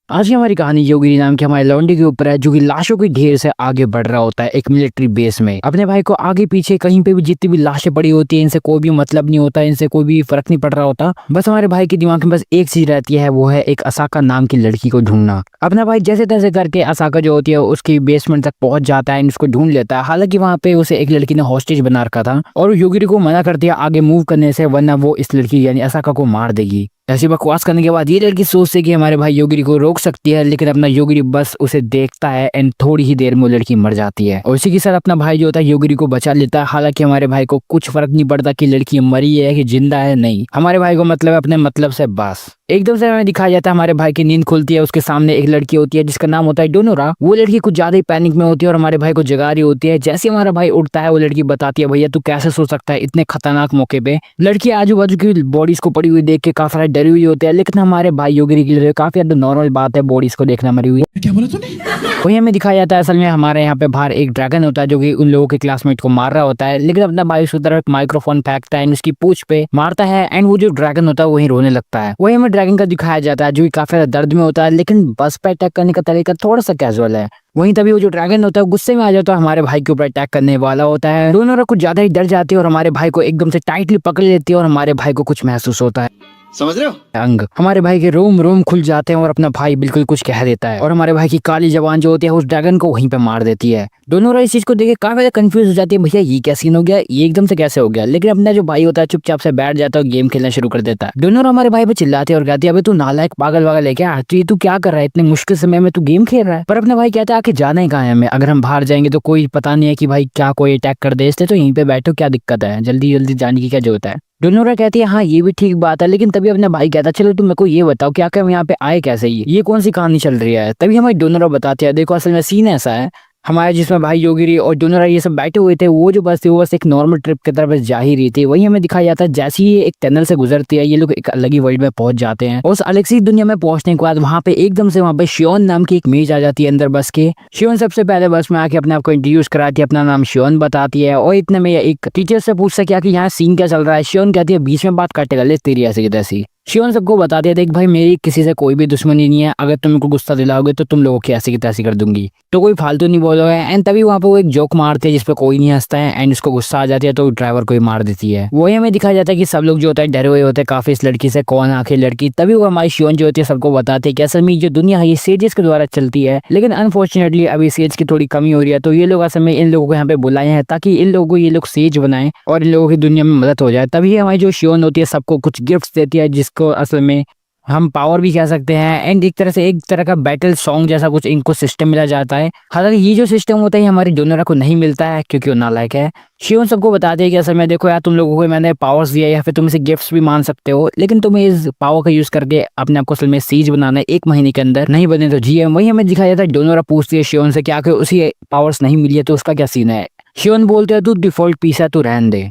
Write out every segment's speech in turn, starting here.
आज की हमारी कहानी योगिनी नाम के हमारे लौंडे के ऊपर है, जो कि लाशों के ढेर से आगे बढ़ रहा होता है एक मिलिट्री बेस में। अपने भाई को आगे पीछे कहीं पे भी जितनी भी लाशें पड़ी होती है, इनसे कोई भी मतलब नहीं होता, इनसे कोई भी फर्क नहीं पड़ रहा होता। बस हमारे भाई के दिमाग में बस एक चीज रहती है, वो है एक असाका नाम की लड़की को ढूंढना। अपना भाई जैसे तैसे करके असाका जो होती है उसकी बेसमेंट तक पहुंच जाता है, उसको ढूंढ लेता है। हालांकि वहां पे उसे एक लड़की ने हॉस्टेज बना रखा था और योगिनी को मना कर दिया आगे मूव करने से, वरना वो इस लड़की यानी असाका को मार देगी। ऐसी बकवास करने के बाद ये लड़की सोचती है कि हमारे भाई योगिनी को रोक सकती है, लेकिन अपना योगिनी बस उसे देखता है एंड थोड़ी ही देर में वो लड़की मर जाती है। और उसी के साथ अपना भाई जो होता है योगिनी को बचा लेता है। हालांकि हमारे भाई को कुछ फर्क नहीं पड़ता कि लड़की मरी है कि जिंदा है, नहीं, हमारे भाई को मतलब है अपने मतलब से बस। एकदम से हमें दिखाया जाता है हमारे भाई की नींद खुलती है, उसके सामने एक लड़की होती है जिसका नाम होता है डोनोरा। वो लड़की कुछ ज्यादा ही पैनिक में होती है और हमारे भाई को जगा रही होती है। जैसे हमारा भाई उठता है वो लड़की बताती है, भैया तू कैसे सो सकता है इतने खतरनाक मौके पे। लड़की आजू बाजू की बॉडीज को पड़ी हुई देख के काफी सारी डरी हुई होती है, लेकिन हमारे भाई योगिनी के लिए काफी ज्यादा नॉर्मल बात है बॉडीज को देखना मरी हुई। क्या बोला तूने? वही हमें दिखाया जाता है असल में हमारे यहाँ पे बाहर एक ड्रैगन होता है जो कि उन लोगों के क्लासमेट को मार रहा होता है, लेकिन अपना भाई उसकी तरफ माइक्रोफोन फेंकता है, उसकी पूंछ पे मारता है एंड वो जो ड्रैगन होता है वही रोने लगता है। वही हमें ड्रैगन का दिखाया जाता है जो कि काफी ज्यादा दर्द में होता है, लेकिन बस पे अटैक करने का तरीका थोड़ा सा कैजुअल है। वहीं तभी वो जो ड्रैगन होता है गुस्से में आ जाता है, हमारे भाई के ऊपर अटैक करने वाला होता है। दोनों कुछ ज्यादा ही डर जाती है और हमारे भाई को एकदम से टाइटली पकड़ लेती है और हमारे भाई को कुछ महसूस होता है। समझ रहे हो? अंग हमारे भाई के रोम रोम खुल जाते हैं और अपना भाई बिल्कुल कुछ कह देता है और हमारे भाई की काली जबान जो होती है उस ड्रैगन को वहीं पे मार देती है। दोनों इस चीज को देख के काफी ज्यादा कंफ्यूज हो जाती है, भैया ये क्या सीन हो गया, ये एकदम से कैसे हो गया। लेकिन अपना जो भाई होता है चुपचाप से बैठ जाता है और गेम खेलना शुरू कर देता है। दोनों हमारे भाई पे चिल्लाते हैं और कहते हैं, अबे तू नालायक पागल वागल है क्या, तो ये तू क्या कर रहा है, इतने मुश्किल समय में तू गेम खेल रहा है। पर अपना भाई कहता है आके जाना ही कहाँ है हमें, अगर हम बाहर जाएंगे तो कोई पता नहीं है कि भाई क्या कोई अटैक कर दे, इसलिए तो यहीं पे बैठो, क्या दिक्कत है, जल्दी जल्दी जाने की क्या जरूरत है। डोनोरा कहती है हाँ ये भी ठीक बात है, लेकिन तभी अपना भाई कहता है चलो तुम मेरे को ये बताओ क्या क्या हम यहाँ पे आए कैसे, ये कौन सी कहानी चल रही है। तभी हमारी डोनोरा बताती है, देखो असल में सीन ऐसा है हमारे जिसमें भाई योगिनी और डोनोरा ये सब बैठे हुए थे, वो जो बस थी वो बस एक नॉर्मल ट्रिप की तरफ जा ही रही थी। वही हमें दिखाया जाता है जैसे ही ये एक टनल से गुजरती है ये लोग एक अलग ही वर्ल्ड में पहुंच जाते हैं। और उस अलग सी दुनिया में पहुंचने के बाद वहां पे एकदम से वहां पे शियोन नाम की एक मेज आ जाती है अंदर बस के। शियोन सबसे पहले बस में आके अपने आप को इंट्रोड्यूस कराती है, अपना नाम शियोन बताती है और इतने में एक टीचर से पूछता है कि यहाँ सीन क्या चल रहा है। शियोन कहती है बीच में बात काटेगा ले तेरी ऐसी की तैसी। शियोन सबको बताते हैं देख भाई मेरी किसी से कोई भी दुश्मनी नहीं है, अगर तुम को गुस्सा दिलाओगे तो तुम लोगों की ऐसी की तैसी कर दूंगी, तो कोई फालतू नहीं बोलोगे। एंड तभी वहाँ पे वो एक जोक मारते हैं जिसपे कोई नहीं हंसता है एंड उसको गुस्सा आ जाती है तो ड्राइवर को ही मार देती है। वही हमें दिखाया जाता है कि सब लोग जो होता है डरे हुए होते हैं काफी इस लड़की से, कौन आखिर लड़की। तभी वो हमारी शियोन जो होती है सबको बताते हैं कि असल में जो दुनिया है ये सेजेस के द्वारा चलती है, लेकिन अनफॉर्चुनेटली अभी सेज की थोड़ी कमी हो रही है, तो ये लोग असल में इन लोगों को यहाँ पे बुलाए हैं ताकि इन लोगों को ये लोग सेज बनाए और इन लोगों की दुनिया में मदद हो जाए। तभी हमारी जो शियोन होती है सबको कुछ गिफ्ट देती है जिसको असल में हम पावर भी कह सकते हैं एंड एक तरह का बैटल सॉन्ग जैसा कुछ इनको सिस्टम मिला जाता है। हालांकि ये जो सिस्टम होता है हमारी डोनोरा को नहीं मिलता है क्योंकि वो नालायक है। शियोन सबको बताते हैं कि असल में देखो यार तुम लोगों को मैंने पावर्स दिया या फिर तुम इसे गिफ्ट्स भी मान सकते हो, लेकिन तुम्हें इस पावर का यूज करके अपने आप को असल में सीज बनाना है 1 महीने के अंदर, नहीं बने तो जी। वही हमें दिखाया जाता है डोनोरा पूछती है शियोन से कि आखिर उसी पावर्स नहीं मिली है तो उसका क्या सीन है। शियोन बोलते हैं तू डिफॉल्ट पीस है, तू रहने दे,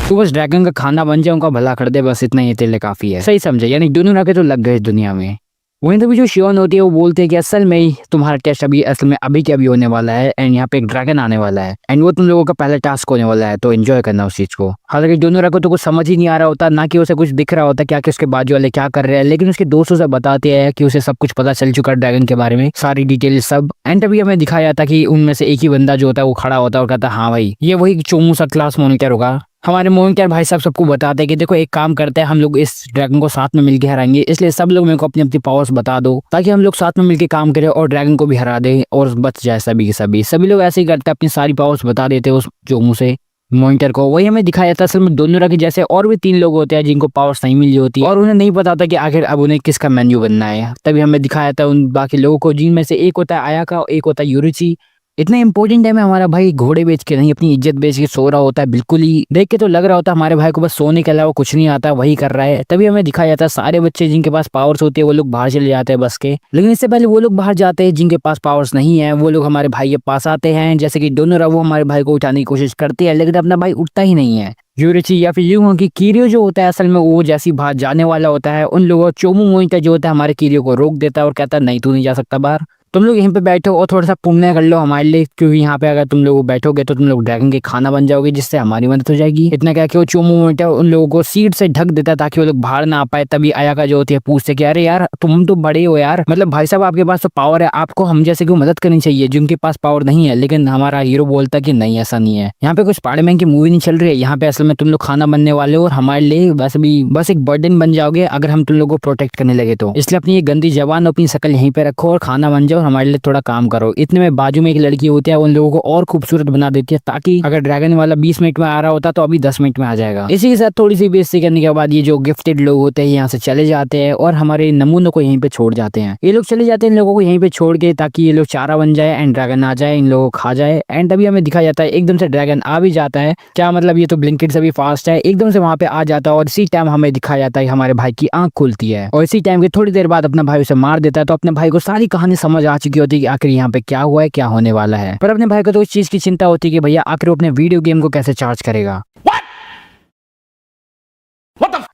तू बस ड्रैगन का खाना बन जाए, उनका भला कर दे, बस इतना ही तेरे लिए काफी है। सही समझे, यानी डोनोरा के तो लग गए इस दुनिया में। वहीं तभी जो शियोन होती है वो बोलते हैं कि असल में तुम्हारा टेस्ट अभी के अभी होने वाला है एंड यहाँ पे एक ड्रैगन आने वाला है एंड वो तुम लोगों का पहला टास्क होने वाला है, तो एंजॉय करना उस चीज को। हालांकि डोनोरा को तो कुछ समझ ही नहीं आ रहा होता, ना कि उसे कुछ दिख रहा होता क्या कि उसके बाजू वाले क्या कर रहे हैं, लेकिन उसके दोस्तों से बताते हैं कि उसे सब कुछ पता चल चुका है ड्रैगन के बारे में, सारी डिटेल सब। एंड तभी हमें दिखाया जाता है कि उनमें से एक ही बंदा जो होता है वो खड़ा होता है और कहता है हाँ भाई ये वही चोमू सा क्लास मॉनिटर होगा। हमारे मोनिटर भाई साहब सबको बताते हैं कि देखो एक काम करते हैं हम लोग इस ड्रैगन को साथ में मिलकर हराएंगे, इसलिए सब लोग मेरे को अपनी अपनी पावर्स बता दो ताकि हम लोग साथ में मिलकर काम करें और ड्रैगन को भी हरा दे और बच जाए सभी के सभी लोग ऐसे ही करते हैं, अपनी सारी पावर्स बता देते हैं उस जोमू से मॉनिटर को। वही हमें दिखाया जाता है असल में डोनोरा के जैसे और भी 3 लोग होते हैं जिनको पावर्स नहीं मिली होती और उन्हें नहीं पता था कि आखिर अब उन्हें किसका मेन्यू बनना है। तभी हमें दिखाया जाता है उन बाकी लोगों को जिनमें से एक होता है आयाका और एक होता है यूरिची। इतना इंपॉर्टेंट टाइम है हमारा भाई घोड़े बेच के नहीं अपनी इज्जत बेच के सो रहा होता है, बिल्कुल ही देख के तो लग रहा होता है हमारे भाई को बस सोने के अलावा कुछ नहीं आता, वही कर रहा है। तभी हमें दिखाया जाता है सारे बच्चे जिनके पास पावर्स होती है वो लोग बाहर चले जाते हैं बस के, लेकिन इससे पहले वो लोग बाहर जाते हैं जिनके पास पावर्स नहीं है, वो लोग हमारे भाई के पास आते हैं। जैसे कि डोनोरा वो हमारे भाई को उठाने की कोशिश करती है लेकिन अपना भाई उठता ही नहीं है। यूरिची या फिर यूं कि किरियो जो होता है असल में वो जैसी बाहर जाने वाला होता है उन लोगों चोमू मोनिटर जो होता है हमारे किरियो को रोक देता है और कहता है नहीं तू नहीं जा सकता बाहर, तुम लोग यहीं पे बैठो और थोड़ा सा पुण्य कर लो हमारे लिए, क्योंकि यहाँ पे अगर तुम लोग बैठोगे तो तुम लोग ड्रैगन के खाना बन जाओगे, जिससे हमारी मदद हो जाएगी। इतना क्या कि वो चोमू मोटा उन लोगों को सीट से ढक देता ताकि वो लोग बाहर ना आ पाए। तभी आया का जो होती है पूछते कि अरे यार तुम तो बड़े हो यार, मतलब भाई साहब आपके पास तो पावर है, आपको हम जैसे की मदद करनी चाहिए जिनके पास पावर नहीं है। लेकिन हमारा हीरो बोलता कि नहीं ऐसा नहीं है, यहाँ पे कुछ स्पाइडरमैन की मूवी नहीं चल रही है, यहाँ पे असल में तुम लोग खाना बनने वाले हो और हमारे लिए बस एक बर्डन बन जाओगे अगर हम तुम लोगों को प्रोटेक्ट करने लगे तो। इसलिए अपनी ये गंदी जबान अपनी शक्ल यहीं पे रखो और खाना बन जाओ और हमारे लिए थोड़ा काम करो। इतने में बाजू में एक लड़की होती है, उन लोगों को और खूबसूरत बना देती है ताकि अगर ड्रैगन वाला 20 मिनट में आ रहा होता तो अभी 10 मिनट में आ जाएगा। इसी के साथ थोड़ी सी बेइज्जती करने के बाद ये जो गिफ्टेड लोग होते हैं यहाँ से चले जाते हैं और हमारे नमूनों को यहीं पे छोड़ जाते हैं। ये लोग चले जाते हैं इन लोगों को यहीं पे छोड़ के ताकि ये लोग चारा बन जाए एंड ड्रैगन आ जाए इन लोगों को खा जाए। एंड तभी हमें दिखा जाता है एकदम से ड्रैगन आ भी जाता है। क्या मतलब ये तो ब्लिंकिट से भी फास्ट है, एकदम से वहां पे आ जाता है और इसी टाइम हमें दिखाया जाता है हमारे भाई की आंख खुलती है और इसी टाइम के थोड़ी देर बाद अपना भाई उसे मार देता है। तो अपने भाई को सारी कहानी समझ आ चुकी होती है कि आखिर यहाँ पे क्या हुआ है, क्या होने वाला है। पर अपने भाई को तो इस चीज की चिंता होती है कि भैया आखिर वो अपने वीडियो गेम को कैसे चार्ज करेगा।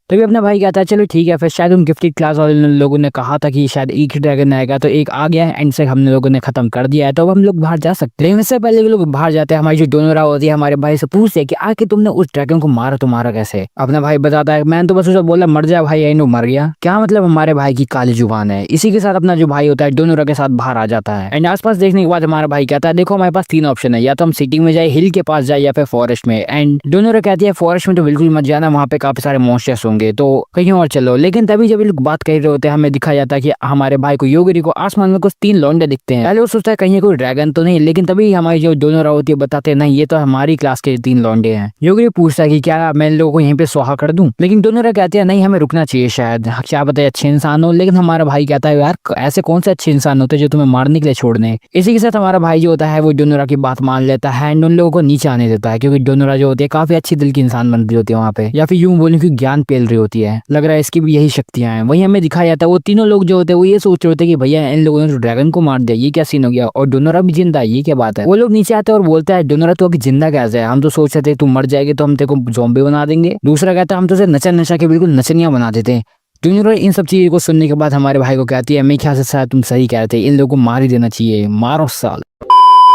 तभी अपना भाई कहता है चलो ठीक है, फिर शायद उन गिफ्टेड क्लास वाले लोगों ने कहा था कि शायद एक ही ड्रैगन आएगा, तो एक आ गया है एंड से हम लोगों ने खत्म कर दिया है, तो अब हम लोग बाहर जा सकते हैं। लेकिन इससे पहले लोग बाहर जाते हैं, हमारी जो डोनोरा होती है हमारे भाई से पूछते हैं कि आखिर तुमने उस ड्रैगन को मारा तो मारा कैसे। अपना भाई बताता है मैंने तो बस उसे बोला मर जा भाई, एंड वो मर गया। क्या मतलब हमारे भाई की काली जुबान है। इसी के साथ अपना जो भाई होता है डोनोरा के साथ बाहर आ जाता है एंड आसपास देखने के बाद हमारा भाई कहता है देखो हमारे पास 3 ऑप्शन है, या तो हम सिटी में जाए, हिल के पास जाए, या फिर फॉरेस्ट में। एंड डोनोरा कहती है फॉरेस्ट में तो बिल्कुल मत जाना, वहाँ पे काफी सारे मॉन्स्टर्स होंगे, तो कहीं और चलो। लेकिन तभी जब ये लोग बात कर रहे होते हैं हमें दिखाया जाता है कि हमारे भाई को योगिरी को आसमान में कुछ 3 लौंडे दिखते हैं। पहले वो सोचता है कहीं कोई ड्रैगन तो नहीं, लेकिन तभी हमारी जो डोनोरा होती है बताते हैं नहीं ये तो हमारी क्लास के 3 लौंडे हैं। योगिरी पूछता है कि क्या मैं इन लोगों को यहीं पे स्वाहा कर दूं, लेकिन डोनोरा कहते हैं नहीं हमें रुकना चाहिए, शायद क्या पता है अच्छे इंसान हो। लेकिन हमारा भाई कहता है यार ऐसे कौन से अच्छे इंसान होते हैं जो तुम्हें मारने के लिए छोड़ने। इसी के साथ हमारा भाई जो होता है वो डोनोरा की बात मान लेता है एंड उन लोगों को नीचे आने देता है, क्योंकि डोनोरा जो होती है काफी अच्छी दिल की इंसान बन रही होती है वहाँ पे, या फिर यूं बोलूं कि ज्ञान पेल रही होती है। लग रहा है इसकी भी यही शक्तियां हैं। वही हमें दिखाया जाता है वो तीनों लोग जो होते हैं वो ये सोच रहे होते हैं कि भैया इन लोगों ने तो ड्रैगन को मार दिया, ये क्या सीन हो गया, और डोनोरा भी जिंदा है, ये क्या बात है। वो लोग नीचे आते हैं और बोलते हैं डोनोरा तो अभी जिंदा कैसे है, हम तो सोच रहे थे तू मर जाएगी तो हम तेरे को ज़ॉम्बी बना देंगे। दूसरा कहता है हम तो उसे नचा नचा के बिल्कुल नचनिया बना देते हैं। डोनोरा इन सब चीज़ों को सुनने के बाद हमारे भाई को कहती है मेरे ख्याल से शायद तुम सही कह रहे थे, इन लोगों को मार ही देना चाहिए, मारो साल।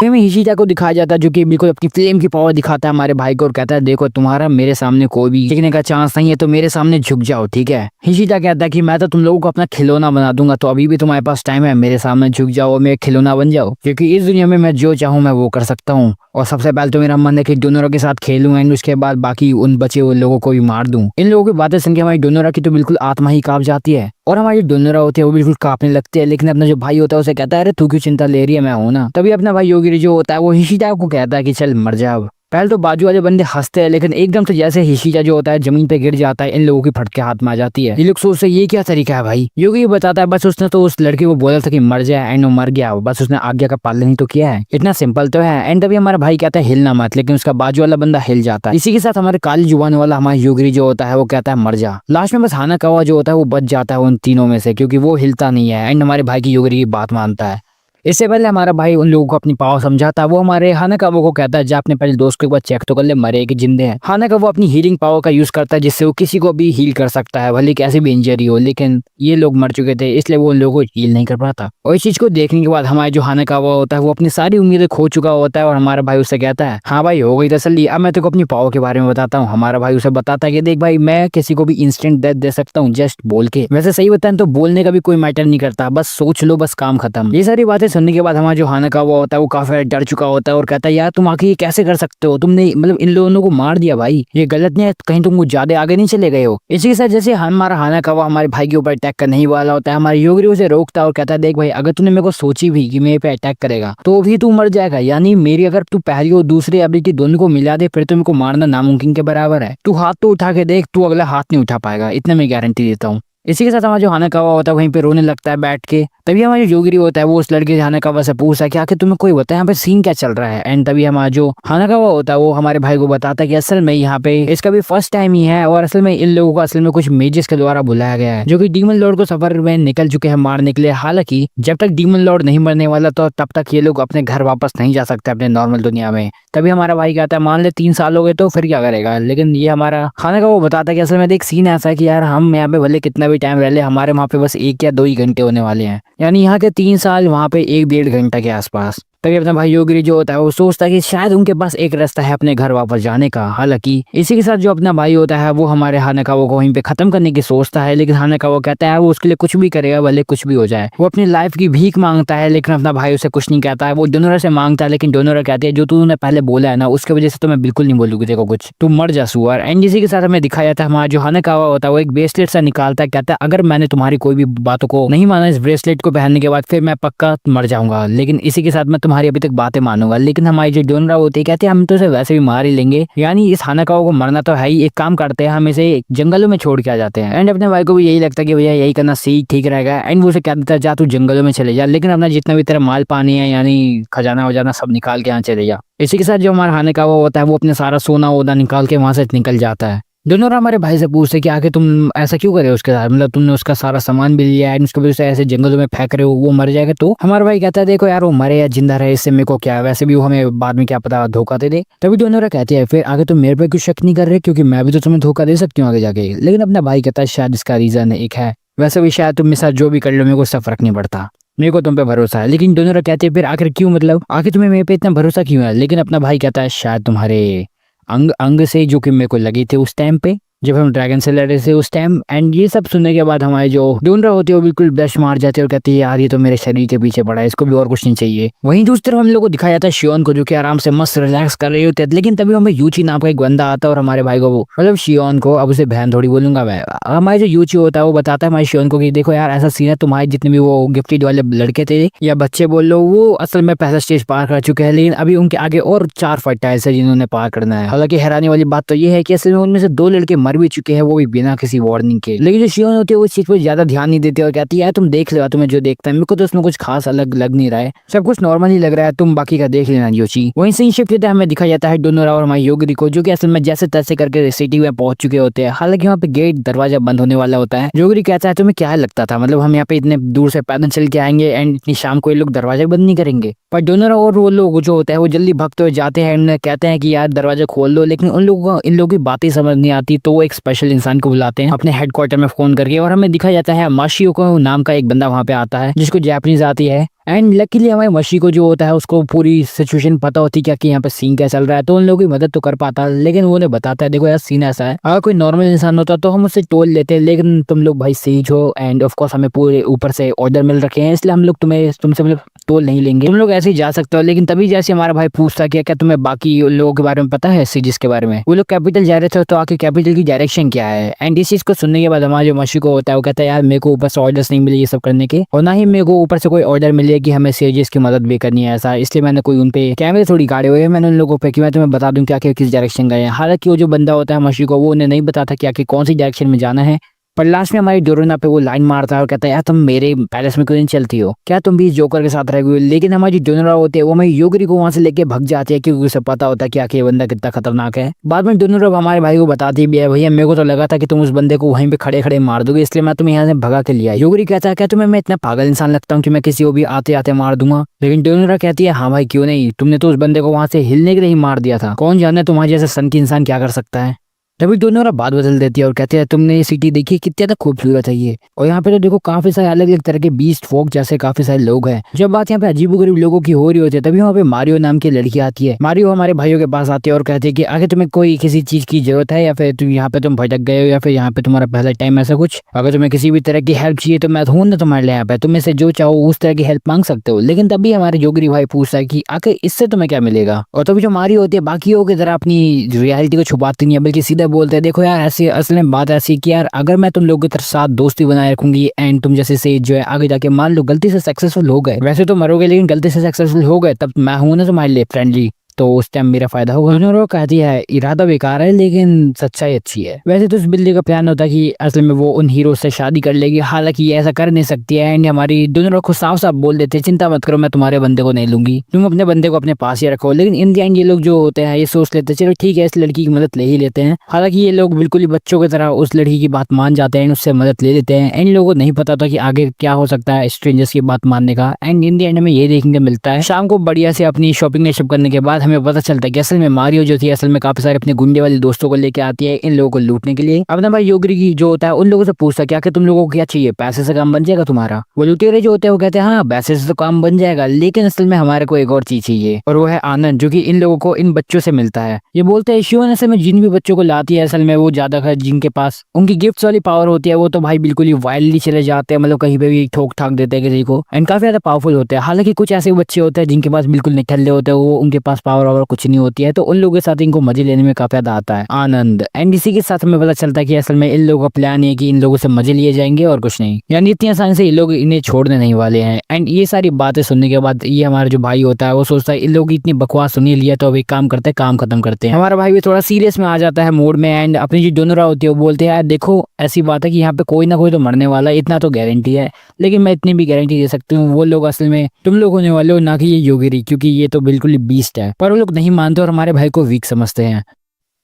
में हिशिता को दिखाया जाता है जो कि बिल्कुल अपनी फ्लेम की पावर दिखाता है हमारे भाई को और कहता है देखो तुम्हारा मेरे सामने कोई भी टिकने का चांस नहीं है, तो मेरे सामने झुक जाओ ठीक है। हिशिता कहता है कि मैं तो तुम लोगों को अपना खिलौना बना दूंगा, तो अभी भी तुम्हारे पास टाइम है, मेरे सामने झुक जाओ और मेरे खिलौना बन जाओ, क्योंकि इस दुनिया में मैं जो चाहूँ मैं वो कर सकता हूँ। और सबसे पहले तो मेरा मन है कि डोनोरा के साथ खेलूं एंड उसके बाद बाकी उन बचे हुए लोगों को भी मार दूं। इन लोगों की बातें सुन के हमारी डोनोरा की तो बिल्कुल आत्मा ही कांप जाती है और हमारी डोनोरा होती है वो बिल्कुल कांपने लगती है। लेकिन अपना जो भाई होता है उसे कहता है अरे तू क्यों चिंता ले रही है, मैं हूं ना। तभी अपना भाई योगिरी जो होता है वो हिशिता को कहता है कि चल मर जा अब। पहले तो बाजू वाले बंदे हंसते हैं, लेकिन एकदम से जैसे हिशिता जो होता है जमीन पे गिर जाता है इन लोगों की फटके हाथ में आ जाती है। ये लोग सोचते ये क्या तरीका है भाई। योगी बताता है बस उसने तो उस लड़की को बोला था कि मर जाए एंड वो मर गया, बस उसने आज्ञा का पालन ही तो किया है, इतना सिंपल तो है। एंड तभी हमारा भाई कहता है हिलना मत, लेकिन उसका बाजू वाला बंदा हिल जाता है। इसी के साथ हमारे काली जुबान वाला हमारा योगिरी जो होता है वो कहता है मर जा। लास्ट में बस हानाकावा जो होता है वो बच जाता है उन तीनों में से, क्योंकि वो हिलता नहीं है एंड हमारे भाई की योगिरी की बात मानता है। इससे पहले हमारा भाई उन लोगों को अपनी पावर समझाता है। वो हमारे हानाकावा को कहता है जा अपने पहले दोस्त को एक बार चेक तो कर ले मरे कि जिंदे हैं। हानाकावा अपनी हीलिंग पावर का यूज करता है जिससे वो किसी को भी हील कर सकता है, भले कैसी भी इंजरी हो। लेकिन ये लोग मर चुके थे इसलिए वो उन लोगों को हील नहीं कर पाता। और इस चीज को देखने के बाद हमारे जो हानाकावा होता है वो अपनी सारी उम्मीदें खो चुका होता है और हमारा भाई उससे कहता है हाँ भाई हो गई तसल्ली, अब मैं तेको अपनी पावर के बारे में बताता हूँ। हमारा भाई उसे बताता है कि देख भाई मैं किसी को भी इंस्टेंट डेथ दे सकता हूँ जस्ट बोल के। वैसे सही बताएं तो बोलने का भी कोई मैटर नहीं करता, बस सोच लो बस काम खत्म। ये सारी बातें सुनने के बाद हमारा जो हानाकावा होता है वो काफी डर चुका होता है और कहता है यार तुम आखिर ये कैसे कर सकते हो, तुमने मतलब इन लोगों को मार दिया भाई, ये गलत नहीं है, कहीं तुम ज्यादा आगे नहीं चले गए हो। इसी के साथ जैसे हमारा हानाकावा हमारे भाई के ऊपर अटैक करने ही वाला होता है, हमारे योगिरी उसे रोकता है और कहता है देख भाई अगर तूने मेरे को सोची भी कि मेरे पे अटैक करेगा तो भी तू मर जाएगा, यानी मेरी अगर तू पहली और दूसरी एबिलिटी दोनों को मिला दे फिर तो मेरे को मारना नामुमकिन के बराबर है। तू हाथ तो उठा के देख, तू अगला हाथ नहीं उठा पाएगा, इतना मैं गारंटी देता हूँ। इसी के साथ हमारा जो हानाकावा होता है वहीं पे रोने लगता है बैठ के। तभी हमारा जो योगिरी होता है वो उस लड़के से हानाकावा से पूछता है कि आखिर तुम्हें कोई बताया यहाँ पे सीन क्या चल रहा है। एंड तभी हमारा जो हानाकावा होता है वो हमारे भाई को बताता है कि असल में यहाँ पे इसका भी फर्स्ट टाइम ही है और असल में इन लोगों को असल में कुछ मेजेस के द्वारा बुलाया गया है जो कि डीमन लॉर्ड को सफर में निकल चुके हैं मारने के लिए। हालांकि जब तक डीमन लॉर्ड नहीं मरने वाला तो तब तक ये लोग अपने घर वापस नहीं जा सकते अपने नॉर्मल दुनिया में। तभी हमारा भाई कहता है मान ले 3 साल हो गए तो फिर क्या करेगा। लेकिन ये हमारा खाने का वो बताता है कि असल में एक सीन ऐसा है कि यार हम यहाँ पे भले कितना भी टाइम रह ले, हमारे वहाँ पे बस 1 या 2 ही घंटे होने वाले हैं, यानी यहाँ के 3 साल वहाँ पे 1 डेढ़ घंटा के आसपास। तभी अपना भाई योगिरी जो होता है वो सोचता है कि शायद उनके पास एक रास्ता है अपने घर वापस जाने का। हालांकि इसी के साथ जो अपना भाई होता है वो हमारे हानेकावा को वहीं पे खत्म करने की सोचता है, लेकिन हानेकावा कहता है वो उसके लिए कुछ भी करेगा, भले कुछ भी हो जाए। वो अपनी लाइफ की भीख मांगता है, लेकिन अपना भाई उसे कुछ नहीं कहता है। वो डोनोरा से मांगता है, लेकिन डोनोरा कहती है जो तूने पहले बोला है ना उसकी वजह से तो मैं बिल्कुल नहीं बोलूंगी देखो कुछ, तू मर जा सुअर। एंड इसी के साथ हमें दिखाया जाता है हमारा जो हानेकावा होता है वो एक ब्रेसलेट सा निकालता है, कहता है अगर मैंने तुम्हारी कोई भी बातों को नहीं माना इस ब्रेसलेट को पहनने के बाद फिर मैं पक्का मर जाऊंगा, लेकिन इसी के साथ मैं तुम्हारी अभी तक बातें मानूंगा। लेकिन हमारी जो डोनोरा होती है कहते हैं हम तो उसे वैसे भी मार ही लेंगे, यानी इस हानेकावा को मरना तो है ही, एक काम करते हैं हम इसे जंगलों में छोड़ के आ जाते हैं। एंड अपने भाई को भी यही लगता है कि भैया यही करना सही ठीक रहेगा। एंड वो उसे कह देता है जा तू जंगलों में चले जा, लेकिन अपना जितना भी तेरा माल पानी है यानी खजाना वजाना सब निकाल के यहाँ चले जा। इसी के साथ जो हमारा हानेकावा होता है वो अपने सारा सोना वोना निकाल के वहां से निकल जाता है। डोनोरा हमारे भाई से पूछते कि आखिर तुम ऐसा क्यों करे उसके साथ, मतलब तुमने उसका सारा सामान भी लिया है, उसको भी उसे ऐसे जंगलों में फेंक रहे हो, वो मर जाएगा। तो हमारा भाई कहता है देखो यार वो मरे या जिंदा रहे इससे मेरे को क्या है, वैसे भी वो हमें बाद में क्या पता धोखा दे दे। तभी डोनोरा कहती है फिर आगे तुम मेरे पे क्यों शक नहीं कर रहे, क्योंकि मैं भी तो तुम्हें धोखा दे सकती हूँ आगे जाके। लेकिन अपना भाई कहता है शायद इसका रीजन एक है, वैसे भी शायद तुम मेरे साथ जो भी कर लो मेरे को उससे फर्क नहीं पड़ता, मेरे को तुम पे भरोसा है। लेकिन डोनोरा कहते हैं फिर आखिर क्यों, मतलब आखिर तुम्हें मेरे पे इतना भरोसा क्यों है। लेकिन अपना भाई कहता है शायद तुम्हारे अंग अंग से जो कि मेरे को लगे थे उस टाइम पे जब हम ड्रैगन से लड़े थे उस टाइम। एंड ये सब सुनने के बाद हमारे जो डोनरा होती है वो बिल्कुल ब्लश मार जाते हैं और कहती है यार ये तो मेरे शरीर के पीछे पड़ा है, इसको भी और कुछ नहीं चाहिए। वहीं दूसरी तरफ हम लोग को दिखाया जाता है शियोन को जो कि आराम से मस्त रिलैक्स कर रही होती है। लेकिन तभी हमें यूची नाम का एक बंदा आता है और हमारे भाई को मतलब शियोन को, अब उसे बहन थोड़ी बोलूंगा मैं, हमारे जो यूची होता है वो बताता है हमारे शियोन को कि देखो यार ऐसा सीन है, तुम्हारे जितने भी वो गिफ्टेड वाले लड़के थे या बच्चे बोल लो वो असल में पहला स्टेज पार कर चुके हैं, लेकिन अभी उनके आगे और 4 फर्टाइल्स है जिन्होंने पार करना है। हालांकि हैरानी वाली बात तो ये है कि असल में उनमें से 2 लड़के मर भी चुके हैं, वो भी बिना किसी वार्निंग के। लेकिन जो शियोन होती है वो इस चीज पर ज्यादा ध्यान नहीं देते और कहती है तुम देख लो तुम्हें जो देखता है, मेरे को तो उसमें कुछ खास अलग लग नहीं रहा है, सब कुछ नॉर्मल ही लग रहा है, तुम बाकी का देख लेना योची। वहीं से शिफ्ट होता है हमें दिखाया जाता है डोनोरा और हमारी योगिरी को जो कि असल में जैसे तैसे करके सिटी में पहुंच चुके होते हैं। हालांकि वहाँ पे गेट दरवाजा बंद होने वाला होता है। योगिरी कहता है तुम्हें क्या लगता था, मतलब हम यहाँ पे इतने दूर से पैदल चल के आएंगे एंड इतनी शाम को ये लोग दरवाजा बंद नहीं करेंगे। पर डोनोरा और वो लोग जो होता है वो जल्दी भागते हुए जाते हैं, कहते हैं कि यार दरवाजा खोल दो, लेकिन उन लोगों को इन लोगों की बातें समझ नहीं आती। तो वो एक स्पेशल इंसान को बुलाते हैं अपने हेडक्वार्टर में फोन करके और हमें दिखाया जाता है माशियो को नाम का एक बंदा वहाँ पे आता है जिसको जापानीज आती है। एंड लकीली हमारे मशी को जो होता है उसको पूरी सिचुएशन पता होती है कि यहाँ पे सीन क्या चल रहा है, तो उन लोगों की मदद तो कर पाता है। लेकिन वो उन्हें बताता है देखो यार सीन ऐसा है, अगर कोई नॉर्मल इंसान होता तो हम उससे टोल लेते, लेकिन तुम लोग भाई सीज हो एंड ऑफ कोर्स हमें पूरे ऊपर से ऑर्डर मिल रखे हैं, इसलिए हम लोग तुमसे मतलब टोल नहीं लेंगे, तुम लोग ऐसे ही जा सकते हो। लेकिन तभी जैसे हमारा भाई पूछता कि क्या तुम्हें बाकी लोगों के बारे में पता है सीजिस के बारे में, वो लोग कैपिटल जा रहे थे तो आखिर कैपिटल की डायरेक्शन क्या है। एंड इस चीज को सुनने के बाद हमारा जो मशी को होता है वो कहता है यार मेरे को ऊपर से ऑर्डर्स नहीं मिले ये सब करने के, और ना ही मेरे को ऊपर से कोई ऑर्डर मिले कि हमें सीजिस की मदद भी करनी है ऐसा, इसलिए मैंने कोई उनपे कैमरे थोड़ी गाड़े हुए हैं मैंने उन लोगों पे कि मैं तुम्हें बता दूं कि आखिर किस डायरेक्शन गए हैं। हालांकि वो जो बंदा होता है मशी को वो उन्हें नहीं बताता कि आखिर कौन सी डायरेक्शन में जाना है। पर लास्ट में हमारी डोरोना पे वो लाइन मारता है और कहता है यार तुम मेरे पैलेस में क्यों नहीं चलती हो, क्या तुम भी इस जोकर के साथ रहोगे। लेकिन हमारी जो डोनोरा होती है वो हमारी योगिरी को वहां से लेके भाग जाती है क्योंकि उसे पता होता है कि आखिर ये बंदा कितना खतरनाक है। बाद में डोनोरा हमारे भाई को बताती भी है भैया मेरे को तो लगा था कि तुम उस बंदे को वहीं पे खड़े खड़े मार दोगे, इसलिए मैं तुम्हें यहाँ से भगा के लिया। योगिरी कहता है क्या तुम्हें मैं इतना पागल इंसान लगता हूँ कि मैं किसी को भी आते आते मार दूंगा। लेकिन डोनोरा कहती है हाँ भाई क्यों नहीं, तुमने तो उस बंदे को वहां से हिलने के लिए ही मार दिया था, कौन जाने तुम्हारे जैसे सन की इंसान क्या कर सकता है। तभी डोनोरा बात बदल देती है और कहते हैं तुमने ये सिटी देखी कितनी ज्यादा खूबसूरत है ये, और यहाँ पे तो देखो काफी सारे अलग अलग तरह के बीस्ट फोक जैसे काफी सारे लोग हैं। जब बात यहाँ पे अजीबोगरीब लोगों की हो रही होती है तभी वहाँ पे मारियो नाम की लड़की आती है। मारियो हमारे भाइयों के पास आती है और कहती है कि आगे तुम्हें कोई किसी चीज की जरूरत है या फिर तुम यहाँ पे तुम भटक गए हो या फिर यहाँ पे तुम्हारा पहला टाइम ऐसा कुछ, अगर तुम्हें किसी भी तरह की हेल्प चाहिए तो मैं हूं ना तुम्हारे लिए यहाँ पे, तुम से जो चाहो उस तरह की हेल्प मांग सकते हो। लेकिन तभी हमारे योगिरी भाई पूछता है कि आखिर इससे तुम्हें क्या मिलेगा, और तभी जो मारियो होती है बाकियों की तरह अपनी रियलिटी को छुपाती नहीं है बल्कि सीधा बोलते हैं देखो यार ऐसी असल में बात ऐसी कि यार अगर मैं तुम लोगों के साथ दोस्ती बनाए रखूंगी एंड तुम जैसे से जो है आगे जाके मान लो गलती से सक्सेसफुल हो गए, वैसे तो मरोगे लेकिन गलती से सक्सेसफुल हो गए तब मैं हूं ना तुम्हारे लिए फ्रेंडली, तो उस टाइम मेरा फायदा होगा। डोनोरा कहती है इरादा बेकार है लेकिन सच्चाई अच्छी है। वैसे तो इस बिल्ली का प्लान होता है कि असल में वो उन हीरो से शादी कर लेगी, हालांकि ये ऐसा कर नहीं सकती है। एंड हमारी डोनोरा को साफ साफ बोल देते हैं चिंता मत करो मैं तुम्हारे बंदे को नहीं लूंगी, तुम अपने बंदे को अपने पास ही रखो। लेकिन इन द एंड ये लोग जो होते हैं ये सोच लेते हैं चलो ठीक है इस लड़की की मदद ले ही लेते हैं। हालांकि ये लोग बिल्कुल ही बच्चों की तरह उस लड़की की बात मान जाते हैं, उससे मदद ले लेते हैं। इन लोगों को नहीं पता था कि आगे क्या हो सकता है स्ट्रेंजर्स की बात मानने का। एंड इन द एंड हमें ये देखने को मिलता है शाम को बढ़िया से अपनी शॉपिंग करने के बाद हमें हमें पता चलता है कि असल में मारियो जो थी असल में काफी सारे अपने गुंडे वाले दोस्तों को लेके आती है इन लोगों को लूटने के लिए। अपना भाई योगरी की जो होता है उन लोगों से पूछता है क्या कि तुम लोगों को क्या चाहिए, पैसे से काम बन जाएगा तुम्हारा। वो लुटेरे जो होते हैं वो कहते हैं हाँ पैसे से तो काम बन जाएगा, लेकिन असल में हमारे को एक और चीज चाहिए और वो है आनंद, जो कि इन लोगों को इन बच्चों से मिलता है। ये बोलते हैं शिवन असल में जिन भी बच्चों को लाती है असल में वो ज्यादा जिनके पास उनकी गिफ्ट्स वाली पावर होती है वो तो भाई बिल्कुल ही वाइल्डली चले जाते हैं, मतलब कहीं पे भी ठोक ठाक देते हैं किसी को, एंड काफी ज्यादा पावरफुल होते हैं। हालांकि कुछ ऐसे बच्चे होते हैं जिनके पास बिल्कुल निठल्ले होते हैं, वो उनके पास पावर और कुछ नहीं होती है, तो उन लोगों के साथ इनको मजे लेने में काफी ज्यादा आता है आनंद। एंड इसी के साथ हमें पता चलता है कि असल में इन लोगों का प्लान है कि इन लोगों से मजे लिए जाएंगे और कुछ नहीं, यानी इतनी आसानी से ये लोग इन्हें छोड़ने नहीं वाले हैं। एंड ये सारी बातें सुनने के बाद ये हमारा जो भाई होता है वो सोचता है इन लोग इतनी बकवास सुनी लिया तो अब एक काम करते हैं, काम खत्म करते हैं। हमारा भाई भी थोड़ा सीरियस में आ जाता है मोड में, एंड अपनी जो डोनोरा होती है वो बोलते हैं यार देखो ऐसी बात है कि यहाँ पे कोई ना कोई तो मरने वाला है, इतना तो गारंटी है, लेकिन मैं इतनी भी गारंटी दे सकती हूँ वो लोग असल में तुम लोग होने वाले हो, ना कि ये योगिरी, क्योंकि ये तो बिल्कुल ही बीस्ट है। पर वो लोग नहीं मानते और हमारे भाई को वीक समझते हैं।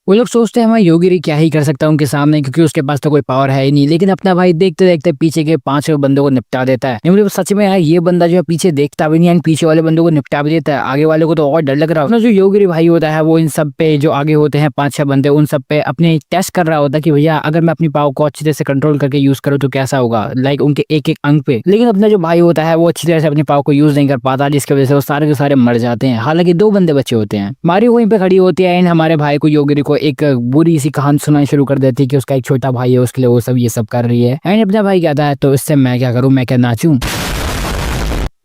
वो लोग सोचते हैं मैं योगिरी क्या ही कर सकता हूँ उनके सामने, क्योंकि उसके पास तो कोई पावर है ही नहीं। लेकिन अपना भाई देखते देखते पीछे के 5 बंदों को निपटा देता है। मुझे सच में यार ये बंदा जो है पीछे देखता भी नहीं है, पीछे वाले बंदों को निपटा भी देता है, आगे वाले को तो और डर लग रहा है। जो योगिरी भाई होता है वो इन सब पे जो आगे होते हैं 5-6 बंदे उन सब पे अपने टेस्ट कर रहा होता है कि भैया अगर मैं अपनी पावर को अच्छी तरह से कंट्रोल करके यूज करूँ तो कैसा होगा, लाइक उनके एक एक अंग पे। लेकिन अपना जो भाई होता है वो अच्छी तरह से अपनी पावर को यूज नहीं कर पाता, जिसकी वजह से वो सारे के सारे मर जाते हैं। हालांकि 2 बंदे बचे होते हैं। मारियो वहीं पे खड़ी होती है एंड हमारे भाई को योगिरी को एक बुरी इसी कहानी सुनानी शुरू कर देती है कि उसका एक छोटा भाई है, उसके लिए वो सब ये सब कर रही है। एंड अपना भाई कहता है तो इससे मैं क्या करूं, मैं क्या नाचूं,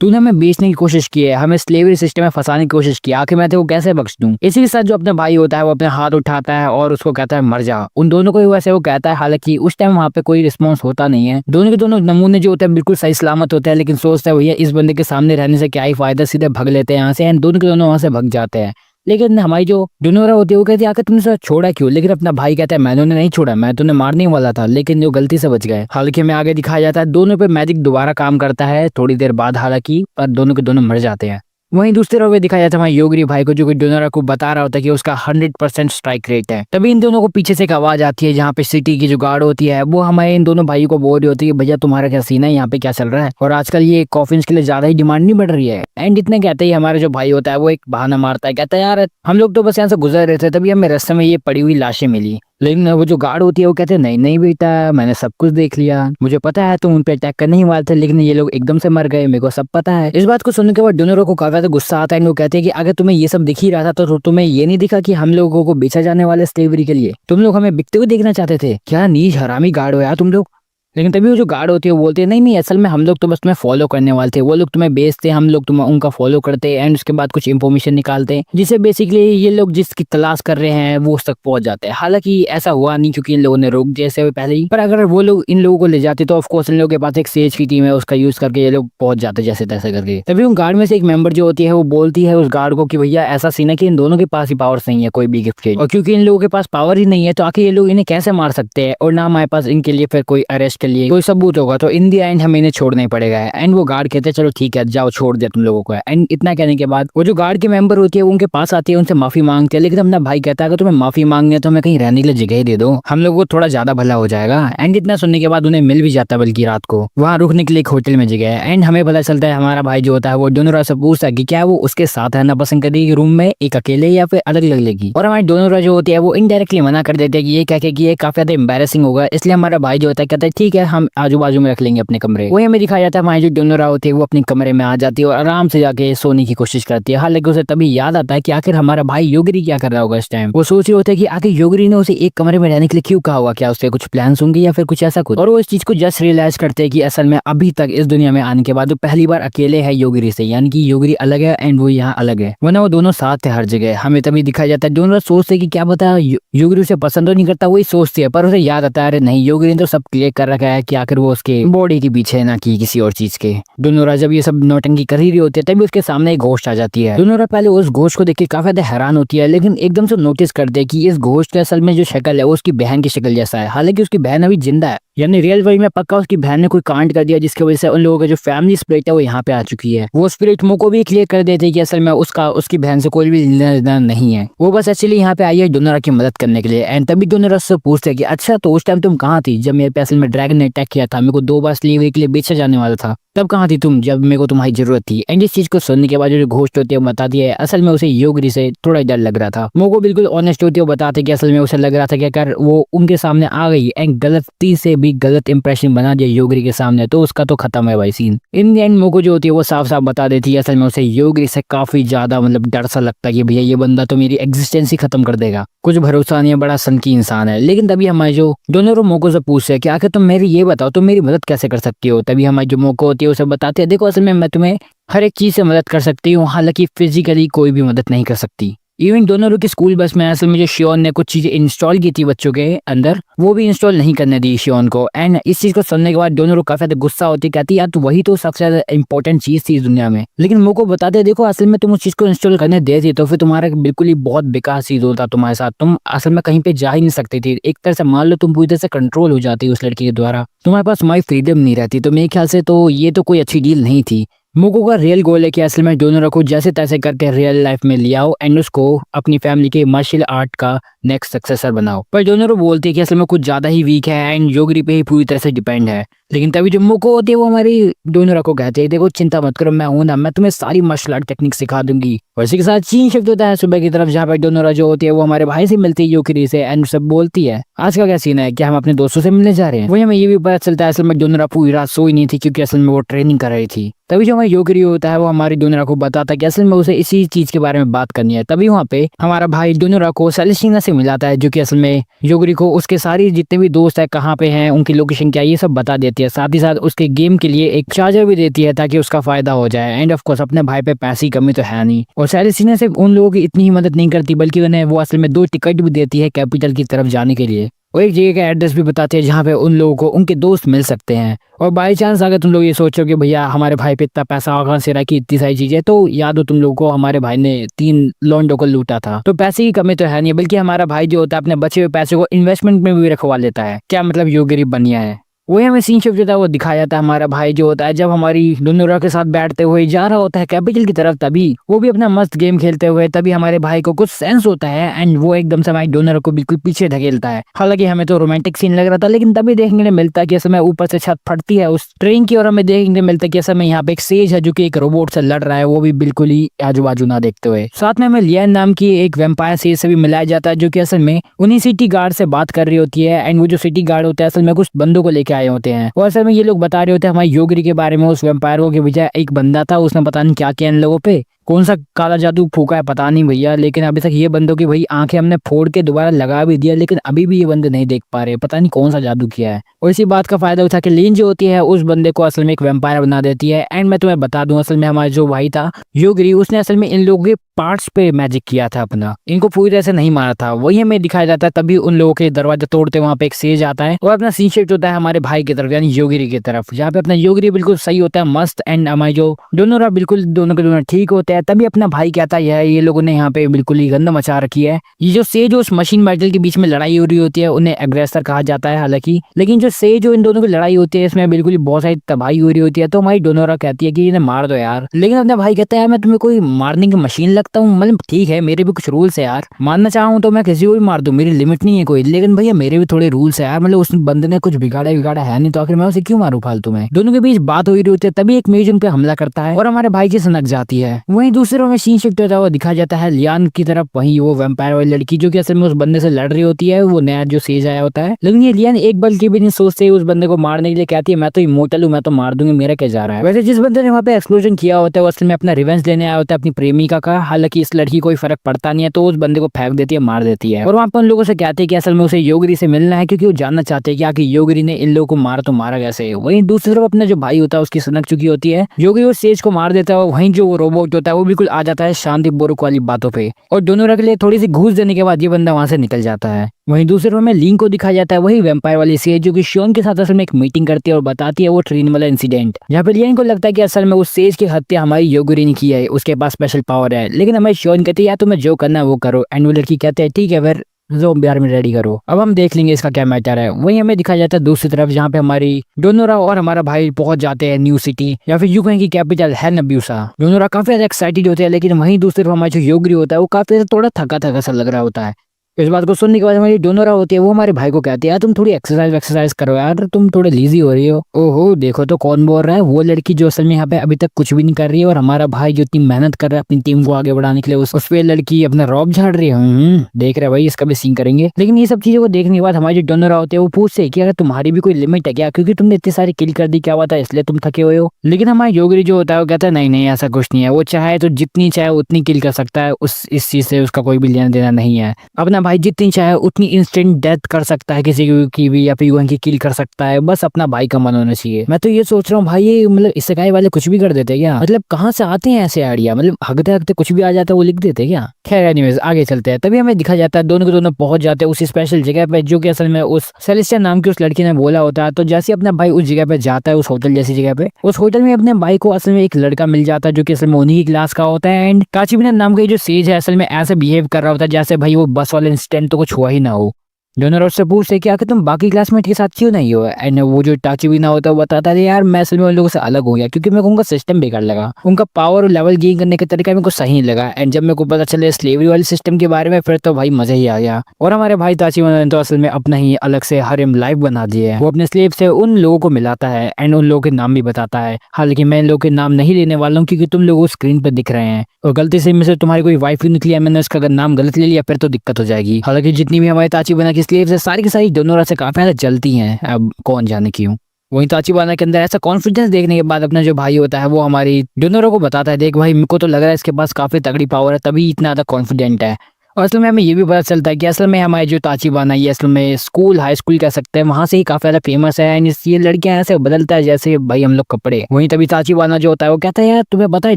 तूने हमें बेचने की कोशिश की है, हमें स्लेवरी सिस्टम में फंसाने की कोशिश की, आखिर मैं तेरे को कैसे बख्श दूं। इसी के साथ जो अपना भाई होता है वो अपने हाथ उठाता है और उसको कहता है मर जा। उन दोनों को वैसे वो कहता है, हालांकि उस टाइम वहाँ पे कोई रिस्पॉन्स होता नहीं है। दोनों के दोनों नमूने जो होते हैं बिल्कुल सही सलामत होते हैं, लेकिन सोचता है भैया इस बंदे के सामने रहने से क्या ही फायदा, सीधे भग लेते हैं यहाँ से। एंड दोनों के दोनों वहाँ से भग जाते हैं। लेकिन हमारी जो डोनोरा होती है वो कहती है आखिर तुमने उसे छोड़ा क्यों। लेकिन अपना भाई कहता है मैंने उन्हें नहीं छोड़ा, मैं तो उन्हें मारने वाला था, लेकिन जो गलती से बच गए। हालांकि हमें आगे दिखाया जाता है दोनों पे मैजिक दोबारा काम करता है थोड़ी देर बाद, हालांकि पर दोनों के दोनों मर जाते हैं। वहीं दूसरे रोवे दिखाया जाता है हमारे योगिरी भाई को, जो कि डोनोरा को बता रहा होता है कि उसका 100% स्ट्राइक रेट है। तभी इन दोनों को पीछे से एक आवाज आती है जहाँ पे सिटी की जो गार्ड होती है वो हमारे इन दोनों भाइयों को बोल रही होती है भैया तुम्हारा क्या सीन है, यहाँ पे क्या चल रहा है, और आजकल ये कॉफिन्स के लिए ज्यादा ही डिमांड नहीं बढ़ रही है। एंड इतने कहते ही हमारा जो भाई होता है वो एक बहाना मारता है, कहता है यार हम लोग तो बस यहाँ से गुजर रहे थे, तभी हमें रास्ते में ये पड़ी हुई लाशें मिली। लेकिन वो जो गार्ड होती है वो कहते हैं नहीं नहीं बेटा मैंने सब कुछ देख लिया, मुझे पता है तुम उन पे अटैक करने ही वाले थे, लेकिन ये लोग एकदम से मर गए, मेरे को सब पता है। इस बात को सुनने के बाद डोनोरा को काफी ज्यादा गुस्सा आता है। वो कहते हैं कि अगर तुम्हें ये सब दिख ही रहा था तो तुम्हें ये नहीं दिखा कि हम लोगों को बेचा जाने वाले स्लेवरी के लिए, तुम लोग हमें बिकते हुए देखना चाहते थे क्या, नीच हरामी गार्ड हो यार तुम लोग। लेकिन तभी वो जो गार्ड होती है वो बोलते हैं नहीं नहीं असल में हम लोग तो बस तुम्हें फॉलो करने वाले थे, वो लोग तुम्हें बेचते, हम लोग तुम्हें उनका फॉलो करते एंड उसके बाद कुछ इन्फॉर्मेशन निकालते हैं जिससे बेसिकली ये लोग जिसकी तलाश कर रहे हैं वो उस तक पहुंच जाते हैं। हालांकि ऐसा हुआ नहीं क्योंकि इन लोगों ने रोक दिया ऐसे पहले ही, पर अगर वो लोग इन लोगों को ले जाते तो ऑफकोर्स इन लोगों के पास एक सेज की टीम है, उसका यूज करके ये लोग पहुंच जाते जैसे तैसे करके। तभी उन गार्ड में से एक मेंबर जो होती है वो बोलती है उस गार्ड को कि भैया ऐसा सीन है कि इन दोनों के पास ही पावर्स नहीं है कोई भी गिफ्ट के, और क्योंकि इन लोगों के पास पावर ही नहीं है तो आखिर ये लोग इन्हें कैसे मार सकते हैं, और ना हमारे पास इनके लिए फिर कोई अरेस्ट के लिए कोई सबूत होगा, तो इन दी एंड हमें इन्हें छोड़ना ही पड़ेगा। एंड वो गार्ड कहते हैं चलो ठीक है जाओ छोड़ दिया तुम लोगों को। एंड इतना कहने के बाद वो जो गार्ड की मेंबर होती है उनके पास आती है, उनसे माफी मांगती है। लेकिन अपना भाई कहता है अगर तुम्हें माफी मांगनी है तो हमें कहीं रहने के लिए जगह ही दे दो, हम लोग को थोड़ा ज्यादा भला हो जाएगा। एंड इतना सुनने के बाद उन्हें मिल भी जाता है बल्कि रात को वहाँ रुकने के लिए एक होटल में जगह है। एंड हमें पता चलता है हमारा भाई जो होता है वो डोनोरा से पूछता है कि क्या वो उसके साथ रहना पसंद करेगी रूम में एक अकेले या फिर अलग अलग लेगी, और हमारी डोनोरा जो होती है वो इनडायरेक्टली मना कर देते हैं कि ये कह के कि ये काफी ज्यादा एम्बैरेसिंग होगा, इसलिए हमारा भाई जो होता है कहता है ठीक है हम आजू बाजू में रख लेंगे अपने कमरे। वही हमें दिखाया जाता है हमारी जो डोनोरा होती है वो अपने कमरे में आ जाती है और आराम से जाके सोने की कोशिश करती है। हालांकि उसे तभी याद आता है कि आखिर हमारा भाई योगिरी क्या कर रहा होगा इस टाइम। वो सोच रहे होते हैं कि आखिर योगिरी ने उसे एक कमरे में रहने के लिए क्यों कहा होगा, क्या उसके कुछ प्लान्स होंगे या फिर कुछ ऐसा कुछ, और वो इस चीज को जस्ट रियलाइज करते हैं कि असल में अभी तक इस दुनिया में आने के बाद वो पहली बार अकेले है योगिरी से, यानी कि योगिरी अलग है एंड वो यहाँ अलग है, वरना वो दोनों साथ थे हर जगह। हमें तभी दिखाया जाता है डोनोरा सोचते कि क्या पता योगिरी उसे पसंद तो नहीं करता, वही सोचती है, पर उसे याद आता है अरे नहीं योगिरी ने तो सब क्लियर कर रखा है कि आखिर वो उसके बॉडी के पीछे ना कि किसी और चीज के। डोनोरा जब ये सब नौटंकी कर ही रही होती है तभी उसके सामने एक घोस्ट आ जाती है। डोनोरा पहले उस घोस्ट को देख के काफी ज्यादा हैरान होती है, लेकिन एकदम से नोटिस करते हैं कि इस घोस्ट के असल में जो शक्ल है वो उसकी बहन की शक्ल जैसा है। हालांकि उसकी बहन अभी जिंदा है, यानी रियल वर्ल्ड में पक्का उसकी बहन ने कोई कांड कर दिया जिसकी वजह से उन लोगों का जो फैमिली स्पिरिट है वो यहाँ पे आ चुकी है। वो स्पिरिट मुंह को भी क्लियर कर देते हैं कि असल में उसकी बहन से कोई भी लेना देना नहीं है, वो बस एक्चुअली यहाँ पे आई है डोनोरा की मदद करने के लिए। एंड तभी डोनोरा से पूछते हैं कि अच्छा तो उस टाइम तुम कहाँ थी जब मेरे पे असल में ड्रैगन ने अटैक किया था, मेरे को 2 बार स्लेवरी के लिए बेचा जाने वाला था। तब कहाँ थी तुम जब मेरे को तुम्हारी जरूरत थी। एंड इस चीज को सुनने के बाद जो घोस्ट होती है वो बताती है असल में उसे योगरी से थोड़ा डर लग रहा था। मोको बिल्कुल ऑनेस्ट होती है, वो बताते कि असल में उसे लग रहा था कि अगर वो उनके सामने आ गई एंड गलती से भी गलत इंप्रेशन बना दिया योगरी के सामने तो उसका तो खत्म है भाई सीन। इन एंड मोको जो होती है वो साफ साफ बता देती है असल में उसे योगरी से काफी ज्यादा मतलब डर सा लगता है कि भैया ये बंदा तो मेरी एग्जिस्टेंस ही खत्म कर देगा, कुछ भरोसा नहीं है, बड़ा सनकी इंसान है। लेकिन तभी हमारे जो दोनों मोको से पूछते हैं कि आखिर तुम मेरी ये बताओ तुम मेरी मदद कैसे कर सकती हो। तभी हमारी जो मोको होती है उसे बताते हैं देखो असल में मैं तुम्हें हर एक चीज से मदद कर सकती हूँ, हालांकि फिजिकली कोई भी मदद नहीं कर सकती। इवन दोनों की स्कूल बस में असल में जो शियोन ने कुछ चीजें इंस्टॉल की थी बच्चों के अंदर वो भी इंस्टॉल नहीं करने दी शियोन को। एंड इस चीज को सुनने के बाद दोनों काफी ज्यादा गुस्सा होती, कहती यार तो वही तो सबसे ज्यादा इंपॉर्टेंट चीज थी इस दुनिया में। लेकिन मोको बताते देखो असल में तुम उस चीज को इंस्टॉल करने देती तो फिर तुम्हारा बिल्कुल ही बहुत बेकार चीज होता तुम्हारे साथ, तुम असल में कहीं पे जा ही नहीं सकती थी। एक तरह से मान लो तुम पूरी तरह से कंट्रोल हो जाती उस लड़की के द्वारा, तुम्हारे पास माई फ्रीडम नहीं रहती। तो मेरे ख्याल से तो ये तो कोई अच्छी डील नहीं थी। मोको का रियल गोल है कि असल में दोनों को जैसे तैसे करके रियल लाइफ में ले आओ एंड उसको अपनी फैमिली के मार्शल आर्ट का नेक्स्ट सक्सेसर बनाओ। पर दोनों बोलते हैं कि असल में कुछ ज्यादा ही वीक है एंड योगरी पे ही पूरी तरह से डिपेंड है। लेकिन तभी जो मोको होती है वो हमारी दोनों को कहते हैं देखो चिंता मत करो मैं हूं ना, मैं तुम्हें सारी मार्शल आर्ट टेक्निक सिखा दूंगी। और इसी के साथ सीन शिफ्ट होता है सुबह की तरफ जहाँ पर दोनों जो होती है वो हमारे भाई से मिलती है योगरी से एंड सब बोलती है आज का क्या सीन है, क्या हम अपने दोस्तों से मिलने जा रहे हैं। वही हमें ये भी पता चलता है असल में दोनों पूरी रात सोई नहीं थी क्योंकि असल में वो ट्रेनिंग कर रही थी। तभी जो हमारी योगरी होता है वो हमारी दोनों को बताता है कि असल में उसे इसी चीज के बारे में बात करनी है। तभी वहाँ पे हमारा भाई दोनों को सेलेस्टीना से मिलाता है जो कि असल में योगरी को उसके सारी जितने भी दोस्त है कहाँ पे हैं उनकी लोकेशन क्या है ये सब बता देती है। साथ ही साथ उसके गेम के लिए एक चार्जर भी देती है ताकि उसका फायदा हो जाए। एंड ऑफ कोर्स अपने भाई पे पैसे की कमी तो है नहीं। और सेलेस्टीना सिर्फ उन लोगों की इतनी ही मदद नहीं करती बल्कि उन्हें वो असल में 2 टिकट भी देती है कैपिटल की तरफ जाने के लिए। और एक जगह का एड्रेस भी बताते हैं जहाँ पे उन लोगों को उनके दोस्त मिल सकते हैं। और बाई चांस अगर तुम लोग ये सोचो कि भैया हमारे भाई पे इतना पैसा कहाँ से रहा कि इतनी सारी चीजें, तो याद हो तुम लोगों को हमारे भाई ने 3 लॉन्डो को लूटा था। तो पैसे की कमी तो है नहीं बल्कि हमारा भाई जो होता है अपने बचे हुए पैसे को इन्वेस्टमेंट में भी रखवा लेता है। क्या मतलब यो गरीब बनिया है। वही हमें सीन शिफ्ट होता है वो दिखाया जाता है हमारा भाई जो होता है जब हमारी दोनों के साथ बैठते हुए जा रहा होता है कैपिटल की तरफ, तभी वो भी अपना मस्त गेम खेलते हुए तभी हमारे भाई को कुछ सेंस होता है एंड वो एकदम से हमारी दोनों को बिल्कुल पीछे ढकेलता है। हालांकि हमें तो रोमांटिक सीन लग रहा था लेकिन तभी देखने को मिलता है कि समय ऊपर से छत फटती है उस ट्रेन की और हमें देखने को मिलता है कि समय यहाँ पे एक सेज है जो कि एक रोबोट से लड़ रहा है, वो भी बिल्कुल ही आजू बाजू ना देखते हुए। साथ में हमें लियन नाम की एक वेम्पायर सेज से भी मिलाया जाता है जो कि असल में उन्हीं सिटी गार्ड से बात कर रही होती है। एंड वो जो सिटी गार्ड होता है असल में कुछ बंदों को लेके आए होते हैं। असल में ये लोग बता रहे होते हैं हमारी योगरी के बारे में, उस वेम्पायर के बजाय एक बंदा था उसने पता नहीं क्या किया इन लोगों पे, कौन सा काला जादू फूका है पता नहीं भैया। लेकिन अभी तक ये बंदों की भाई आंखें हमने फोड़ के दोबारा लगा भी दिया लेकिन अभी भी ये बंदे नहीं देख पा रहे, पता नहीं कौन सा जादू किया है। और इसी बात का फायदा उठा के लीन जो होती है उस बंदे को असल में एक वेम्पायर बना देती है। एंड मैं तुम्हें बता दूं असल में हमारा जो भाई था योगरी उसने असल में इन लोगों के पार्ट्स पे मैजिक किया था अपना, इनको पूरी तरह से नहीं मारा था। वही हमें दिखाया जाता है तभी उन लोगों के दरवाजा तोड़ते वहाँ पे एक सेज आता है और अपना सीन शिफ्ट होता है हमारे भाई की तरफ यानी योगरी की तरफ, जहाँ पे अपना योगरी बिल्कुल सही होता है मस्त एंड हमारे जो दोनों बिल्कुल दोनों के दोनों ठीक होते हैं। तभी अपना भाई कहता है ये लोगों ने यहाँ पे बिल्कुल ही गंद मचा रखी है। ये जो सेज उस मशीन मेटल के बीच में लड़ाई हो रही होती है उन्हें एग्रेसर कहा जाता है हालांकि, लेकिन जो सेज जो इन दोनों की लड़ाई होती है इसमें बिल्कुल ही बहुत सारी तबाही हो रही होती है। तो हमारी दोनों कहती है कि इन्हें मार दो यार, लेकिन अपना भाई कहता है मैं तुम्हें कोई मारने की मशीन लगता हूँ, मतलब ठीक है मेरे भी कुछ रूल्स है यार, मारना चाहूँ तो मैं किसी को भी मार दूं, मेरी लिमिट नहीं है कोई, लेकिन भैया मेरे भी थोड़े रूल्स है यार, मतलब उस बंदे ने कुछ बिगाड़ा है नहीं तो आखिर मैं उसे क्यों मारूं फालतू में। दोनों के बीच बात हो रही होती है तभी एक मेज उन पे हमला करता है और हमारे भाई की सनक जाती है। वहीं दूसरे में सीन शिफ्ट होता है वो दिखाया जाता है लियान की तरफ, वहीं वो वैम्पायर वाली लड़की जो कि असल में उस बंदे से लड़ रही होती है, वो नया जो सेज आया होता है। लेकिन ये लियान एक बल की भी नहीं सोचते उस बंदे को मारने के लिए, कहती है मैं तो इमोर्टल हूँ मैं तो मार दूंगी, मेरा क्या जा रहा है। वैसे जिस बंदे ने वहाँ पे एक्सप्लोजन किया होता है वो असल में अपना रिवेंज लेने आया होता है अपनी प्रेमिका का, हालांकि इस लड़की कोई फर्क पड़ता नहीं है तो उस बंदे को फेंक देती है मार देती है। और वहाँ पर उन लोगों से कहते हैं कि असल में उसे योगरी से मिलना है क्योंकि वो जानना चाहते हैं कि आखिर योगरी ने इन लोगों को मारा तो मारा कैसे। वहीं दूसरी तरफ अपना जो भाई होता है उसकी सनक चुकी होती है, योगरी उस सेज को मार देता है। वहीं जो वो रोबोट होता है वो बिल्कुल आ जाता है शांति बोरुक वाली बातों पे और दोनों के लिए थोड़ी सी घूस देने के बाद ये बंदा वहां से निकल जाता है। वहीं दूसरे में लिंक को दिखाया जाता है वही वेम्पायर वाली सेज जो कि शियोन के साथ असल में एक मीटिंग करती है और बताती है वो ट्रेन वाला इंसिडेंट, जहाँ पे लियन को लगता है कि असल में उस सेज की हत्या हमारी योगरी ने की है, उसके पास स्पेशल पावर है। लेकिन हमारी शियोन कहती है यार तुम्हें जो करना है वो करो, एंड वो लड़की कहते हैं ठीक है फिर जो बिहार में रेडी करो, अब हम देख लेंगे इसका क्या मैटर है। वहीं हमें दिखाया जाता है दूसरी तरफ जहाँ पे हमारी डोनोरा और हमारा भाई पहुंच जाते हैं न्यू सिटी या फिर यूक्रेन की कैपिटल है नब्यूसा। डोनोरा काफी ज्यादा एक्साइटेड होते हैं लेकिन वहीं दूसरी तरफ हमारा जो योगरी होता है वो काफी थोड़ा थका थका सा लग रहा होता है। इस बात को सुनने के बाद हमारी डोनोरा होती है वो हमारे भाई को कहती है यार तुम थोड़ी एक्सरसाइज करो यार, तुम थोड़े लीजी हो रही हो। ओहो देखो तो कौन बोल रहा है, वो लड़की जो असल में यहाँ पे अभी तक कुछ भी नहीं कर रही है और हमारा भाई जो इतनी मेहनत कर रहा है अपनी टीम को आगे बढ़ाने के लिए उस पे लड़की अपना रौब झाड़ रही है। देख रहे भाई इसका भी सीन करेंगे। लेकिन ये सब चीजों को देखने के बाद हमारी जो डोनोरा होते हैं वो पूछते हैं कि अगर तुम्हारी भी कोई लिमिट है क्या, क्योंकि तुमने इतनी सारी किल कर दी क्या बात है इसलिए तुम थके हुए हो। लेकिन हमारा योगरी जो होता है वो कहता है नहीं नहीं ऐसा कुछ नहीं है, वो चाहे तो जितनी चाहे उतनी किल कर सकता है, उस इस चीज से उसका कोई भी लेना देना नहीं है। अपना भाई जितनी चाहे उतनी इंस्टेंट डेथ कर सकता है किसी की भी या फिर यूएन की किल कर सकता है, बस अपना भाई का मन होना चाहिए। मैं तो ये सोच रहा हूँ भाई ये मतलब इसेकाई वाले कुछ भी कर देते क्या, मतलब कहाँ से आते हैं ऐसे आइडिया, मतलब हगते हगते कुछ भी आ जाता है वो लिख देते क्या। खैर एनीवेज आगे चलते हैं। तभी हमें दिखा जाता है दोनों के दोनों पहुंच जाते हैं उस स्पेशल जगह पे जो कि असल में उस सेलेस्टिया नाम की उस लड़की ने बोला होता है। तो जैसे अपना भाई उस जगह पे जाता है, उस होटल जैसी जगह पे, उस होटल में अपने भाई को असल में एक लड़का मिल जाता है जो कि असल में उन्हीं की क्लास का होता है। एंड काचिबिना नाम का जो सेज है असल में ऐसे बिहेव कर रहा होता है जैसे भाई वो बस वाले इंसिडेंट तो कुछ हुआ ही ना हो। डोनोरा उससे पूछते कि आखिर तुम बाकी क्लासमेट के साथ क्यों नहीं हो। एंड वो जो टाचिबिना होता है वो बताता है यार मैं असल में उन लोगों से अलग हो गया क्योंकि मेरे को उनका सिस्टम बेकार लगा, उनका पावर और लेवल गेन करने का तरीका मेरे को सही नहीं लगा। एंड जब मेरे को पता चले स्लेवरी वाले सिस्टम के बारे में फिर तो भाई मजा ही आ गया। और हमारे भाई टाचिबिना ने तो असल में अपना ही अलग से हरम लाइफ बना दिया है। वो अपने स्लेव से उन लोगों को मिलाता है एंड उन लोगों के नाम भी बताता है। हालांकि मैं इन लोगों के नाम नहीं लेने वाला हूँ क्योंकि तुम लोग स्क्रीन पर दिख रहे हैं और गलती से में से तुम्हारी कोई वाइफ निकली है, मैंने उसका अगर नाम गलत ले लिया फिर तो दिक्कत हो जाएगी। हालांकि जितनी भी हमारे टाचिबिना की स्लेव्स है सारी की सारी डोनोरा से काफी ज्यादा जलती हैं, अब कौन जाने क्यों। वहीं टाचिबिना के अंदर ऐसा कॉन्फिडेंस देखने के बाद अपना जो भाई होता है वो हमारी डोनोरा को बताता है देख भाई मेरे को तो लग रहा है इसके पास काफी तगड़ी पावर है तभी इतना ज्यादा कॉन्फिडेंट है। और असल में हमें ये भी पता चलता है कि असल में हमारे जो टाचिबिना ये असल में स्कूल हाई स्कूल कह सकते हैं वहां से ही काफी ज्यादा फेमस है। एंड ये लड़कियां ऐसे बदलता है जैसे भाई हम लोग कपड़े। वहीं तभी टाचिबिना जो होता है वो कहता है यार तुम्हें पता है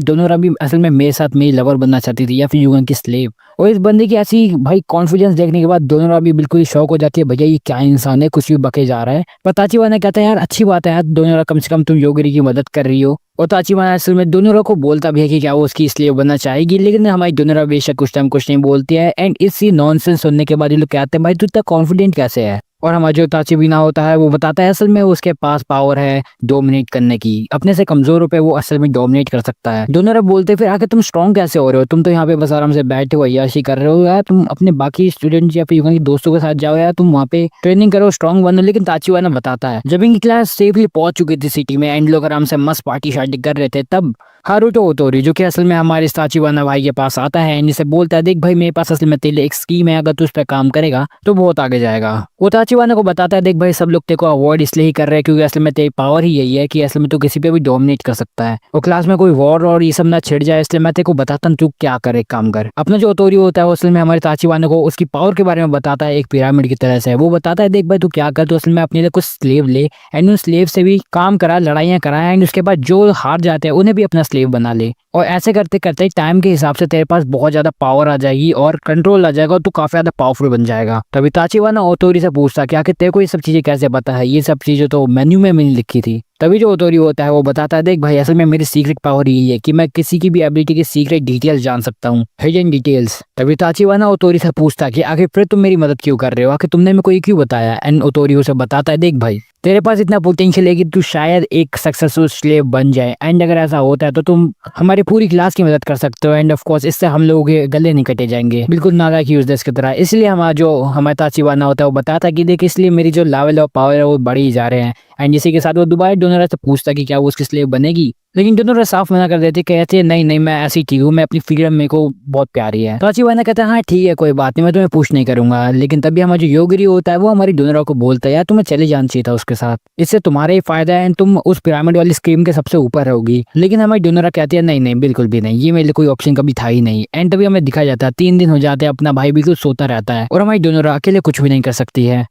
डोनोरा भी असल में मेरे साथ मेरी लवर बनना चाहती थी या फिर युगन की स्लेव। और इस बंदे की ऐसी भाई कॉन्फिडेंस देखने के बाद डोनोरा भी बिल्कुल शौक हो जाती है भैया ये क्या इंसान है कुछ भी बके जा रहा है। पर टाचिबिना कहता है यार अच्छी बात है यार डोनोरा कम से कम तुम योगरी की मदद कर रही हो। और टाचिबिना असल में डोनोरा को बोलता भी है कि क्या वो उसकी स्लेव बनना चाहेगी, लेकिन हमारी डोनोरा बेशक कुछ टाइम कुछ नहीं बोलती है। एंड इसी नॉनसेंस सुनने के बाद ये लोग कहते हैं भाई तू इतना कॉन्फिडेंट कैसे है। और हमारा जो टाचिबिना होता है वो बताता है असल में उसके पास पावर है डोमिनेट करने की, अपने से कमजोरों पे वो असल में डोमिनेट कर सकता है। डोनोरा बोलते फिर आके तुम स्ट्रॉन्ग कैसे हो रहे हो, तुम तो यहाँ पे बस आराम से बैठे हो अय्याशी कर रहे हो यार, तुम अपने बाकी स्टूडेंट या फिर युगन के दोस्तों के साथ जाओ यार, तुम वहाँ पे ट्रेनिंग करो स्ट्रॉन्ग बनो। लेकिन टाचिबिना बताता है जब इनकी क्लास सेफली पहुंच चुकी थी सिटी में एंड लोग आराम से मस्त पार्टी शार्टी कर रहे थे तब हारुतो ओतोरी जो कि असल में हमारे टाचिबिना भाई के पास आता है एंड इसे बोलता है देख भाई मेरे पास असल में तेरे लिए एक स्कीम है, अगर तू उस पर काम करेगा तो बहुत आगे जाएगा। वो टाचिबिना को बताता है देख भाई सब लोग तेरे को अवॉइड इसलिए ही कर रहे हैं क्योंकि असल में तेरी पावर ही यही है कि असल में तू किसी पे भी डोमिनेट कर सकता है और क्लास में कोई वॉर और ये सब ना छिड़ जाए, इसलिए मैं तेरे को बताता हूँ तू क्या करे काम कर। अपना जो ओतोरी होता है वो असल में हमारे टाचिबिना को उसकी पावर के बारे में बताता है एक पिरामिड की तरह से। वो बताता है देख भाई तू क्या कर, तो असल में अपने लिए कुछ स्लेव ले एंड उन स्लेव से भी काम करा, लड़ाइयाँ करा एंड उसके बाद जो हार जाते हैं उन्हें भी अपना स्लेव बना ले। और ऐसे करते करते टाइम के हिसाब से तेरे पास बहुत ज्यादा पावर आ जाएगी और कंट्रोल आ जाएगा और तू काफी ज्यादा पावरफुल बन जाएगा। तभी टाचिबिना ओतोरी से पूछता कि आखिर तेरे को ये सब चीजें कैसे पता है, ये सब चीजें तो मेन्यू में मैंने लिखी थी। तभी जो ओतोरी होता है वो बताता है देख भाई असल में मेरी सीक्रेट पावर यही है कि मैं किसी की भी एबिलिटी की सीक्रेट डिटेल्स जान सकता हूँ, हिडन डिटेल्स। तभी टाचिबिना ओतोरी से पूछता कि आखिर फिर तुम मेरी मदद क्यों कर रहे हो, आखिर तुमने मेरे को ये क्यों बताया। एंड ओतोरी उसे बताता है देख भाई तेरे पास इतना पोटेंशियल है कि तू शायद एक सक्सेसफुल स्लेव बन जाए एंड अगर ऐसा होता है तो तुम हमारी पूरी क्लास की मदद कर सकते हो एंड ऑफ कोर्स इससे हम लोगों के गले नहीं कटे जाएंगे, बिल्कुल नालायक यूजलेस की तरह। इसलिए हमारा जो हमारा टाचिबिना होता है वो बताता है कि देख इसलिए मेरी जो लेवल ऑफ पावर है वो बढ़ ही जा रहे हैं। एंड इसी के साथ वो दोबारा डोनोरा से पूछता कि क्या वो उसकी स्लेव बनेगी, लेकिन डोनोरा साफ मना कर देते, कहते नहीं नहीं मैं ऐसी ठीक हूँ, मैं अपनी फ्रीडम मेरे को बहुत प्यारी है। टाचिबिना कहता है हाँ ठीक है कोई बात नहीं मैं तुम्हें पूछ नहीं करूंगा। लेकिन तभी हमारा जो योगरी होता है वो हमारी डोनोरा को बोलता है यार तुम्हें चले जाना चाहिए था उसके साथ, इससे तुम्हारा ही फायदा है एंड तुम उस पिरामिड वाली स्कीम के सबसे ऊपर रहोगी। लेकिन हमारी डोनोरा कहती है नहीं नहीं बिल्कुल भी नहीं, ये मेरे लिए कोई ऑप्शन कभी था ही नहीं। एंड तभी हमें दिखाया जाता है 3 दिन हो जाते हैं अपना भाई बिल्कुल सोता रहता है और हमारी डोनोरा अकेले कुछ भी नहीं कर सकती है,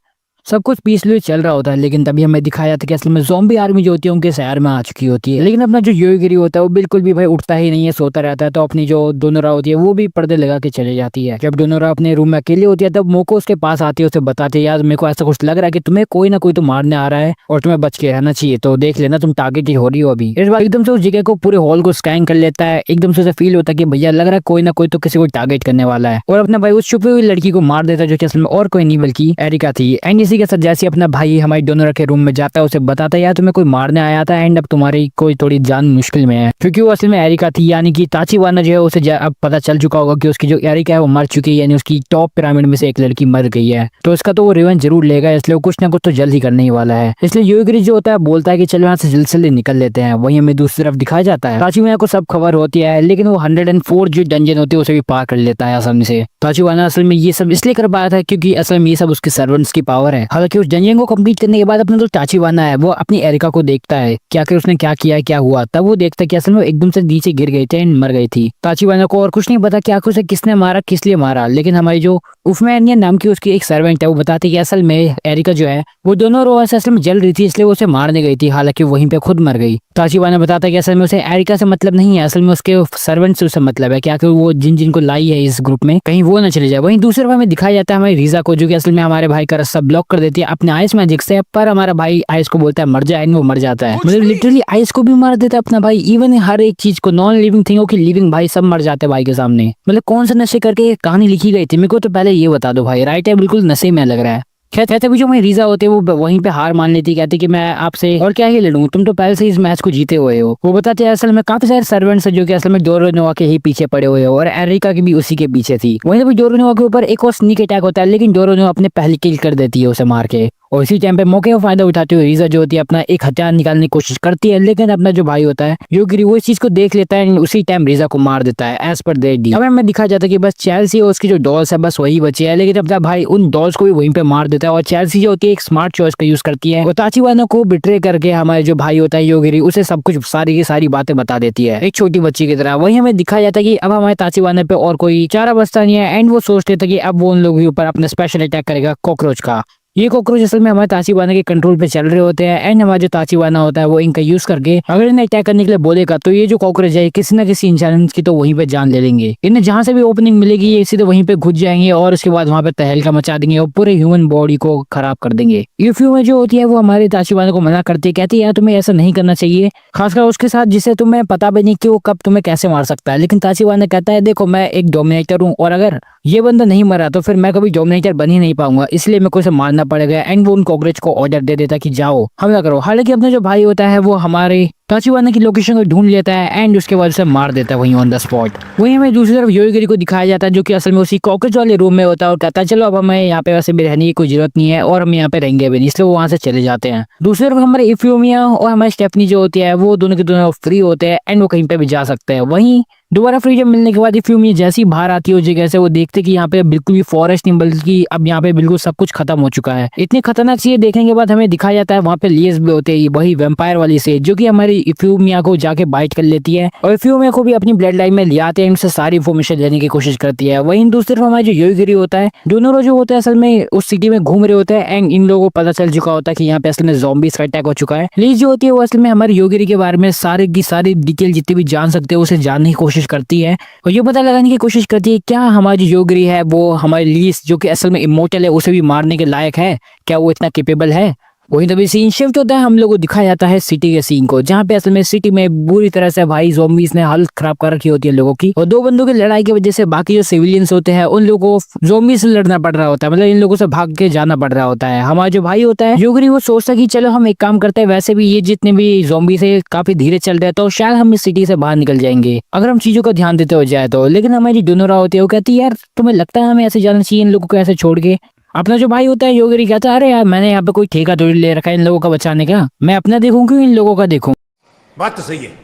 सब कुछ पीसफुली चल रहा होता है। लेकिन तभी हमें दिखाया जाता है कि असल में ज़ॉम्बी आर्मी जो होती है उनके शहर में आ चुकी होती है। लेकिन अपना जो योगिरी होता है वो बिल्कुल भी भाई उठता ही नहीं है, सोता रहता है। तो अपनी जो डोनोरा होती है वो भी पर्दे लगा के चले जाती है। जब डोनोरा अपने रूम में अकेली होती है तब मोको उसके पास आती है, उसे बताती है यार मेरे को ऐसा कुछ लग रहा है कि तुम्हें कोई ना कोई तो मारने आ रहा है और तुम्हें बच के रहना चाहिए, तो देख लेना तुम टारगेट ही हो रही हो अभी। इस बार एकदम से उस जगह को पूरे हॉल को स्कैन कर लेता है, एकदम से उसे फील होता है कि भैया लग रहा है कोई ना कोई तो किसी को टारगेट करने वाला है और अपने भाई उस छुपी हुई लड़की को मार देता है जो कि असल में और कोई नहीं बल्कि एरिका थी। एंड इसी के साथ जैसे अपना भाई हमारे डोनोरा के रूम में जाता है उसे बताता है यार तुम्हें कोई मारने आया था एंड अब तुम्हारी कोई थोड़ी जान मुश्किल में है, क्योंकि वो असल में एरिका थी, यानी कि ताचिवाना जो है उसे अब पता चल चुका होगा कि उसकी जो एरिका है वो मर चुकी है, यानी उसकी टॉप पिरामिड में से एक लड़की मर गई है। तो उसका तो वो रिवेंज जरूर लेगा, इसलिए वो कुछ ना कुछ तो जल्द ही करने ही वाला है। इसलिए योगिरी जो होता है बोलता है कि चलो यहाँ से जल्द से निकल लेते हैं। वहीं हमें दूसरी तरफ दिखाया जाता है ताचिवाना को सब खबर होती है, लेकिन वो 104 जो डंजन होती है उसे भी पार कर लेता है आसानी से। ताचिवाना असल में ये सब इसलिए कर पाया था क्योंकि असल में ये सब उसके सर्वेंट्स की पावर है। हालांकि उस डंजन को कंप्लीट करने के बाद अपना जो ताचिवाना है वो अपनी एरिका को देखता है कि आखिर उसने क्या किया, क्या हुआ। तब वो देखता है कि असल में एकदम से नीचे गिर गई थी एंड मर गई थी। ताचिवाना को और कुछ नहीं पता कि आखिर उसे किसने मारा, किस लिए मारा, लेकिन हमारी जो उफमैनिया नाम की उसकी एक सर्वेंट है वो बताती है कि असल में एरिका जो है वो दोनों रोआ से असल में जल रही थी, इसलिए वो उसे मारने गई थी, हालांकि वहीं पे खुद मर गई। ताचिवाना बताता है कि असल में उसे एरिका से मतलब नहीं है, असल में उसके सर्वेंट से उसे मतलब है कि आखिर वो जिनको लाई है इस ग्रुप में कहीं वो न चले जाए। वहीं दूसरे में दिखाया जाता है हमारी रीजा को, जो कि असल में हमारे भाई का रास्ता ब्लॉक कर देती है अपने आइस मैजिक से, पर हमारा भाई आइस को बोलता है मर जाए, वो मर जाता है। मतलब लिटरली आइस को भी मार देता है अपना भाई, इवन हर एक चीज को, नॉन लिविंग थिंगों की लिविंग भाई सब मर जाते हैं भाई के सामने। मतलब कौन सा नशे करके कहानी लिखी गई थी, मेरे को तो पहले ये बता दो भाई। राइट है, बिल्कुल नशे में लग रहा है। खैर तभी जो हमारी रीजा होते हैं वो वहीं पे हार मान लेती, कहती कि मैं आपसे और क्या ही लड़ूं, तुम तो पहले से इस मैच को जीते हुए हो। वो बताते हैं असल में काफी सारे सर्वेंट्स है जो कि असल में डोरोनोवा के ही पीछे पड़े हुए हो और एरिका की भी उसी के पीछे थी। वहीं तभी डोरोनोवा के ऊपर एक और स्नीक अटैक होता है, लेकिन डोरोनोवा अपने पहले किल कर देती है उसे मार के। और इसी टाइम पे मौके का फायदा उठाते हुए रीजा जो होती है अपना एक हथियार निकालने की कोशिश करती है, लेकिन अपना जो भाई होता है योगिरी वो इस चीज को देख लेता है, उसी टाइम रीजा को मार देता है एज पर देयर डील। अब हमें दिखाया जाता है कि बस चेल्सी और उसकी जो डॉल्स है बस वही बची है, लेकिन अपना भाई उन डॉल्स को भी वहीं पे मार देता है। और चेल्सी जो होती है एक स्मार्ट चॉइस का यूज करती है, वो ताचिवाना को बिट्रे करके हमारे जो भाई होता है योगिरी उसे सब कुछ सारी की सारी बातें बता देती है एक छोटी बच्ची की तरह। वही हमें दिखाया जाता है कि अब हमारे ताचिवाना पे और कोई चारा बचता नहीं है एंड वो सोचते थे कि अब वो उन लोगों के ऊपर अपना स्पेशल अटैक करेगा कॉकरोच का। ये कॉकरोच असल में हमारे ताचिवाना के कंट्रोल पे चल रहे होते हैं एंड हमारा जो ताचिवाना होता है वो इनका यूज करके अगर इन्हें अटैक करने के लिए बोलेगा तो ये जो कॉकरोच है किसी न किसी इंसान की तो वहीं पे जान ले लेंगे। इन्हें जहां से भी ओपनिंग मिलेगी ये सीधे वहीं पे घुस जाएंगे और उसके बाद वहां पे तहलका मचा देंगे और पूरे ह्यूमन बॉडी को खराब कर देंगे। यूफ्यू जो होती है वो हमारे ताचिवाना को मना करती है, कहती है यार तुम्हें ऐसा नहीं करना चाहिए, खासकर उसके साथ जिसे तुम्हें पता भी नहीं कि वो कब तुम्हें कैसे मार सकता है। लेकिन ताचिवाना कहता है देखो मैं एक डोमिनेटर हूँ और अगर ये बंदा नहीं मरा तो फिर मैं कभी डोमिनेटर बन ही नहीं पाऊंगा, इसलिए मेरे को इसे मारना पड़ेगा। एंड वो उन कॉकरोच को ऑर्डर दे देता कि जाओ हमला करो। हालांकि अपना जो भाई होता है वो हमारे ताचिवाना की लोकेशन को ढूंढ लेता है एंड उसके बाद उसे मार देता है वहीं ऑन द स्पॉट। वहीं हमें दूसरी तरफ योगिरी को दिखाया जाता है जो कि असल में उसी कॉकरोच वाले रूम में होता है और कहता है चलो अब हमें यहाँ पे वैसे भी रहने की कोई जरूरत नहीं है और हम यहाँ पे रहेंगे भी नहीं, इसलिए वो वहां से चले जाते हैं। दूसरी तरफ हमारे इफ्यूमिया और हमारी स्टेफनी जो होती है वो दोनों के दोनों फ्री होते हैं एंड वो कहीं पे भी जा सकते हैं। वहीं दोबारा फ्रीडम मिलने के बाद इफ्यूमिया जैसी बाहर आती है जगह से वो देखते कि यहाँ पे बिल्कुल भी फॉरेस्ट नहीं बल्कि अब यहाँ पे बिल्कुल सब कुछ खत्म हो चुका है। इतनी खतरनाक चीजें देखने के बाद हमें दिखाया जाता है वहाँ पे लियस भी होते हैं, वही वेम्पायर वाली से जो कि हमारी इफ्यूमिया को जाके बाइट कर लेती है और इफ्यूमिया को भी अपनी ब्लड लाइन में ले आते हैं, उनसे सारी इन्फॉर्मेशन लेने की कोशिश करती है। वहीं दूसरी तरफ हमारे जो योगिरी होता है दोनों जो होता है असल में उस सिटी में घूम रहे होते हैं एंड इन लोगों को पता चल चुका होता है कि यहाँ पे असल में ज़ॉम्बीज़ का अटैक हो चुका है। लियस जो होती है वो असल में हमारी योगिरी के बारे में सारी की सारी डिटेल जितनी भी जान सकते हैं उसे जानने की कोशिश करती है और ये पता लगाने की कोशिश करती है क्या हमारी जो योगिरी है वो हमारी लियस जो कि असल में इमोर्टल है उसे भी मारने के लायक है, क्या वो इतना केपेबल है। वहीं तभी सीन शिफ्ट होता है, हम लोग को दिखाया जाता है सिटी के सीन को जहाँ पे असल में सिटी में बुरी तरह से भाई ज़ॉम्बीज़ ने हालत खराब कर रखी होती है लोगों की और दो बंदों की लड़ाई की वजह से बाकी जो सिविलियंस होते हैं उन लोगों को ज़ॉम्बीज़ से लड़ना पड़ रहा होता है, मतलब इन लोगों से भाग के जाना पड़ रहा होता है। हमारा जो भाई होता है योगिरी वो सोचता है कि चलो हम एक काम करते हैं, वैसे भी ये जितने भी ज़ॉम्बीज़ है काफी धीरे चल रहे हैं तो शायद हम इस सिटी से बाहर निकल जाएंगे अगर हम चीजों का ध्यान देते हो जाए तो। लेकिन हमारी डोनोरा होती है वो कहती है यार तुम्हें लगता है हमें ऐसे जाना चाहिए इन लोगों को ऐसे छोड़ के। अपना जो भाई होता है योगिरी कहता है अरे यार मैंने यहाँ पे कोई ठेका थोड़ी ले रखा है इन लोगों का बचाने का, मैं अपना देखूं क्यों इन लोगों का देखूं। बात तो सही है।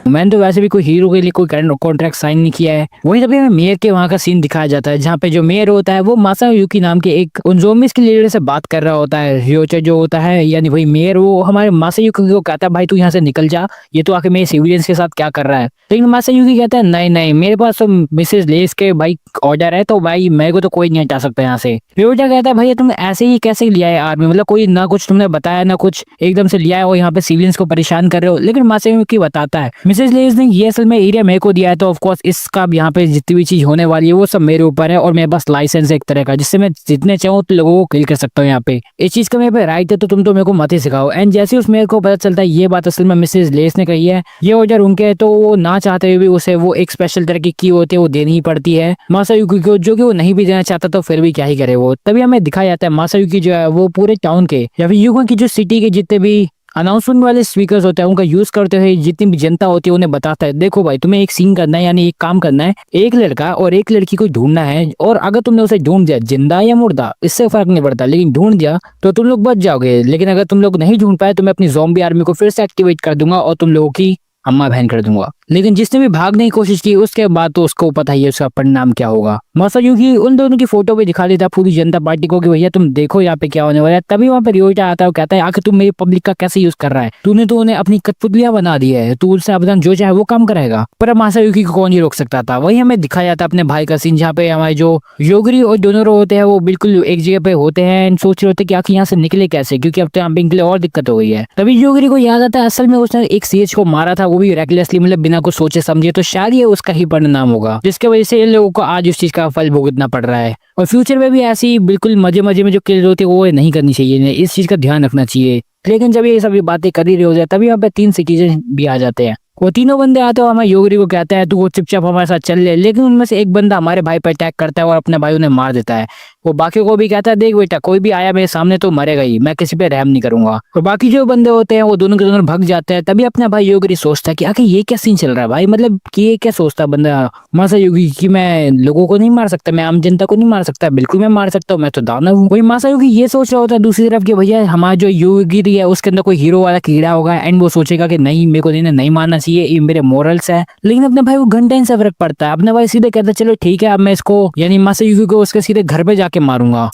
मैंने तो वैसे भी कोई हीरो के लिए कोई कॉन्ट्रैक्ट साइन नहीं किया है। वहीं तभी हमें मेयर के वहाँ का सीन दिखाया जाता है जहाँ पे जो मेयर होता है वो मासायुकी नाम के एक उन ज़ॉम्बीज़ के लीडर से बात कर रहा होता है। रियोचे जो होता है यानी वही मेयर वो हमारे मासायुकी को कहता है भाई तू यहाँ से निकल जा, ये तो आके मेरे सिविलियंस के साथ क्या कर रहा है। लेकिन मासायुकी कहता है नहीं नहीं मेरे पास तो मिसेज लेस के भाई ऑर्डर है तो भाई मेरे को तो कोई नहीं हटा सकता यहाँ से। रियोचा कहता है भैया तुमने ऐसे ही कैसे लिया है आर्मी, मतलब कोई ना कुछ तुमने बताया ना कुछ, एकदम से लिया है और यहाँ पे सिविलियंस को परेशान कर रहे हो। लेकिन मासायुकी बताता है मिसेज लेज ने ये असल में एरिया मेरे को दिया है, तो ऑफ कोर्स इसका यहाँ पे जितनी भी चीज होने वाली है वो सब मेरे ऊपर है, और मेरे पास लाइसेंस है एक तरह का, जिससे मैं जितने चाहूँ तो लोगों को किल कर सकता हूँ। यहाँ पे इस चीज का मेरे पे राइट है, तो तुम तो मेरे को मत ही सिखाओ। एंड जैसे उस मेरे को पता चलता है ये बात असल में मिसेज लेस ने कही है, ये वजह उनके, तो वो ना चाहते हुए भी उसे वो एक स्पेशल तरह की होती है वो देनी ही पड़ती है मासायुकी को, जो कि वो नहीं भी देना चाहता, तो फिर भी क्या ही करे वो। तभी हमें दिखाया जाता है मासायुकी जो है वो पूरे टाउन के या फिर युगो की जो सिटी के जितने भी अनाउंसमेंट वाले स्पीकर्स होते हैं उनका यूज करते हुए जितनी भी जनता होती है उन्हें बताता है, देखो भाई तुम्हें एक सीन करना है, यानी एक काम करना है, एक लड़का और एक लड़की को ढूंढना है, और अगर तुमने उसे ढूंढ दिया जिंदा या मुर्दा इससे फर्क नहीं पड़ता, लेकिन ढूंढ दिया तो तुम लोग बच जाओगे। लेकिन अगर तुम लोग नहीं ढूंढ पाए तो मैं अपनी ज़ॉम्बी आर्मी को फिर से एक्टिवेट कर दूंगा और तुम लोगों की अम्मा बहन कर दूंगा। लेकिन जिसने भी भागने की कोशिश की उसके बाद तो उसको पता ही है उसका परिणाम क्या होगा। मासायुकी उन दोनों की फोटो भी दिखा देता पूरी जनता पार्टी को कि भैया तुम देखो यहाँ पे क्या होने वाला है। तभी वहाँ पे रियोटा आता है और कहता है आखिर तुम मेरी पब्लिक का कैसे यूज कर रहा है, तूने तो उन्हें अपनी कठपुतलियां बना दी है, तू उनसे अपना जो चाहे वो काम करेगा। पर मासायुकी को कौन ही रोक सकता था। वही हमें दिखाया जाता अपने भाई का सीन, जहाँ पे हमारे जो योगरी और डोनोरो होते हैं वो बिल्कुल एक जगह पे होते हैं एंड सोच रहे होते कि आखिर यहाँ से निकले कैसे, क्योंकि अब तो यहाँ पे इनके लिए और दिक्कत हो गई है। तभी योगरी को याद आता है असल में उसने एक सीएच को मारा था, वो भी रेकलेसली, मतलब बिना कुछ सोचे समझे, तो शायद ये उसका ही परिणाम होगा जिसके वजह से इन लोगों को आज उस चीज का फल भुगतना पड़ रहा है। और फ्यूचर में भी ऐसी बिल्कुल मजे मजे में जो किल होती है वो नहीं करनी चाहिए, इस चीज का ध्यान रखना चाहिए। लेकिन जब ये सभी बातें कर ही रहे हो जाए तभी यहाँ पे 3 सिटीजन भी आ जाते हैं। वो तीनों बंदे आते हो हमारे योगरी को कहते हैं तू वो चुपचाप हमारे साथ चल ले, लेकिन उनमें से एक बंदा हमारे भाई पर अटैक करता है और अपने भाई उन्हें मार देता है। वो बाकी को भी कहता है देख बेटा कोई भी आया मेरे सामने तो मरेगा ही, मैं किसी पे रहम नहीं करूंगा। और बाकी जो बंदे होते हैं वो दोनों के दोनों भाग जाते हैं। तभी अपना भाई योगरी सोचता है कि आखिर ये क्या सीन चल रहा है भाई, मतलब कि ये क्या सोचता है बंदा मासायुकी कि मैं लोगों को नहीं मार सकता, मैं आम जनता को नहीं मार सकता, बिल्कुल मैं मार सकता हूँ, मैं तो दानव हूँ। वही मासायुकी ये सोच रहा होता है दूसरी तरफ कि भैया हमारा जो योगरी है उसके अंदर कोई हीरो वाला कीड़ा होगा एंड वो सोचेगा कि नहीं मेरे को इन्हें नहीं मारना चाहिए, ये मेरे मोरल्स है। लेकिन अपने भाई को घंटे से फर्क पड़ता है, अपने भाई सीधे कहता है चलो ठीक है अब मैं इसको यानी मासायुकी को उसके सीधे घर पे जाके मारूंगा।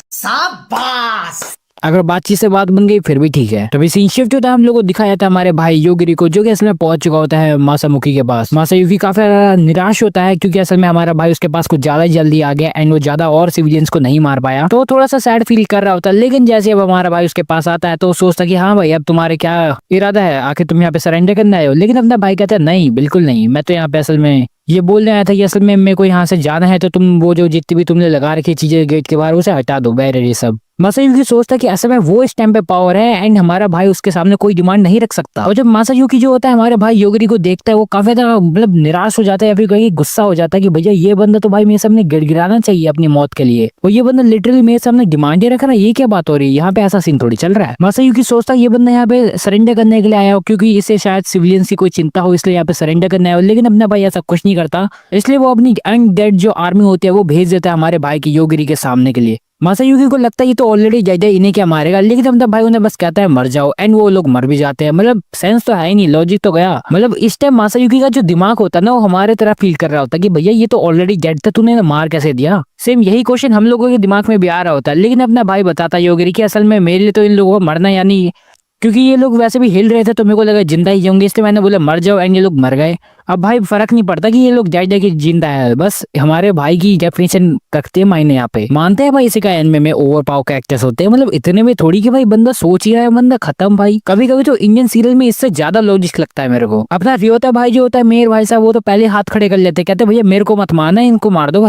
अगर बातचीत से बात बन गई फिर भी ठीक है। तभी सीन शिफ्ट होता है, हम लोग को दिखाया था हमारे भाई योगरी को जो कि असल में पहुंच चुका होता है मासामुकी के पास। मासायुकी काफी निराश होता है क्योंकि असल में हमारा भाई उसके पास कुछ ज्यादा ही जल्दी आ गया एंड वो ज्यादा और सिविलियंस को नहीं मार पाया, तो थोड़ा सा सैड फील कर रहा होता है। लेकिन जैसे अब हमारा भाई उसके पास आता है तो सोचता कि हाँ भाई अब तुम्हारे क्या इरादा है, आखिर तुम यहाँ पे सरेंडर करने आए हो। लेकिन अपना भाई कहता है नहीं बिल्कुल नहीं, मैं तो यहाँ पे असल में ये बोलने आया था कि असल में मेरे को यहाँ से जाना है, तो तुम वो जो जितनी भी तुमने लगा रखी चीजें गेट के बाहर उसे हटा दो, बैरियर ये सब। मासायुकी सोचता है कि असल में वो इस टाइम पे पावर है एंड हमारा भाई उसके सामने कोई डिमांड नहीं रख सकता। और जब मासायुकी जो होता है हमारे भाई योगरी को देखता है वो काफी ज्यादा मतलब निराश हो जाता है या फिर कहीं गुस्सा हो जाता है कि भैया ये बंदा तो भाई मेरे सामने गिड़गिड़ाना चाहिए अपनी मौत के लिए, और ये बंदा लिटरली मेरे सामने डिमांड ही रख रहा है, ये क्या बात हो रही है, यहाँ पे ऐसा सीन थोड़ी चल रहा है। मासायुकी सोचता है ये बंदा यहाँ पे सरेंडर करने के लिए आया हो क्योंकि इसे शायद सिविलियंस की कोई चिंता हो इसलिए यहाँ पे सरेंडर करने आया हो। लेकिन अपना भाई ऐसा कुछ नहीं करता, इसलिए वो अपनी अनडेड जो आर्मी होती है वो भेज देता है हमारे भाई की योगरी के सामने के लिए। मासायुकी को लगता है ये तो ऑलरेडी डेड है, इन्हें क्या मारेगा, लेकिन अपना भाई उन्हें बस कहता है मर जाओ एंड वो लोग मर भी जाते हैं। मतलब सेंस तो है ही नहीं, लॉजिक तो गया। मतलब इस टाइम मासायुकी का जो दिमाग होता है ना वो हमारे तरह फील कर रहा होता है कि भैया ये तो ऑलरेडी डेड था, तूने मार कैसे दिया। सेम यही क्वेश्चन हम लोगों के दिमाग में भी आ रहा होता है। लेकिन अपना भाई बताता है योगरी की असल में मेरे लिए तो इन लोगों को मरना यानी क्योंकि ये लोग वैसे भी हिल रहे थे तो मेरे को लगा जिंदा ही होंगे, इसलिए मैंने बोला मर जाओ एंड ये लोग मर गए। अब भाई फर्क नहीं पड़ता कि ये लोग डेड है कि जिंदा है, बस हमारे भाई की डेफिनेशन रखते हैं मायने यहाँ पे। मानते हैं भाई इसी का एनमे में ओवर पावर कैरेक्टर्स होते हैं, मतलब इतने में थोड़ी कि भाई बंदा सोच ही रहा है बंदा खत्म। भाई कभी कभी तो इंडियन सीरियल में इससे ज्यादा लॉजिक लगता है मेरे को। अपना रियोता भाई जो होता है मेयर भाई साहब वो तो पहले हाथ खड़े कर लेते, कहते भैया मेरे को मत मारना, इनको मार दो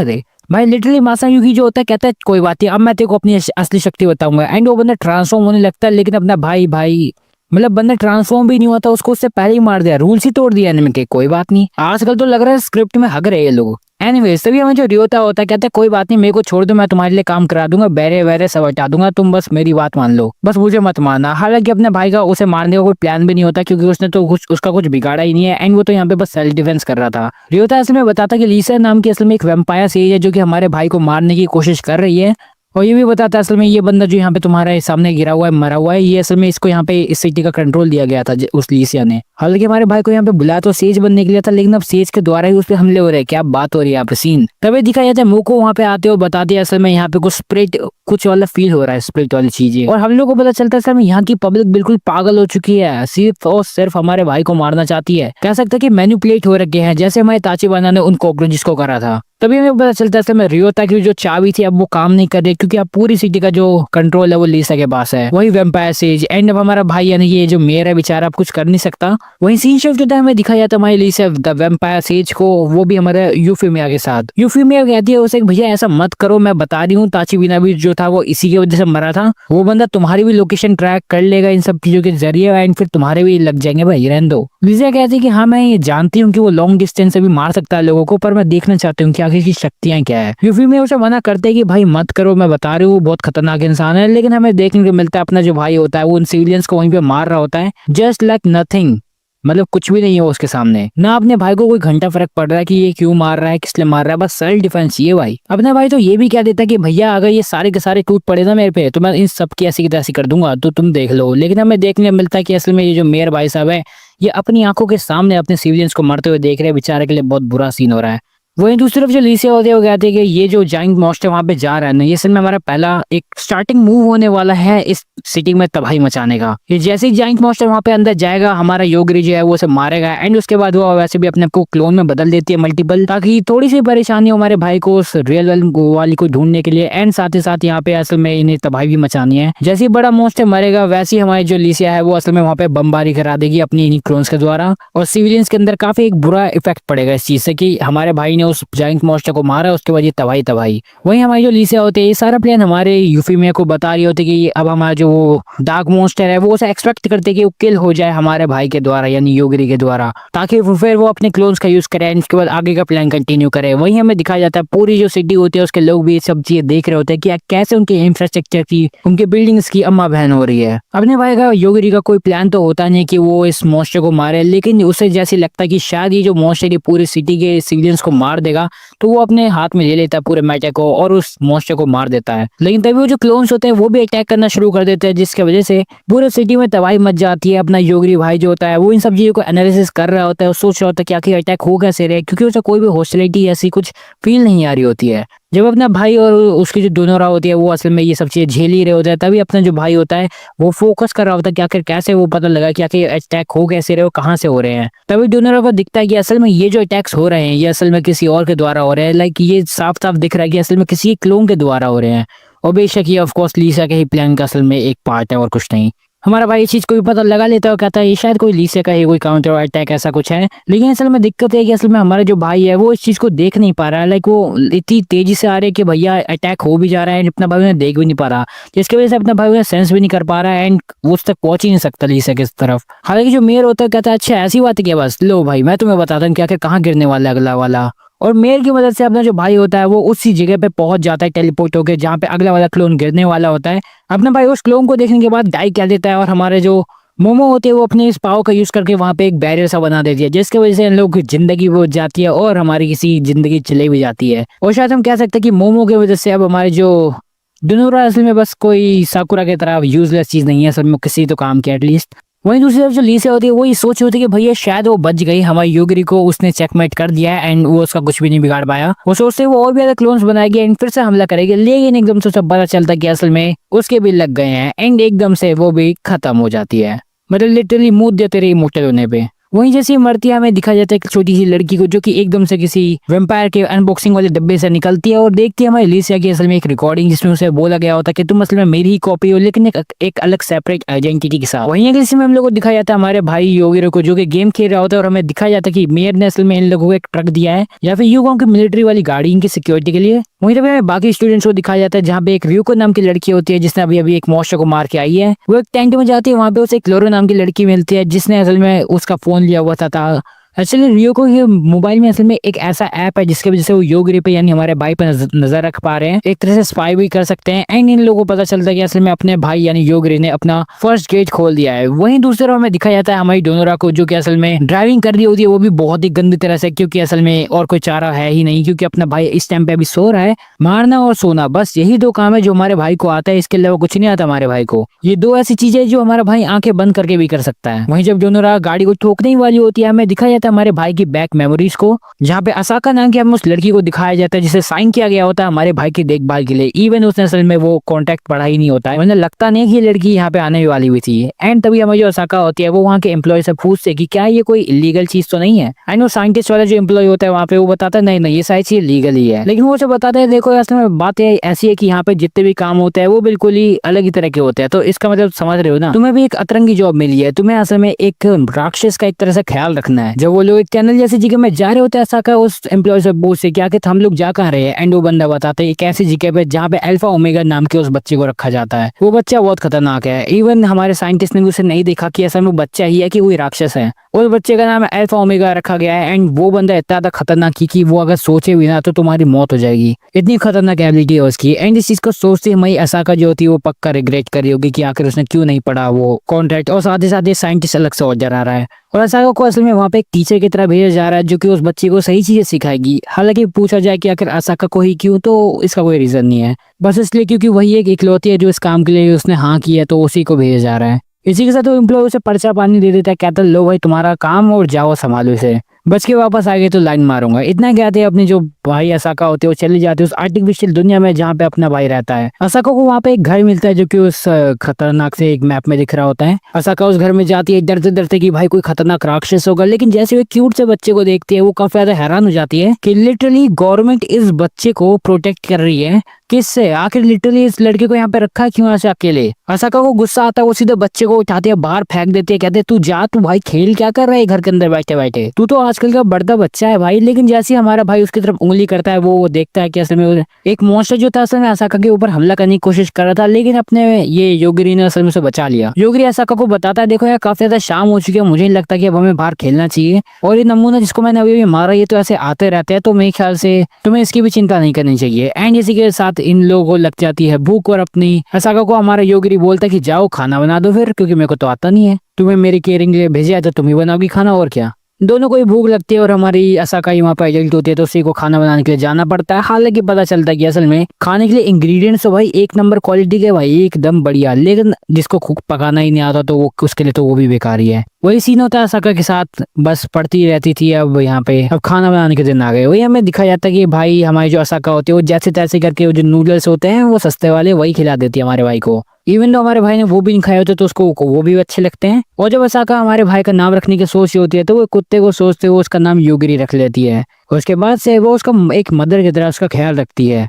भाई लिटरली मासायुकी जो होता है कहता है कोई बात नहीं अब मैं तेरे को अपनी असली शक्ति बताऊंगा एंड वो बंदा ट्रांसफॉर्म होने लगता है। लेकिन अपना भाई मतलब बंदा ट्रांसफॉर्म भी नहीं होता, उसको उससे पहले ही मार दिया, रूल्स ही तोड़ दिया एनिमे के। कोई बात नहीं, आजकल तो लग रहा है स्क्रिप्ट में हग रहे ये लोग। एनीवेज तभी हमें जो रियोता होता है कहता है कोई बात नहीं मेरे को छोड़ दो, मैं तुम्हारे लिए काम करा दूंगा, बैरे वैरे सब हटा दूंगा, तुम बस मेरी बात मान लो, बस मुझे मत मारना। हालांकि अपने भाई का उसे मारने का कोई प्लान भी नहीं होता क्योंकि उसने तो उसका कुछ बिगाड़ा ही नहीं है एंड वो तो यहाँ पे बस सेल्फ डिफेंस कर रहा था। रियोता असल में बताता कि लीसा नाम की असल में एक वेम्पायर सेज है जो कि हमारे भाई को मारने की कोशिश कर रही है, और ये भी बताता है असल में ये बंदा जो यहाँ पे तुम्हारे सामने गिरा हुआ है मरा हुआ है, ये असल में इसको यहाँ पे इस सिटी का कंट्रोल दिया गया था उस लीसिया ने। हालांकि हमारे भाई को यहाँ पे बुलाया तो सेज बनने के लिए था, लेकिन अब सेज के द्वारा ही उस पर हमले हो रहे हैं, क्या बात हो रही है यहाँ पे सीन। तभी दिखाया जाता है मुंह को वहाँ पे आते हो बताते हैं असल में यहाँ पे कुछ स्प्रिट कुछ वाला फील हो रहा है, स्प्रिट वाली चीजें। और हम लोग को पता चलता है सर यहाँ की पब्लिक बिल्कुल पागल हो चुकी है, सिर्फ और सिर्फ हमारे भाई को मारना चाहती है, कह सकते हैं कि मैनिपुलेट हो रखे हैं जैसे हमारे ताचिबाना ने उन कॉकरोचेस को करा था। तभी हमें पता चलता है असल में रियो की जो चाबी थी अब वो काम नहीं कर रही, क्योंकि अब पूरी सिटी का जो कंट्रोल है वो लीसा के पास है, वही वेम्पायर सेज। एंड अब हमारा भाई यानी ये जो मेयर है बेचारा अब कुछ कर नहीं सकता। वही सीन शिफ्ट होता है, हमें दिखाया जाता है हमारी लीसा द वेम्पायर सेज को, वो भी हमारे यूफीमिया के साथ। यूफीमिया कहती है उसे भैया ऐसा मत करो, मैं बता रही हूँ ताची बिना भी जो था वो इसी की वजह से मरा था, वो बंदा तुम्हारी भी लोकेशन ट्रैक कर लेगा इन सब चीजों के जरिए एंड फिर तुम्हारे भी लग जाएंगे भाई, रहने दो। लीसा कहती है कि हाँ मैं ये जानती हूँ कि वो लॉन्ग डिस्टेंस से भी मार सकता है लोगों को, पर मैं देखना चाहती हूँ कि आखिर की शक्तियां क्या है। यूफी में उसे मना करते हैं कि भाई मत करो, मैं बता रही हूँ बहुत खतरनाक इंसान है। लेकिन हमें देखने को मिलता है अपना जो भाई होता है वो उन सिविलियंस को वहीं पे मार रहा होता है जस्ट लाइक नथिंग, मतलब कुछ भी नहीं है उसके सामने। ना अपने भाई को कोई घंटा फर्क पड़ रहा है कि ये क्यों मार रहा है, किस लिए मार रहा है, बस सेल्फ डिफेंस ये भाई। अपना भाई तो ये भी कह देता है कि भैया अगर ये सारे के सारे टूट पड़े ना मेरे पे तो मैं इन सब की ऐसी की तैसी कर दूंगा, तो तुम देख लो। लेकिन हमें देखने को मिलता है कि असल में ये जो मेयर भाई साहब है ये अपनी आंखों के सामने अपने सिविलियंस को मरते हुए देख रहे हैं, बेचारे के लिए बहुत बुरा सीन हो रहा है। वहीं दूसरी तरफ जो लीसिया होती है वो कहते हैं कि ये जो जाइंट मॉन्स्टर वहां पे जा रहा है ना, ये सिर्फ हमारा पहला एक स्टार्टिंग मूव होने वाला है इस सिटी में तबाही मचाने का। ये जैसे ही जाइंट मॉन्स्टर वहां पे अंदर जाएगा हमारा योगरी जो है वो उसे मारेगा एंड उसके बाद वो वैसे भी अपने आप को क्लोन में बदल देती है मल्टीपल, ताकि थोड़ी सी परेशानी हमारे भाई को उस रियल वाली को ढूंढने के लिए। एंड साथ ही साथ यहाँ पे असल में इन्हें तबाही भी मचानी है। जैसे ही बड़ा मॉन्स्टर मरेगा वैसे ही हमारी जो लीसिया है वो असल में वहाँ पे बमबारी करा देगी अपनी इन्हीं क्लोन्स के द्वारा, और सिविलियंस के अंदर काफी एक बुरा इफेक्ट पड़ेगा इस चीज से कि हमारे भाई ने उस जाइंट मॉन्स्टर को मारा, उसके बाद ये तबाही। वहीं हमारी जो लीसिया होती है ये सारा प्लान हमारे यूफीमिया को बता रही होती है कि अब हमारा जो डार्क मॉन्स्टर है वो उसे एक्सपेक्ट करते कि वो किल हो जाए हमारे भाई के द्वारा यानी योगरी के द्वारा, ताकि फिर वो अपने क्लोन्स का यूज करे एंड उसके बाद आगे का प्लान कंटिन्यू करे। वहीं हमें दिखाया जाता है पूरी जो सिटी होती है उसके लोग भी सब चीजें देख रहे होते हैं कि कैसे उनके इंफ्रास्ट्रक्चर की उनके बिल्डिंग्स की अम्मा बहन हो रही है। अपने भाई का योगरी का कोई प्लान तो होता नहीं कि वो इस मॉन्स्टर को मारे, लेकिन उसे जैसे लगता है कि शायद ये जो मॉन्स्टर ये पूरी सिटी के सिविलियंस को मार देगा, तो वो अपने हाथ में ले लेता है पूरे मैटर को और उस मॉन्स्टर को मार देता है। लेकिन तभी वो जो क्लोन्स होते हैं वो भी अटैक करना शुरू कर देते हैं, जिसकी वजह से पूरे सिटी में तबाही मच जाती है। अपना योगरी भाई जो होता है वो इन सब चीजों को एनालिसिस कर रहा होता है और सोच रहा होता है कि आखिर अटैक हो कैसे रहे, क्योंकि उसे कोई भी हॉस्टिलिटी ऐसी कुछ फील नहीं आ रही होती है। जब अपना भाई और उसकी जो दोनों राह होती है वो असल में ये सब चीजें झेल ही रहे होते हैं, तभी अपना जो भाई होता है वो फोकस कर रहा होता है कि आखिर कैसे वो पता लगा कि आखिर अटैक हो कैसे रहे हो, कहाँ से हो रहे हैं। तभी दोनों को दिखता है कि असल में ये जो अटैक्स हो रहे हैं ये असल में किसी और के द्वारा हो रहे हैं। लाइक ये साफ साफ दिख रहा है कि असल में किसी क्लोन के द्वारा हो रहे हैं, और बेशक ये ऑफकोर्स लीसा के ही प्लान का असल में एक पार्ट है और कुछ नहीं। हमारा भाई इस चीज को भी पता लगा लेता है और कहता है ये शायद कोई लीसा का ही कोई काउंटर अटैक ऐसा कुछ है। लेकिन असल में दिक्कत है कि असल में हमारा जो भाई है वो इस चीज को देख नहीं पा रहा है। लाइक वो इतनी तेजी से आ रहे कि भैया अटैक हो भी जा रहा है, अपना भाई उन्हें देख भी नहीं पा रहा, जिसकी वजह से अपना भाई उन्हें सेंस भी नहीं कर पा रहा है एंड वो उस तक पहुंच ही नहीं सकता लीसा की तरफ। हालांकि जो मेयर होता है कहता है अच्छा ऐसी बात है क्या, बस लो भाई मैं तुम्हें बताता हूँ क्या कहाँ गिरने वाला है अगला वाला। और मेयर की मदद से अपना जो भाई होता है वो उसी जगह पे पहुंच जाता है टेलीपोर्ट होकर जहाँ पे अगला वाला क्लोन गिरने वाला होता है। अपना भाई उस क्लोन को देखने के बाद डाई कह देता है और हमारे जो मोमो होती है वो अपने इस पावर का यूज करके वहां पे एक बैरियर सा बना देती है, जिसकी वजह से इन लोगों की जिंदगी वो जाती है और हमारी किसी जिंदगी चली भी जाती है। और शायद हम कह सकते हैं कि मोमो की वजह से अब हमारे जो डोनोरा असल में बस कोई साकुरा की तरह यूजलेस चीज नहीं है, असल में किसी तो काम के एटलीस्ट। वहीं दूसरी तरफ जो लीसा होती है वो ये सोच होती है कि भैया शायद वो बच गई, हमारी योगरी को उसने चेकमेट कर दिया है एंड वो उसका कुछ भी नहीं बिगाड़ पाया। वो सोचते वो और भी ज्यादा क्लोन्स बनाएगी एंड फिर से हमला करेगी, लेकिन एकदम से सब पता चलता है कि असल में उसके भी लग गए हैं एंड एकदम से वो भी खत्म हो जाती है, मतलब लिटरली मुंह देते रही इमोर्टल होने पे। वहीं जैसे ही मरती है हमें दिखाया जाता है एक छोटी सी लड़की को जो कि एकदम से किसी वेम्पायर के अनबॉक्सिंग वाले डब्बे से निकलती है और देखती है हमारी लीसिया की असल में एक रिकॉर्डिंग जिसमें उसे बोला गया होता है कि तुम असल में मेरी ही कॉपी हो लेकिन एक अलग सेपरेट आइडेंटिटी के साथ। वहीं अगले सीन में हम लोग को दिखाया जाता है हमारे भाई योगिरो को जो कि गेम खेल रहा होता है और हमें दिखाया जाता है कि मेयर ने असल में इन लोगों को एक ट्रक दिया है या फिर यूगों की मिलिट्री वाली गाड़ी इनकी सिक्योरिटी के लिए। वहीं तभी हमें बाकी स्टूडेंट्स को दिखाया जाता है जहाँ पे एक रियोको नाम की लड़की होती है जिसने अभी एक मॉन्स्टर को मार के आई है। वो एक टेंट में जाती है, वहाँ पे उसे क्लोरो नाम की लड़की मिलती है जिसने असल में उसका फोन लिया हुआ था। एक्चुअली रियो को ये मोबाइल में असल में एक ऐसा ऐप है जिसकी वजह से वो योगरी पे यानी हमारे भाई पे नजर रख पा रहे हैं, एक तरह से स्पाई भी कर सकते हैं एंड इन लोगों को पता चलता है कि असल में अपने भाई यानी योगरी ने अपना फर्स्ट गेट खोल दिया है। वहीं दूसरी तरफ हमें दिखाया जाता है हमारी डोनोरा को जो कि असल में ड्राइविंग कर रही होती है वो भी बहुत ही गंदी तरह से, क्योंकि असल में और कोई चारा है ही नहीं, क्योंकि अपना भाई इस टाइम पे अभी सो रहा है। मारना और सोना बस यही दो काम है जो हमारे भाई को आता है, इसके अलावा कुछ नहीं आता हमारे भाई को। ये दो ऐसी चीजें जो हमारा भाई आंखें बंद करके भी कर सकता है। वहीं जब डोनोरा गाड़ी को ठोकने वाली होती है हमें दिखाया जाता जाता है हमारे भाई की बैक मेमोरीज को, जहाँ पे असाका नाम की हमें उस लड़की को दिखाया जाता है जिसे साइन किया गया होता है हमारे भाई की देखभाल के लिए। इवन उसने असल में वो कॉन्ट्रैक्ट पढ़ा ही नहीं होता है, मतलब लगता नहीं कि ये लड़की यहाँ पे आने वाली हुई थी। एंड तभी हमें जो असाका होती है वो वहाँ के एम्प्लॉय से पूछते कि क्या ये कोई इलीगल चीज तो नहीं है। एंड वो साइंटिस्ट वाला जो एम्प्लॉय होता है वहाँ पे वो बताता है नहीं नहीं ये सारी चीज लीगल ही है। लेकिन वो जो बताता है देखो असल में बात ऐसी है कि यहाँ पे जितने भी काम होते हैं वो बिल्कुल ही अलग ही तरह के होते हैं। तो इसका मतलब समझ रहे हो ना, तुम्हें भी एक अतरंगी जॉब मिली है, तुम्हें असल में एक राक्षस का एक तरह से ख्याल रखना है। जब वो लोग एक टनल जैसी जगह में जा रहे होते हैं असाका उस एम्प्लॉय से पूछते क्या कि हम लोग जा कहाँ रहे हैं। एंड वो बंदा बताता है एक ऐसी जगह पे जहाँ पे अल्फा ओमेगा नाम के उस बच्चे को रखा जाता है। वो बच्चा बहुत खतरनाक है, इवन हमारे साइंटिस्ट ने उसे नहीं देखा कि असल में वो बच्चा ही है कि कोई राक्षस है। उस बच्चे का नाम अल्फा ओमेगा रखा गया है। एंड वो बंदा इतना ज्यादा खतरनाक कि वो अगर सोचे भी ना तो तुम्हारी मौत हो जाएगी, इतनी खतरनाक एबिलिटी है उसकी। एंड इस चीज को सोचते ही असाका जो होती है वो पक्का रिग्रेट कर रही होगी कि आखिर उसने क्यों नहीं पढ़ा वो कॉन्ट्रैक्ट। और साथ ही साइंटिस्ट अलग से और डरा रहा है। और असाका को असल में वहाँ पे एक टीचर की तरह भेजा जा रहा है जो कि उस बच्चे को सही चीजें सिखाएगी। हालांकि पूछा जाए कि आखिर असाका को ही क्यों, तो इसका कोई रीजन नहीं है, बस इसलिए क्योंकि वही एक इकलौती है जो इस काम के लिए उसने हाँ की है, तो उसी को भेजा जा रहा है। इसी के साथ वो एम्प्लॉय उसे पर्चा पानी दे देता है, कहता है लो भाई तुम्हारा काम और जाओ संभालो इसे, बच के वापस आ गए तो लाइन मारूंगा। इतना कहते हैं अपने जो भाई असाका होते हैं वो चले जाते हैं उस आर्टिफिशियल दुनिया में जहाँ पे अपना भाई रहता है। असाका को वहाँ पे एक घर मिलता है जो कि उस खतरनाक से एक मैप में दिख रहा होता है। असाका उस घर में जाती है डरते डरते कि भाई कोई खतरनाक राक्षस होगा, लेकिन जैसे वो क्यूट से बच्चे को देखती है वो काफी ज्यादा हैरान हो जाती है कि लिटरली गवर्नमेंट इस बच्चे को प्रोटेक्ट कर रही है। किससे? आखिर लिटरली इस लड़के को यहाँ पे रखा क्यों ऐसे अकेले? असाका को गुस्सा आता है, वो सीधे बच्चे को उठाती है बाहर फेंक देती है, कहते तू जा, तू भाई खेल क्या कर रहा है घर के अंदर बैठे बैठे, तू तो आजकल का बढ़ता बच्चा है भाई। लेकिन जैसे ही हमारा भाई उसकी तरफ उंगली करता है वो देखता है कि असल में एक मॉन्स्टर जो था असल में असाका के ऊपर हमला करने की कोशिश कर रहा था, लेकिन अपने ये योगिरी ने असल में उसे बचा लिया। योगिरी असाका को बताता है देखो यार काफी ज्यादा शाम हो चुकी है, मुझे नहीं लगता कि अब हमें बाहर खेलना चाहिए, और ये नमूना जिसको मैंने अभी मारा ये तो ऐसे आते रहते हैं, तो मेरे ख्याल से तुम्हें इसकी भी चिंता नहीं करनी चाहिए। एंड इसी के साथ इन लोगों को लग जाती है भूख और अपनी असाका को हमारा योगिरी बोलता है कि जाओ खाना बना दो फिर, क्योंकि मेरे को तो आता नहीं है, तुम्हें मेरी केयरिंग लिए भेजा है तो तुम ही बनाओगी खाना और क्या। दोनों को ही भूख लगती है और हमारी असाका ही वहाँ पर एडल्ट होती है तो उसी को खाना बनाने के लिए जाना पड़ता है। हालांकि पता चलता है कि असल में खाने के लिए इंग्रेडिएंट्स तो भाई एक नंबर क्वालिटी के भाई एकदम बढ़िया, लेकिन जिसको कुक पकाना ही नहीं आता तो वो उसके लिए तो वो भी बेकार ही है। वही सीन होता है असाका के साथ, बस पढ़ती रहती थी, अब यहाँ पे अब खाना बनाने के दिन आ गए। वही हमें दिखाया जाता है कि भाई हमारी जो असाका होती है वो जैसे तैसे करके वो जो नूडल्स होते हैं वो सस्ते वाले वही खिला देती है हमारे भाई को। इवन तो हमारे भाई ने वो भी नहीं खाए होते तो उसको वो भी अच्छे लगते हैं। और जब असाका हमारे भाई का नाम रखने की सोच होती है तो वो कुत्ते को सोचते हुए उसका नाम योगिरी रख लेती है। उसके बाद से वो उसका एक मदर की तरह उसका ख्याल रखती है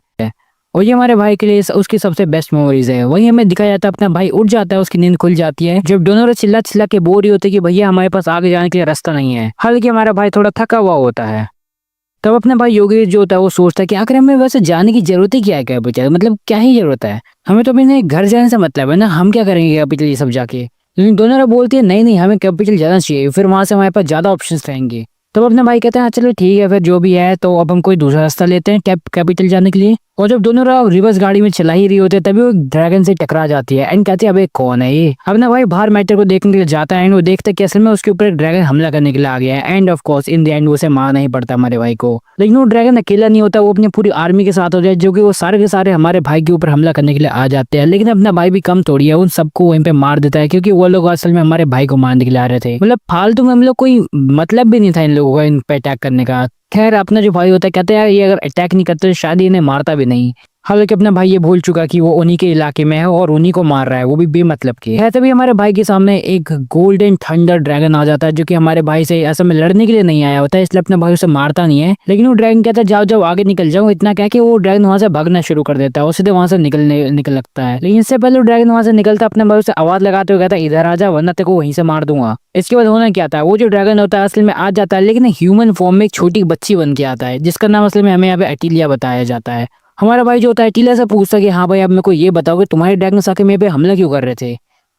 और ये हमारे भाई के लिए उसकी सबसे बेस्ट मेमोरीज है। वही हमें दिखाया जाता है अपना भाई उठ जाता है, उसकी नींद खुल जाती है जब दोनों चिल्ला चिल्ला के बोर ही होते कि भैया हमारे पास आगे जाने के लिए रास्ता नहीं है। हालांकि हमारा भाई थोड़ा थका हुआ होता है। तब अपने भाई योगी जो होता है वो सोचता है कि आखिर हमें वैसे जाने की जरूरत ही क्या है कैपिटल, मतलब क्या ही जरूरत है, हमें तो अपने घर जाने से मतलब है ना, हम क्या करेंगे कैपिटल ये सब जाके। लेकिन दोनों बोलती है नहीं नहीं हमें कैपिटल जाना चाहिए, फिर वहां से हमारे पास ज्यादा ऑप्शंस रहेंगे। तब अपने भाई कहते हैं चलो ठीक है फिर जो भी है, तो अब हम कोई दूसरा रास्ता लेते हैं कैपिटल जाने के लिए। और जब दोनों रिवर्स गाड़ी में चला ही रही होते तभी वो ड्रैगन से टकरा जाती है एंड कहती है अबे कौन है ये। अपना भाई बाहर मैटर को देखने के लिए जाता है एंड वो देखता है कि असल में उसके ऊपर एक ड्रैगन हमला करने के लिए आ गया है। End of course in the end उसे मारना ही पड़ता है हमारे भाई को। लेकिन वो ड्रैगन अकेला नहीं होता, वो अपनी पूरी आर्मी के साथ होता है जो कि वो सारे के सारे हमारे भाई के ऊपर हमला करने के लिए आ जाते हैं। लेकिन अपना भाई भी कम थोड़ी है, उन सबको वहीं पे मार देता है क्योंकि वो लोग असल में हमारे भाई को मारने के लिए आ रहे थे। मतलब फालतू में हम लोग कोई मतलब भी नहीं था इन लोगों का इन पे अटैक करने का। खैर अपना जो भाई होता है कहते हैं यार ये अगर अटैक नहीं करते तो शायद इन्हें मारता भी नहीं। हालांकि अपना भाई ये भूल चुका कि वो उन्हीं के इलाके में है और उन्हीं को मार रहा है, वो भी बेमतलब के है। तभी हमारे भाई के सामने एक गोल्डन थंडर ड्रैगन आ जाता है जो कि हमारे भाई से असल में लड़ने के लिए नहीं आया होता है, इसलिए अपना भाई उसे मारता नहीं है। लेकिन वो ड्रैगन कहता है जाओ जाओ आगे निकल जाओ, इतना कह के वो ड्रैगन वहां से भागना शुरू कर देता है और सीधे वहां से निकल लगता है। लेकिन इससे पहले वो ड्रैगन वहां से निकलता अपने भाई से आवाज लगाते हुए कहता है इधर आ जा वरना तेरे को वहीं से मार दूंगा। इसके बाद होना क्या था, वो जो ड्रैगन होता है असल में आ जाता है लेकिन ह्यूमन फॉर्म में एक छोटी बच्ची बन के आता है जिसका नाम असल में हमें यहाँ पे अटीलिया बताया जाता है। हमारा भाई जो होता है अटीला से पूछता है कि हाँ भाई आप मेरे को ये बताओ कि तुम्हारे ड्रैगन आके मेरे पे हमला क्यों कर रहे थे।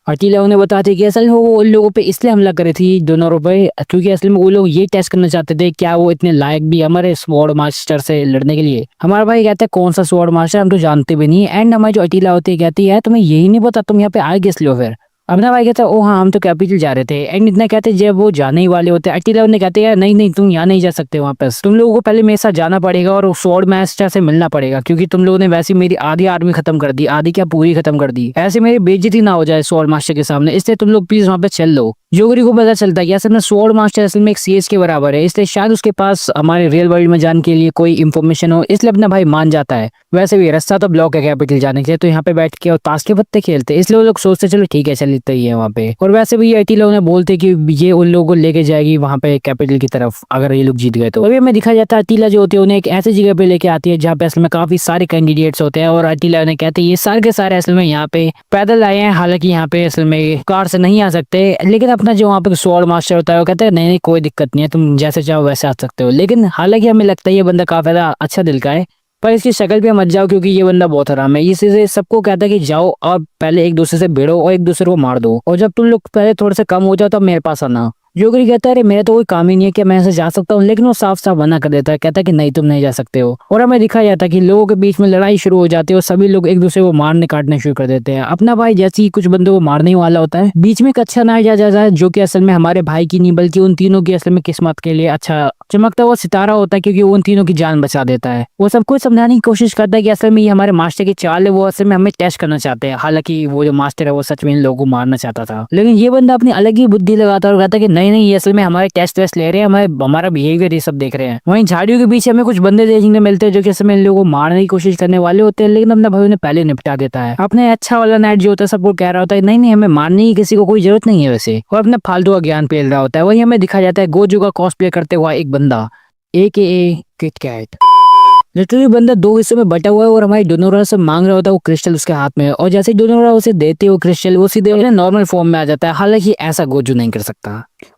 अटीला उन्हें बताते कि असल में वो उन लोगों पे इसलिए हमला करे थी दोनों रुपए क्योंकि असल में वो लोग ये टेस्ट करना चाहते थे क्या वो इतने लायक भी हमारे स्वॉर्ड मास्टर से लड़ने के लिए। हमारा भाई कहता है कौन सा स्वॉर्ड मास्टर, हम तो जानते भी नहीं। एंड हमारी जो अटीला होती है कहती है तुम्हें यही नहीं पता तुम यहाँ पे आए किस लिए। फिर अपना भाई कहता है ओ हाँ हम तो कैपिटल जा रहे थे। एंड इतना कहते जब वो जाने ही वाले होते अटीला उन्हें कहते हैं नहीं नहीं तुम यहाँ नहीं जा सकते, वापस तुम लोगों को पहले मेरे साथ जाना पड़ेगा और स्वॉर्ड मास्टर से मिलना पड़ेगा क्योंकि तुम लोगों ने वैसे मेरी आधी आर्मी खत्म कर दी, आधी क्या पूरी खत्म कर दी, ऐसे मेरी बेइज्जती ना हो जाए स्वॉर्ड मास्टर के सामने, इसलिए तुम लोग प्लीज वहाँ पे चल लो। योगरी को पता चलता है कि असल में स्वॉर्ड मास्टर असल में एक सीएस के बराबर है, इसलिए शायद उसके पास हमारे रियल वर्ल्ड में जाने के लिए कोई इन्फॉर्मेशन हो, इसलिए अपना भाई मान जाता है। वैसे भी रास्ता तो ब्लॉक है कैपिटल जाने के लिए, तो यहाँ पे बैठ के और ताश के पत्ते खेलते, इसलिए वो लोग सोचते चलो ठीक है चलते ही है वहाँ पे। और वैसे भी ये लोग ने बोलते कि ये उन लोगों को लेके जाएगी वहाँ पे कैपिटल की तरफ अगर ये लोग जीत गए तो। अभी हमें दिखा जाता है अटीला जो होती है उन्हें एक ऐसी जगह पे लेके आती है जहाँ पे असल में काफी सारे कैंडिडेट्स होते हैं, और अटीला उन्हें कहते हैं ये सारे के सारे असल में यहाँ पे पैदल आए हैं, हालांकि यहाँ पे असल में कार से नहीं आ सकते, लेकिन अपना जो वहाँ पे स्वॉर्ड मास्टर होता है वो कहते हैं नहीं नहीं कोई दिक्कत नहीं है, तुम जैसे चाहो वैसे आ सकते हो। लेकिन हालांकि हमें लगता है ये बंदा काफी ज्यादा अच्छा दिल का है, पर इसकी शक्ल पे मत जाओ क्योंकि ये बंदा बहुत हराम है। इसी सबको कहता है कि जाओ और पहले एक दूसरे से भिड़ो और एक दूसरे को मार दो, और जब तुम लोग पहले थोड़े से कम हो जाओ तब मेरे पास आना। योगरी कहता है अरे मेरा तो कोई काम ही नहीं है कि मैं ऐसे जा सकता हूँ, लेकिन वो साफ साफ मना कर देता है, कहता है कि नहीं तुम नहीं जा सकते हो। और हमें दिखा जाता है कि लोगों के बीच में लड़ाई शुरू हो जाती है और सभी लोग एक दूसरे को मारने काटने शुरू कर देते हैं। अपना भाई जैसे ही कुछ बंदों को मारने वाला होता है बीच में एक अच्छा नाइट आ जाता है जो कि असल में हमारे भाई की नहीं बल्कि उन तीनों की असल में किस्मत के लिए अच्छा चमकता हुआ सितारा होता है, क्योंकि वो उन तीनों की जान बचा देता है। वो सबको समझाने की कोशिश करता है कि असल में ये हमारे मास्टर की चाल है, वो असल में हमें टेस्ट करना चाहते हैं। हालांकि वो जो मास्टर है वो सच में इन लोगों को मारना चाहता था, लेकिन ये बंदा अपनी अलग ही बुद्धि लगाता है और कहता है कि नहीं नहीं ये असल में हमारे टेस्ट वेस्ट ले रहे हैं, हमारा बिहेवियर ये सब देख रहे हैं। वहीं झाड़ियों के पीछे हमें कुछ बंदे देखने मिलते हैं जो कि असल में इन लोगों को मारने की कोशिश करने वाले होते हैं, लेकिन अपना भाई उन्हें पहले निपटा देता है। अपने अच्छा वाला नाइट जो होता है सबको कह रहा होता है नहीं नहीं हमें मारने की किसी को कोई जरूरत नहीं है वैसे, और अपना फालतू का ज्ञान पेल रहा होता है। वहीं हमें दिखा जाता है गोजू का कॉस्प्ले करते हुआ एक बंदा AKA किटकैट। लिटरली बंदा दो हिस्सों में बटा हुआ है और हमारी डोनोरा से मांग रहा होता है वो क्रिस्टल उसके हाथ में, और जैसे ही डोनोरा उसे देते वो क्रिस्टल वो सीधे नॉर्मल फॉर्म में आ जाता है। हालांकि ऐसा गोजू नहीं कर सकता।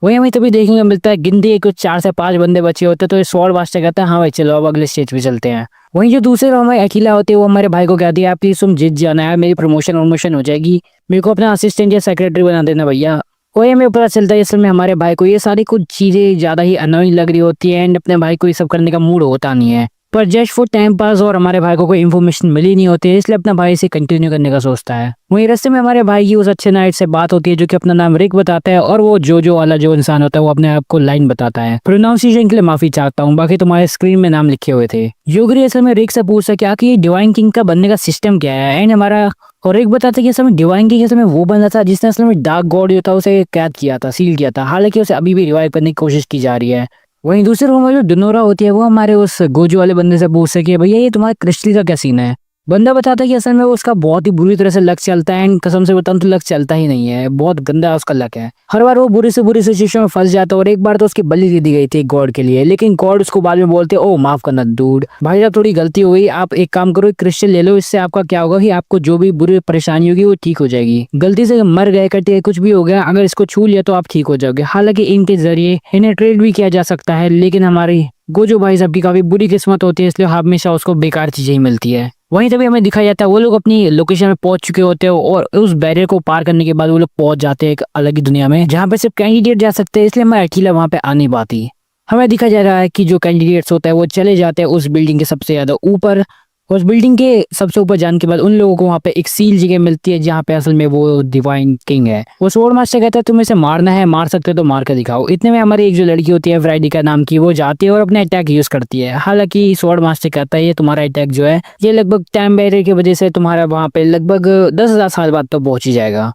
वही हमें तभी देखने को मिलता है गिनती कुछ 4 से 5 बंदे बचे होते हैं, तो स्वॉर्ड मास्टर कहता है हाँ भाई चलो अब अगले स्टेज पे चलते हैं। वहीं जो दूसरे हमारे अकेला होते हैं वो हमारे भाई को कहती है आप प्लीज तुम जीत जाना है, मेरी प्रमोशन हो जाएगी, मेरे को अपना असिस्टेंट या सेक्रेटरी बना देना भैया। वही हमें पता चलता है असल में हमारे भाई को ये सारी कुछ चीजें ज्यादा ही अनोइंग लग रही होती है एंड अपने भाई को ये सब करने का मूड होता नहीं है, पर जस्ट फॉर टाइम पास, और हमारे भाई को कोई इन्फॉर्मेशन मिली नहीं होती है इसलिए अपना भाई इसे कंटिन्यू करने का सोचता है। वहीं रास्ते में हमारे भाई की उस अच्छे नाइट से बात होती है जो कि अपना नाम रिक बताता है, और वो जो वाला जो इंसान होता है वो अपने आप को लाइन बताता है। प्रोनाउंसिएशन के लिए माफी चाहता हूँ, बाकी तुम्हारे स्क्रीन में नाम लिखे हुए थे। योगरी असल में रिक से पूछता क्या कि डिवाइन किंग का बनने का सिस्टम क्या है, एंड हमारा और एक बताता कि असल में डिवाइन किंग असल में वो बंदा था जिसने असल में डार्क गॉड जो था उसे कैद किया था, सील किया था। हालांकि उसे अभी भी रिवाइव करने की कोशिश की जा रही है। वहीं दूसरे रूम में जो डोनोरा होती है वो हमारे उस गोजू वाले बंदे से पूछ सके भैया ये तुम्हारे क्रिस्टल का क्या सीन है। बंदा बताता है कि असल में उसका बहुत ही बुरी तरह से लक चलता है, एंड कसम से बताऊं तो लक चलता ही नहीं है, बहुत गंदा उसका लक है। हर बार वो बुरी से बुरी सिचुएशन में फंस जाता है, और एक बार तो उसकी बलि दे दी गई थी गॉड के लिए, लेकिन गॉड उसको बाद में बोलते ओ माफ करना डूड, भाई साहब थोड़ी गलती हो गई, आप एक काम करो क्रिस्टल ले लो, इससे आपका क्या होगा कि आपको जो भी बुरी परेशानी होगी वो ठीक हो जाएगी। गलती से मर गए कटे कुछ भी हो गया, अगर इसको छू लिया तो आप ठीक हो जाओगे। हालांकि इनके जरिए इन्हें ट्रेड भी किया जा सकता है, लेकिन हमारी गोजू भाई साहब की काफी बुरी किस्मत होती है इसलिए हमेशा उसको बेकार चीजें ही मिलती है। वहीं तभी हमें दिखाया जाता है वो लोग अपनी लोकेशन में पहुंच चुके होते हैं, और उस बैरियर को पार करने के बाद वो लोग पहुंच जाते हैं एक अलग ही दुनिया में जहाँ पे सिर्फ कैंडिडेट जा सकते हैं, इसलिए हमारे अकेला वहाँ पे आ नहीं पाती। हमें दिखा जा रहा है कि जो कैंडिडेट्स होता है वो चले जाते हैं उस बिल्डिंग के सबसे ज्यादा ऊपर, उस बिल्डिंग के सबसे ऊपर जाने के बाद उन लोगों को वहाँ पे एक सील जगह मिलती है जहाँ पे असल में वो डिवाइन किंग है। वो स्वॉर्ड मास्टर कहता है तुम इसे मारना है, मार सकते हो तो मार कर दिखाओ। इतने में हमारी एक जो लड़की होती है फ्राइडे का नाम की, वो जाती है और अपने अटैक यूज करती है। हालांकि स्वॉर्ड मास्टर कहता है ये तुम्हारा अटैक जो है ये लगभग टाइम बैरियर की वजह से तुम्हारा वहाँ पे लगभग 10,000 साल बाद तो पहुंच ही जाएगा।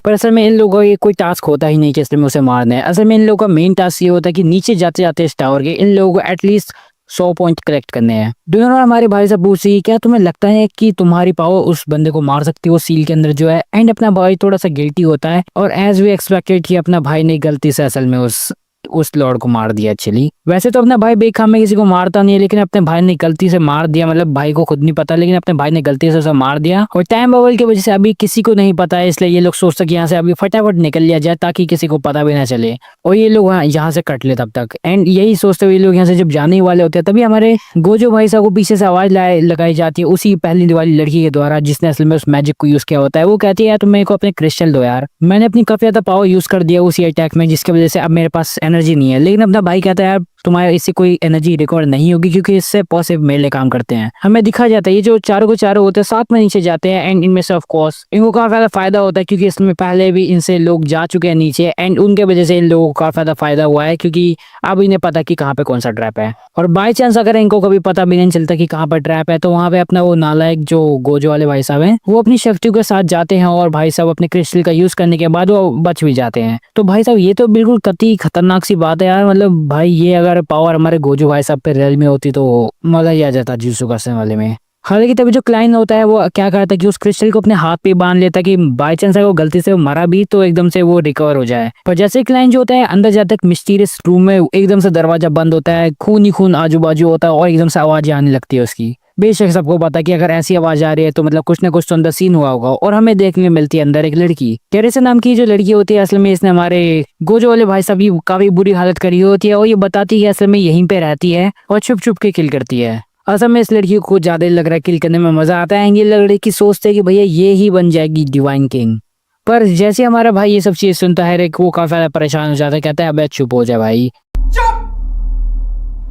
पर असल में इन लोगों का ये कोई टास्क होता ही नहीं कि असल में उसे मारना है। असल में इन लोगों का मेन टास्क ये होता है कि नीचे जाते जाते इस टावर के इन लोगों को एटलीस्ट 100 पॉइंट कलेक्ट करने हैं। डोनोरा हमारे भाई से पूछी क्या तुम्हें लगता है कि तुम्हारी पावर उस बंदे को मार सकती है वो सील के अंदर जो है, एंड अपना भाई थोड़ा सा गिल्टी होता है, और एज वी एक्सपेक्टेड कि अपना भाई ने गलती से असल में उस लॉर्ड को मार दिया। एक्चुअली वैसे तो अपना भाई बेखाम में किसी को मारता नहीं है, लेकिन अपने भाई ने गलती से मार दिया, मतलब भाई को खुद नहीं पता लेकिन अपने भाई ने गलती से उसे मार दिया, और टाइम बबल की वजह से अभी किसी को नहीं पता है, इसलिए ये लोग सोचते कि यहाँ से अभी फटाफट निकल लिया जाए ताकि किसी को पता भी ना चले, और ये लोग यहाँ से कट ले तब तक। एंड यही सोचते हुए लोग यहाँ से जब जाने वाले होते हैं तभी हमारे गोजो भाई साहब को पीछे से आवाज लगाई जाती है उसी पहली वाली लड़की के द्वारा जिसने असल में उस मैजिक को यूज किया होता है। वो कहती है यार तुम मेरे को अपने क्रिस्टल दो यार, मैंने अपनी काफी ज्यादा पावर यूज कर दिया उसी अटैक में जिसकी वजह से अब मेरे पास एनर्जी नहीं है। लेकिन अपना भाई कहता है यार तुम्हारे इससे कोई एनर्जी रिकवर नहीं होगी, क्योंकि इससे पॉजिटिव मेले काम करते हैं। हमें दिखा जाता है ये जो चारों को चारों होते हैं साथ में नीचे जाते हैं, एंड इनमें से ऑफ कोर्स इनको काफी ज्यादा फायदा होता है, क्योंकि इसमें पहले भी इनसे लोग जा चुके हैं नीचे, एंड उनके वजह से इन लोगों को काफी ज्यादा फायदा हुआ है, क्योंकि अब इन्हें पता कि कहाँ पे कौन सा ट्रैप है। और बाई चांस अगर इनको कभी पता भी नहीं चलता कि कहाँ पर ट्रैप है, तो वहाँ पे अपना वो नालायक जो गोजो वाले भाई साहब हैं वो अपनी शक्तियों के साथ जाते हैं, और भाई साहब अपने क्रिस्टल का यूज करने के बाद वो बच भी जाते हैं। तो भाई साहब ये तो बिल्कुल कतई खतरनाक सी बात है यार, मतलब भाई ये अगर पावर हमारे गोजो भाई साहब पे रियल में होती तो मजा ही आ जाता जुजुत्सु काइसेन वाले में। हालांकि तभी जो क्लाइन होता है वो क्या करता है कि उस क्रिस्टल को अपने हाथ पे बांध लेता कि बाई चांस अगर वो गलती से मरा भी तो एकदम से वो रिकवर हो जाए। पर जैसे क्लाइन जो होता है अंदर जाता है मिस्टीरियस रूम में, एकदम से दरवाजा बंद होता है, खून ही खून आजू बाजू होता है, और एकदम से आवाज आने लगती है उसकी। बेशक सबको पता है कि अगर ऐसी आवाज आ रही है तो मतलब कुछ ना कुछ तो अंदर सीन हुआ होगा, और हमें देखने में मिलती है अंदर एक लड़की टेरेसा नाम की। जो लड़की होती है असल में इसने हमारे गोजो वाले भाई साहब की काफी बुरी हालत करी होती है, और ये बताती है असल में यहीं पे रहती है और छुप छुप के किल करती है। असल में इस लड़की को ज्यादा लग रहा है किल करने में मजा आता है, ये लड़की सोचते है कि भैया ये ही बन जाएगी डिवाइन किंग। पर जैसे हमारा भाई ये सब चीज सुनता है वो काफी ज्यादा परेशान हो जाता है, कहता है अबे चुप हो जाए भाई, चुप,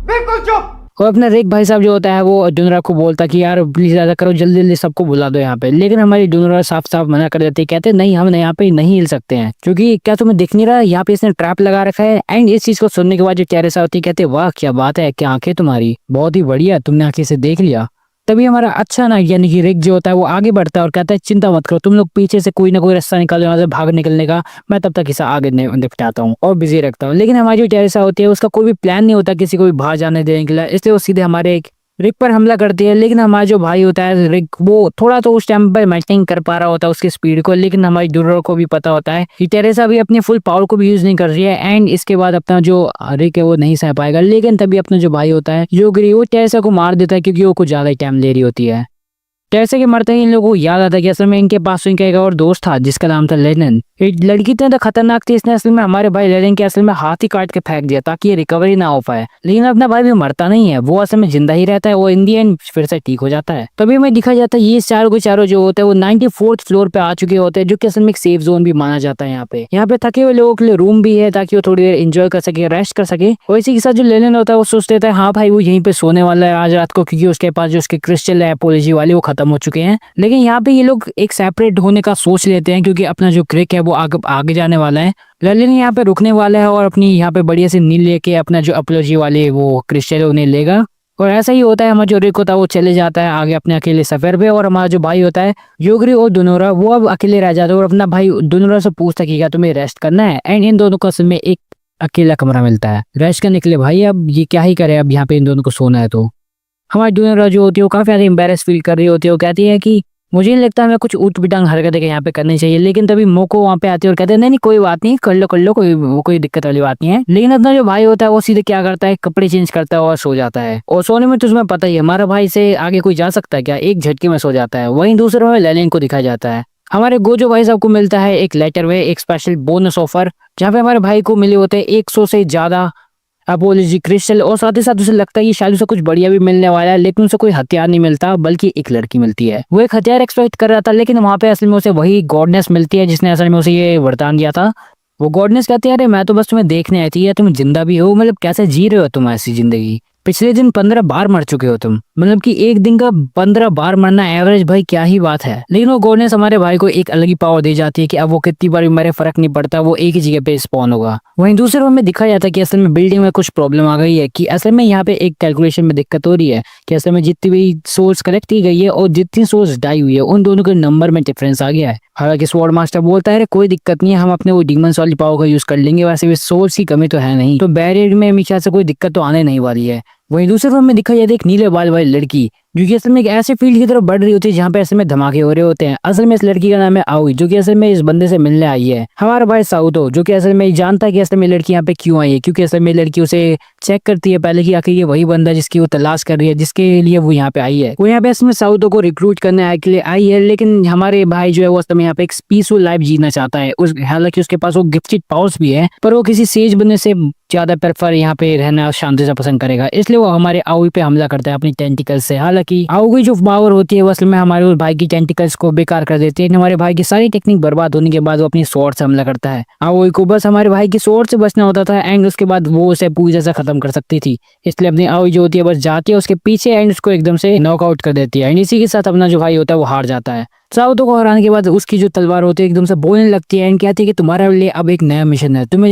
बिल्कुल चुप। और अपना रेक भाई साहब जो होता है वो डुनरा को बोलता कि यार प्लीज ज्यादा करो, जल्दी जल्दी सबको बुला दो यहाँ पे। लेकिन हमारी डुनरा साफ साफ मना कर देती है, कहते नहीं हम यहाँ पे नहीं हिल सकते हैं, क्योंकि क्या तुम्हें दिख नहीं रहा यहाँ पे इसने ट्रैप लगा रखा है। एंड इस चीज को सुनने के बाद जो टेरेसा होती है कहते वाह क्या बात है, क्या आंखें तुम्हारी, बहुत ही बढ़िया, तुमने आंखें से देख लिया। तभी हमारा अच्छा ना यानी कि रिक जो होता है वो आगे बढ़ता है और कहता है चिंता मत करो, तुम लोग पीछे से कोई ना कोई रास्ता निकालो यहाँ से भाग निकलने का, मैं तब तक इसे आगे निपटाता हूँ और बिजी रखता हूँ। लेकिन हमारी जो टेरेसा होती है उसका कोई भी प्लान नहीं होता किसी को भी बाहर जाने देने के लिए, इसलिए वो सीधे हमारे एक रिक पर हमला करती है। लेकिन हमारा जो भाई होता है रिक वो थोड़ा तो उस टाइम पर मैचिंग कर पा रहा होता है उसकी स्पीड को, लेकिन हमारी डुनरा को भी पता होता है कि टेरेसा भी अपने फुल पावर को भी यूज नहीं कर रही है, एंड इसके बाद अपना जो रिक है वो नहीं सह पाएगा। लेकिन तभी अपना जो भाई होता है योगरी वो टेरेसा को मार देता है, क्योंकि वो कुछ ज्यादा टाइम ले रही होती है। जैसे कि मरते ही इन लोगों को याद आता है कि असल में इनके पास इनका एक और दोस्त था जिसका नाम था लेनिन। एक लड़की इतना खतरनाक थी, इसने असल में हमारे भाई लेनिन के असल में हाथ ही काट के फेंक दिया ताकि ये रिकवरी ना हो पाए। लेकिन अपना भाई भी मरता नहीं है, वो असल में जिंदा ही रहता है, वो इन दी एंड फिर से ठीक हो जाता है। तभी हमें दिखा जाता है ये चारों के चारों जो होते हैं वो 94th फ्लोर पे आ चुके होते हैं, जो कि असल में एक सेफ जोन भी माना जाता है। यहाँ पे थके हुए लोगों के लिए रूम भी है ताकि वो थोड़ी देर एंजॉय कर सके, रेस्ट कर सके। और इसी के साथ जो लेनिन होता है वो सोच लेता है हाँ भाई वो यहीं पे सोने वाला है आज रात को, क्योंकि उसके पास जो उसके क्रिस्टल है एपोलॉजी वाले वो खत्म हो चुके हैं। लेकिन यहाँ पे ये लोग एक सेपरेट होने का सोच लेते हैं, क्योंकि अपना जो क्रिक है वो आगे जाने वाला है। लेनिन यहाँ पे रुकने वाला है और अपनी यहाँ पे बढ़िया से नील लेके अपना जो एपोलॉजी वाले वो क्रिस्टल उन्हें लेगा। और ऐसा ही होता है, हमारा जो रिक होता है वो चले जाता है आगे अपने अकेले सफर पे, और हमारा जो भाई होता है योगरी और डुनोरा वो अब अकेले रह जाते हैं। और अपना भाई डुनोरा से पूछता कि क्या तुम्हें रेस्ट करना है, एंड इन दोनों को असल में एक अकेला कमरा मिलता है रेस्ट करने के लिए। भाई अब ये क्या ही करे, अब यहाँ पे इन दोनों को सोना है। तो हमारी डुनोरा जो होती है वो काफी ज्यादा एम्बेरस फील कर रही होती है, वो कहती है कि मुझे नहीं लगता हमें कुछ ऊट पिटांग हरकतें यहाँ पे करनी चाहिए। लेकिन तभी मोको वहाँ पे आती है और कहते हैं नहीं कोई बात नहीं, कर लो, कोई दिक्कत वाली बात नहीं है। लेकिन अपना जो भाई होता है वो सीधे क्या करता है, कपड़े चेंज करता है और सो जाता है। और सोने में तो तुम्हें पता ही है हमारा भाई से आगे कोई जा सकता है क्या, एक झटके में सो जाता है। वहीं दूसरे में लेनिन को दिखाया जाता है। हमारे गोजो भाई साहब को मिलता है एक लेटर में एक स्पेशल बोनस ऑफर, जहाँ पे हमारे भाई को मिले होते हैं 100 से ज्यादा एपोलॉजी क्रिस्टल, और साथ ही साथ उसे लगता है कि शायद उसे कुछ बढ़िया भी मिलने वाला है। लेकिन उसे कोई हथियार नहीं मिलता बल्कि एक लड़की मिलती है। वो एक हथियार एक्सपेक्ट कर रहा था, लेकिन वहां पे असल में उसे वही गॉडनेस मिलती है जिसने असल में उसे ये वरदान दिया था। वो गॉडनेस कहती है अरे मैं तो बस तुम्हें देखने आई थी, या तुम जिंदा भी हो, मतलब कैसे जी रहे हो तुम ऐसी जिंदगी, पिछले दिन 15 बार मर चुके हो तुम, मतलब कि एक दिन का 15 बार मरना एवरेज, भाई क्या ही बात है। लेकिन वो गॉडनेस हमारे भाई को एक अलग ही पावर दे जाती है कि अब वो कितनी बार भी मरे फर्क नहीं पड़ता, वो एक ही जगह पे स्पॉन होगा। वहीं दूसरे रूम में दिखा जाता है कि असल में बिल्डिंग में कुछ प्रॉब्लम आ गई है, कि असल में यहाँ पे एक कैलकुलेशन में दिक्कत हो रही है कि असल में जितनी भी सोर्स कलेक्ट की गई है और जितनी सोर्स डाई हुई है उन दोनों के नंबर में डिफरेंस आ गया है। हालांकि स्वॉर्ड मास्टर बोलता है कोई दिक्कत नहीं है, हम अपने वो डीमंस वाली पावर का यूज कर लेंगे, वैसे भी सोर्स की कमी तो है नहीं, तो बैरियर में हमेशा से कोई दिक्कत तो आने नहीं वाली है। वहीं दूसरे रूम में दिखा जाता है एक नीले बाल वाली लड़की जो कि असल में एक ऐसे फील्ड की तरफ बढ़ रही होती है जहाँ पे असल में धमाके हो रहे होते हैं। असल में इस लड़की का नाम है आओई, जो कि असल में इस बंदे से मिलने आई है। हमारा भाई साउतो जो कि असल में जानता है कि असल में लड़की यहाँ पे क्यों आई है, क्योंकि असल में लड़की उसे चेक करती है पहले कि आखिर ये वही बंदा जिसकी वो तलाश कर रही है, जिसके लिए वो यहाँ पे आई है। वो यहाँ पे असल में साउतो को रिक्रूट करने के लिए आई है, लेकिन हमारे भाई जो है वो असल में यहाँ पे एक पीसफुल लाइफ जीना चाहता है। हालांकि उसके पास वो गिफ्टेड पावर्स भी है, पर वो किसी सेज बनने से ज्यादा प्रेफर यहाँ पे रहना शांति से पसंद करेगा, इसलिए वो हमारे आओई पे हमला करता है अपनी टेंटिकल्स से। हालांकि आओ की जो पावर होती है वो असल में हमारे उस भाई की टेंटिकल्स को बेकार कर देती है। हमारे भाई की सारी टेक्निक बर्बाद होने के बाद वो अपनी स्वॉर्ड से हमला करता है। आओई को बस हमारे भाई की स्वॉर्ड से बचना होता था एंड उसके बाद वो उसे पूरी तरह से खत्म कर सकती थी। इसलिए अपनी आओई जो होती है बस जाती है उसके पीछे एंड उसको एकदम से नॉकआउट कर देती है एंड इसी के साथ अपना जो भाई होता है वो हार जाता है। साउतो को हराने के बाद उसकी जो तलवार होती है एकदम से बोलने लगती है एंड कहती है कि तुम्हारे लिए अब एक नया मिशन है, तुम्हें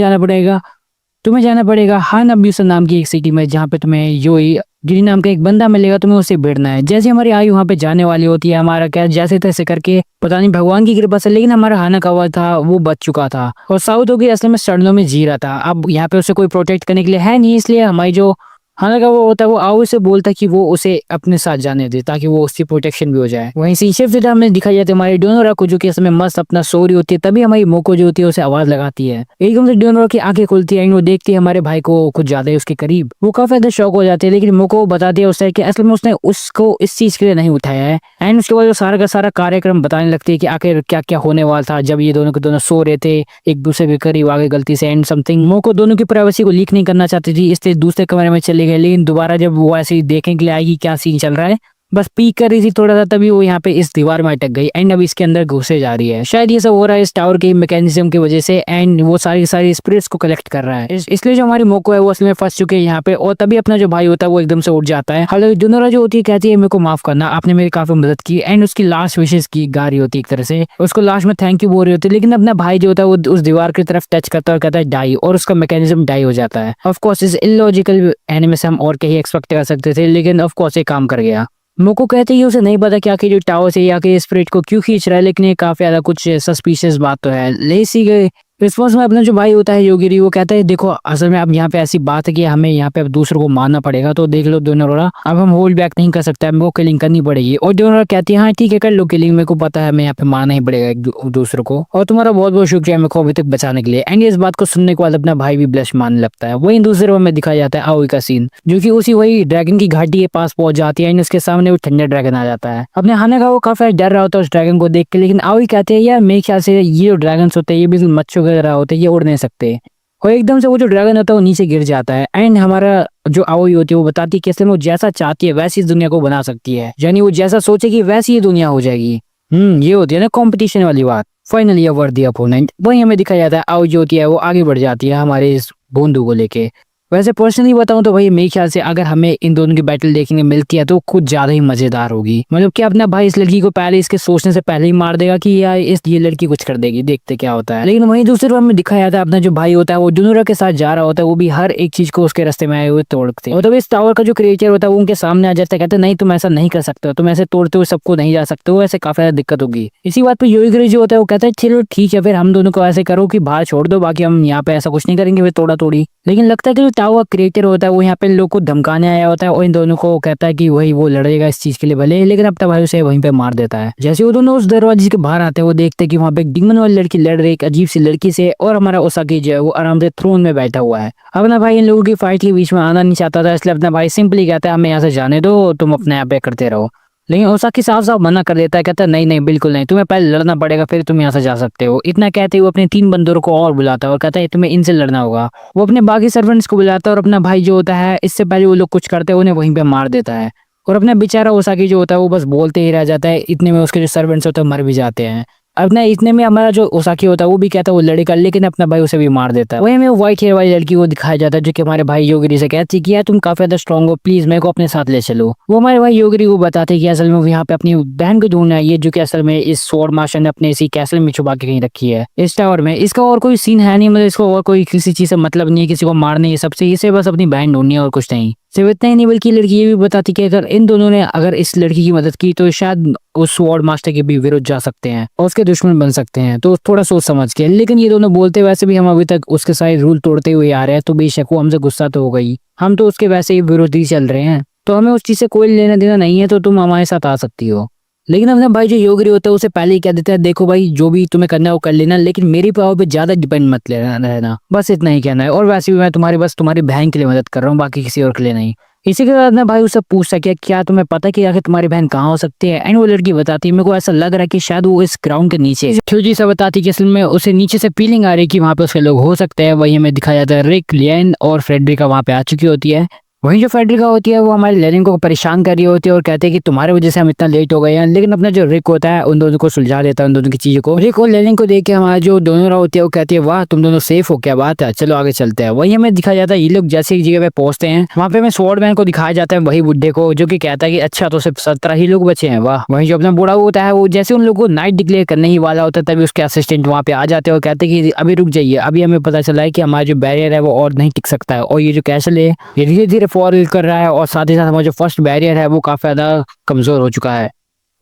जाना पड़ेगा हान अब्यूसन नाम की एक सिटी में, जहाँ पे तुम्हें योई गिरी नाम का एक बंदा मिलेगा, तुम्हें उससे भिड़ना है। जैसे हमारी आयु वहाँ पे जाने वाली होती है, हमारा क्या जैसे तैसे करके पता नहीं भगवान की कृपा से, लेकिन हमारा हानाकावा था वो बच चुका था और साउतो की असल में सड़नों में जी रहा था। अब यहाँ पे उसे कोई प्रोटेक्ट करने के लिए है नहीं, इसलिए हमारी जो हालांकि वो होता है वो आओ से बोलता है कि वो उसे अपने साथ जाने दे ताकि वो उसकी प्रोटेक्शन भी हो जाए। वहीं से शिफ्ट डेटा में दिखाई जाती है हमारी डोनोरा को जो कि इसमें मस्त अपना सो रही होती है, तभी हमारी मोको जो होती है उसे आवाज लगाती है। एकदम से डोनोरा की आंखें खुलती है, वो देखती है हमारे भाई को कुछ ज्यादा ही उसके करीब। वो काफी ज्यादा शौक हो जाती है, लेकिन मोको बताती है उसे कि असल में उसने उसको इस चीज के लिए नहीं उठाया है एंड उसके बाद वो सारा का सारा कार्यक्रम बताने लगती है कि आखिर क्या क्या होने वाला था जब ये दोनों के दोनों सो रहे थे एक दूसरे के करीब आगे गलती से एंड समथिंग। मोको दोनों की प्राइवेसी को लीक नहीं करना चाहती थी, इसलिए दूसरे कमरे में चले गए, लेकिन दोबारा जब वो ऐसे ही देखने के लिए आएगी क्या सीन चल रहा है, बस पीक कर रही थी थोड़ा सा, तभी वो यहाँ पे इस दीवार में अटक गई एंड अब इसके अंदर घुसे जा रही है। शायद ये सब हो रहा है इस टावर के मैकेनिज्म की वजह से एंड वो सारी स्पिरिट्स को कलेक्ट कर रहा है। इसलिए जो हमारी मोको है वो असल में फंस चुके हैं यहाँ पे और तभी अपना जो भाई होता है वो एकदम से उठ जाता है। हालांकि डोनोरा जो होती है कहती है मेरे को माफ करना, आपने मेरी काफी मदद की एंड उसकी लास्ट विशेष की गा रही होती है एक तरह से, उसको लास्ट में थैंक यू बोल रही होती है, लेकिन अपना भाई जो होता है वो उस दीवार की तरफ टच करता है और कहता है डाई, और उसका मैकेनिज्म डाई हो जाता है। ऑफकोर्स इस इलॉजिकल एनिमे से हम और कहीं एक्सपेक्ट कर सकते थे, लेकिन ऑफकोर्स ये काम कर गया। मोको कहते हैं उसे नहीं पता क्या कि जो टावर से या कि स्पिरिट को क्यों खींच रहा है, लेकिन ये काफी ज्यादा कुछ सस्पिशियस बात तो है। लेसी के रिस्पॉन्स में अपना जो भाई होता है योगिरी वो कहता है देखो असल में अब यहाँ पे ऐसी बात है कि हमें यहाँ पे अब दूसरों को मारना पड़ेगा, तो देख लो डोनोरा अब हम होल्ड बैक नहीं कर सकते, हमको किलिंग करनी पड़ेगी। और डोनोरा कहती है हाँ ठीक है कर लो किलिंग, मेरे को पता है हमें यहाँ पे मारना ही पड़ेगा एक दूसरों को, और तुम्हारा बहुत बहुत शुक्रिया मेरे को अभी तक बचाने के लिए। एंड इस बात को सुनने के बाद अपना भाई भी ब्लश मारने लगता है। वही दूसरे वन में दिखाया जाता है आओई का सीन, जो की उसी वही ड्रैगन की घाटी के पास पहुंच जाती है एंड उसके सामने वो ठंडा ड्रैगन आ जाता है। अपने हाने का वो काफी डर रहा होता है उस ड्रैगन को देख के, लेकिन आओई कहते हैं यार मेरे ख्याल से ये जो ड्रैगन होते हैं ये बिल्कुल मच्छर वगैरह होते हैं, ये उड़ नहीं सकते। और एकदम से वो जो ड्रैगन होता है वो नीचे गिर जाता है एंड हमारा जो आओई होती है वो बताती है कि असल में वो जैसा चाहती है वैसी इस दुनिया को बना सकती है, यानी वो जैसा सोचेगी वैसी ये दुनिया हो जाएगी। ये होती है ना कंपटीशन वाली बात। फाइनली अवर दी अपोनेंट, वही हमें दिखाया जाता है आओई जो होती है वो आगे बढ़ जाती है हमारे इस बोंदू को लेके। वैसे पर्सनली बताऊं तो भाई मेरे ख्याल से अगर हमें इन दोनों की बैटल देखने मिलती है तो कुछ ज्यादा ही मजेदार होगी। मतलब कि अपना भाई इस लड़की को पहले इसके सोचने से पहले ही मार देगा कि यार ये लड़की कुछ कर देगी, देखते क्या होता है। लेकिन वहीं दूसरे रूम में दिखाया जाता है अपना जो भाई होता है वो डोनोरा के साथ जा रहा होता है, वो भी हर एक चीज को उसके रास्ते में आए हुए तोड़ते हैं। और तब इस टावर का जो क्रिएचर होता है वो उनके सामने आ जाता है, कहते हैं नहीं तुम ऐसा नहीं कर सकते हो, तुम ऐसे तोड़ते हुए सबको नहीं जा सकते हो, ऐसे काफी ज्यादा दिक्कत होगी। इसी बात पर योगिरी जो होता है वो कहता है चलो ठीक है फिर हम दोनों को ऐसे करो कि बाहर छोड़ दो, बाकी हम यहाँ पे ऐसा कुछ नहीं करेंगे, फिर तोड़ा तोड़ी। लेकिन लगता है कि जो टावर क्रिएटर होता है वो यहाँ पे लोग को धमकाने आया होता है और इन दोनों को कहता है कि वही वो लड़ेगा इस चीज के लिए भले, लेकिन अपना भाई उसे वहीं पे मार देता है। जैसे वो दोनों उस दरवाजे के बाहर आते हैं वो देखते हैं कि वहाँ पे एक डिमन वाली लड़की लड़ रही एक अजीब सी लड़की से, और हमारा ओसाकी जो है वो आराम से थ्रोन में बैठा हुआ है। अपना भाई इन लोगों की फाइट के बीच में आना नहीं चाहता था, इसलिए अपना भाई सिंपली कहता है हमें यहाँ से जाने दो, तुम अपने यहाँ पे करते रहो। लेकिन ओसाकी साफ साफ मना कर देता है, कहता है नहीं नहीं बिल्कुल नहीं, तुम्हें पहले लड़ना पड़ेगा फिर तुम यहाँ से जा सकते हो। इतना कहते हुए अपने 3 बंदरों को और बुलाता है और कहता है तुम्हें इनसे लड़ना होगा। वो अपने बाकी सर्वेंट्स को बुलाता है और अपना भाई जो होता है इससे पहले वो लोग कुछ करते हैं उन्हें वहीं पे मार देता है। और अपना बेचारा ओसाकी जो होता है वो बस बोलते ही रह जाता है, इतने में उसके जो सर्वेंट्स होते हैं मर भी जाते हैं। अपना इतने में हमारा जो ओसाकी होता है वो भी कहता है वो लड़ेगा, लेकिन अपना भाई उसे भी मार देता है। वही हमें व्हाइट हेयर वाली लड़की को दिखाया जाता है जो कि हमारे भाई योगिरी से कहती है कि यार तुम काफी ज्यादा स्ट्रॉन्ग हो, प्लीज मेरे को अपने साथ ले चलो। वो हमारे भाई योगिरी को बताते हैं कि असल में वो यहाँ पे अपनी बहन को ढूंढना है, ये जो कि असल में इस स्वॉर्ड मास्टर ने अपने इसी कैसल में छुपा के कहीं रखी है इस टावर में। इसका और कोई सीन है नहीं, मतलब इसको और कोई किसी चीज से मतलब नहीं है, किसी को मारने ये सबसे, इसे बस अपनी बहन ढूंढनी है और कुछ नहीं। सिर्फ इतना ही नहीं बल्कि लड़की ये भी बताती कि अगर इन दोनों ने अगर इस लड़की की मदद की तो शायद उस स्वॉर्ड मास्टर के भी विरुद्ध जा सकते हैं और उसके दुश्मन बन सकते हैं, तो थोड़ा सोच समझ के। लेकिन ये दोनों बोलते वैसे भी हम अभी तक उसके सारे रूल तोड़ते हुए आ रहे हैं, तो बेशक वो हमसे गुस्सा तो हो गई, हम तो उसके वैसे ही विरोधी चल रहे हैं, तो हमें उस चीज से कोई लेना देना नहीं है, तो तुम हमारे साथ आ सकती हो। लेकिन अपना भाई जो योगरी होता है उसे पहले ही कह देता है, देखो भाई जो भी तुम्हें करना है वो कर लेना, लेकिन मेरी पावर पे ज्यादा डिपेंड मत लेना रहना, बस इतना ही कहना है। और वैसे भी मैं तुम्हारी बहन के लिए मदद कर रहा हूँ, बाकी किसी और के लिए नहीं। इसी के बाद ना भाई उससे पूछता है क्या तुम्हें पता कि आखिर तुम्हारी बहन कहाँ हो सकती है। एंड वो लड़की बताती है, मेरे को ऐसा लग रहा है कि शायद वो इस ग्राउंड के नीचे। थ्यूजी से बताती है कि असल में उसे नीचे से फीलिंग आ रही है कि वहाँ पे उसके लोग हो सकते हैं। वही हमें दिखाया जाता है रिक, लिएन और फ्रेडरिका वहाँ पे आ चुकी होती है। वहीं जो फ्रेडरिका होती है वो हमारे लेनिन को परेशान कर रही होती है और कहते हैं कि तुम्हारी वजह से हम इतना लेट हो गए हैं। लेकिन अपना जो रिक होता है उन दोनों को सुलझा देता है, उन दोनों की चीजों को। रिक और लेनिन को देख के हमारा जो डोनोरा होती है वो कहती है, वाह तुम दोनों सेफ हो, क्या बात है, चलो आगे चलते हैं। वही हमें दिखाया जाता है ये लोग जैसे एक जगह पे पहुंचते हैं, वहाँ पे हमें स्वॉर्डमैन को दिखाया जाता है, वही बुड्ढे को, जो कि कहता है कि अच्छा तो सिर्फ 17 ही लोग बचे हैं, वाह। वहीं जो अपना बूढ़ा होता है वो जैसे उन लोगों को नाइट डिक्लेयर करने ही वाला होता है तभी उसके असिस्टेंट वहाँ पे आ जाते हैं और कहते हैं कि अभी रुक जाइए, अभी हमें पता चला है कि हमारा जो बैरियर है वो और नहीं टिक सकता है, और ये जो कैसल है ये धीरे धीरे फॉल कर रहा है, और साथ ही साथ हमारा जो फर्स्ट बैरियर है वो काफी ज्यादा कमजोर हो चुका है।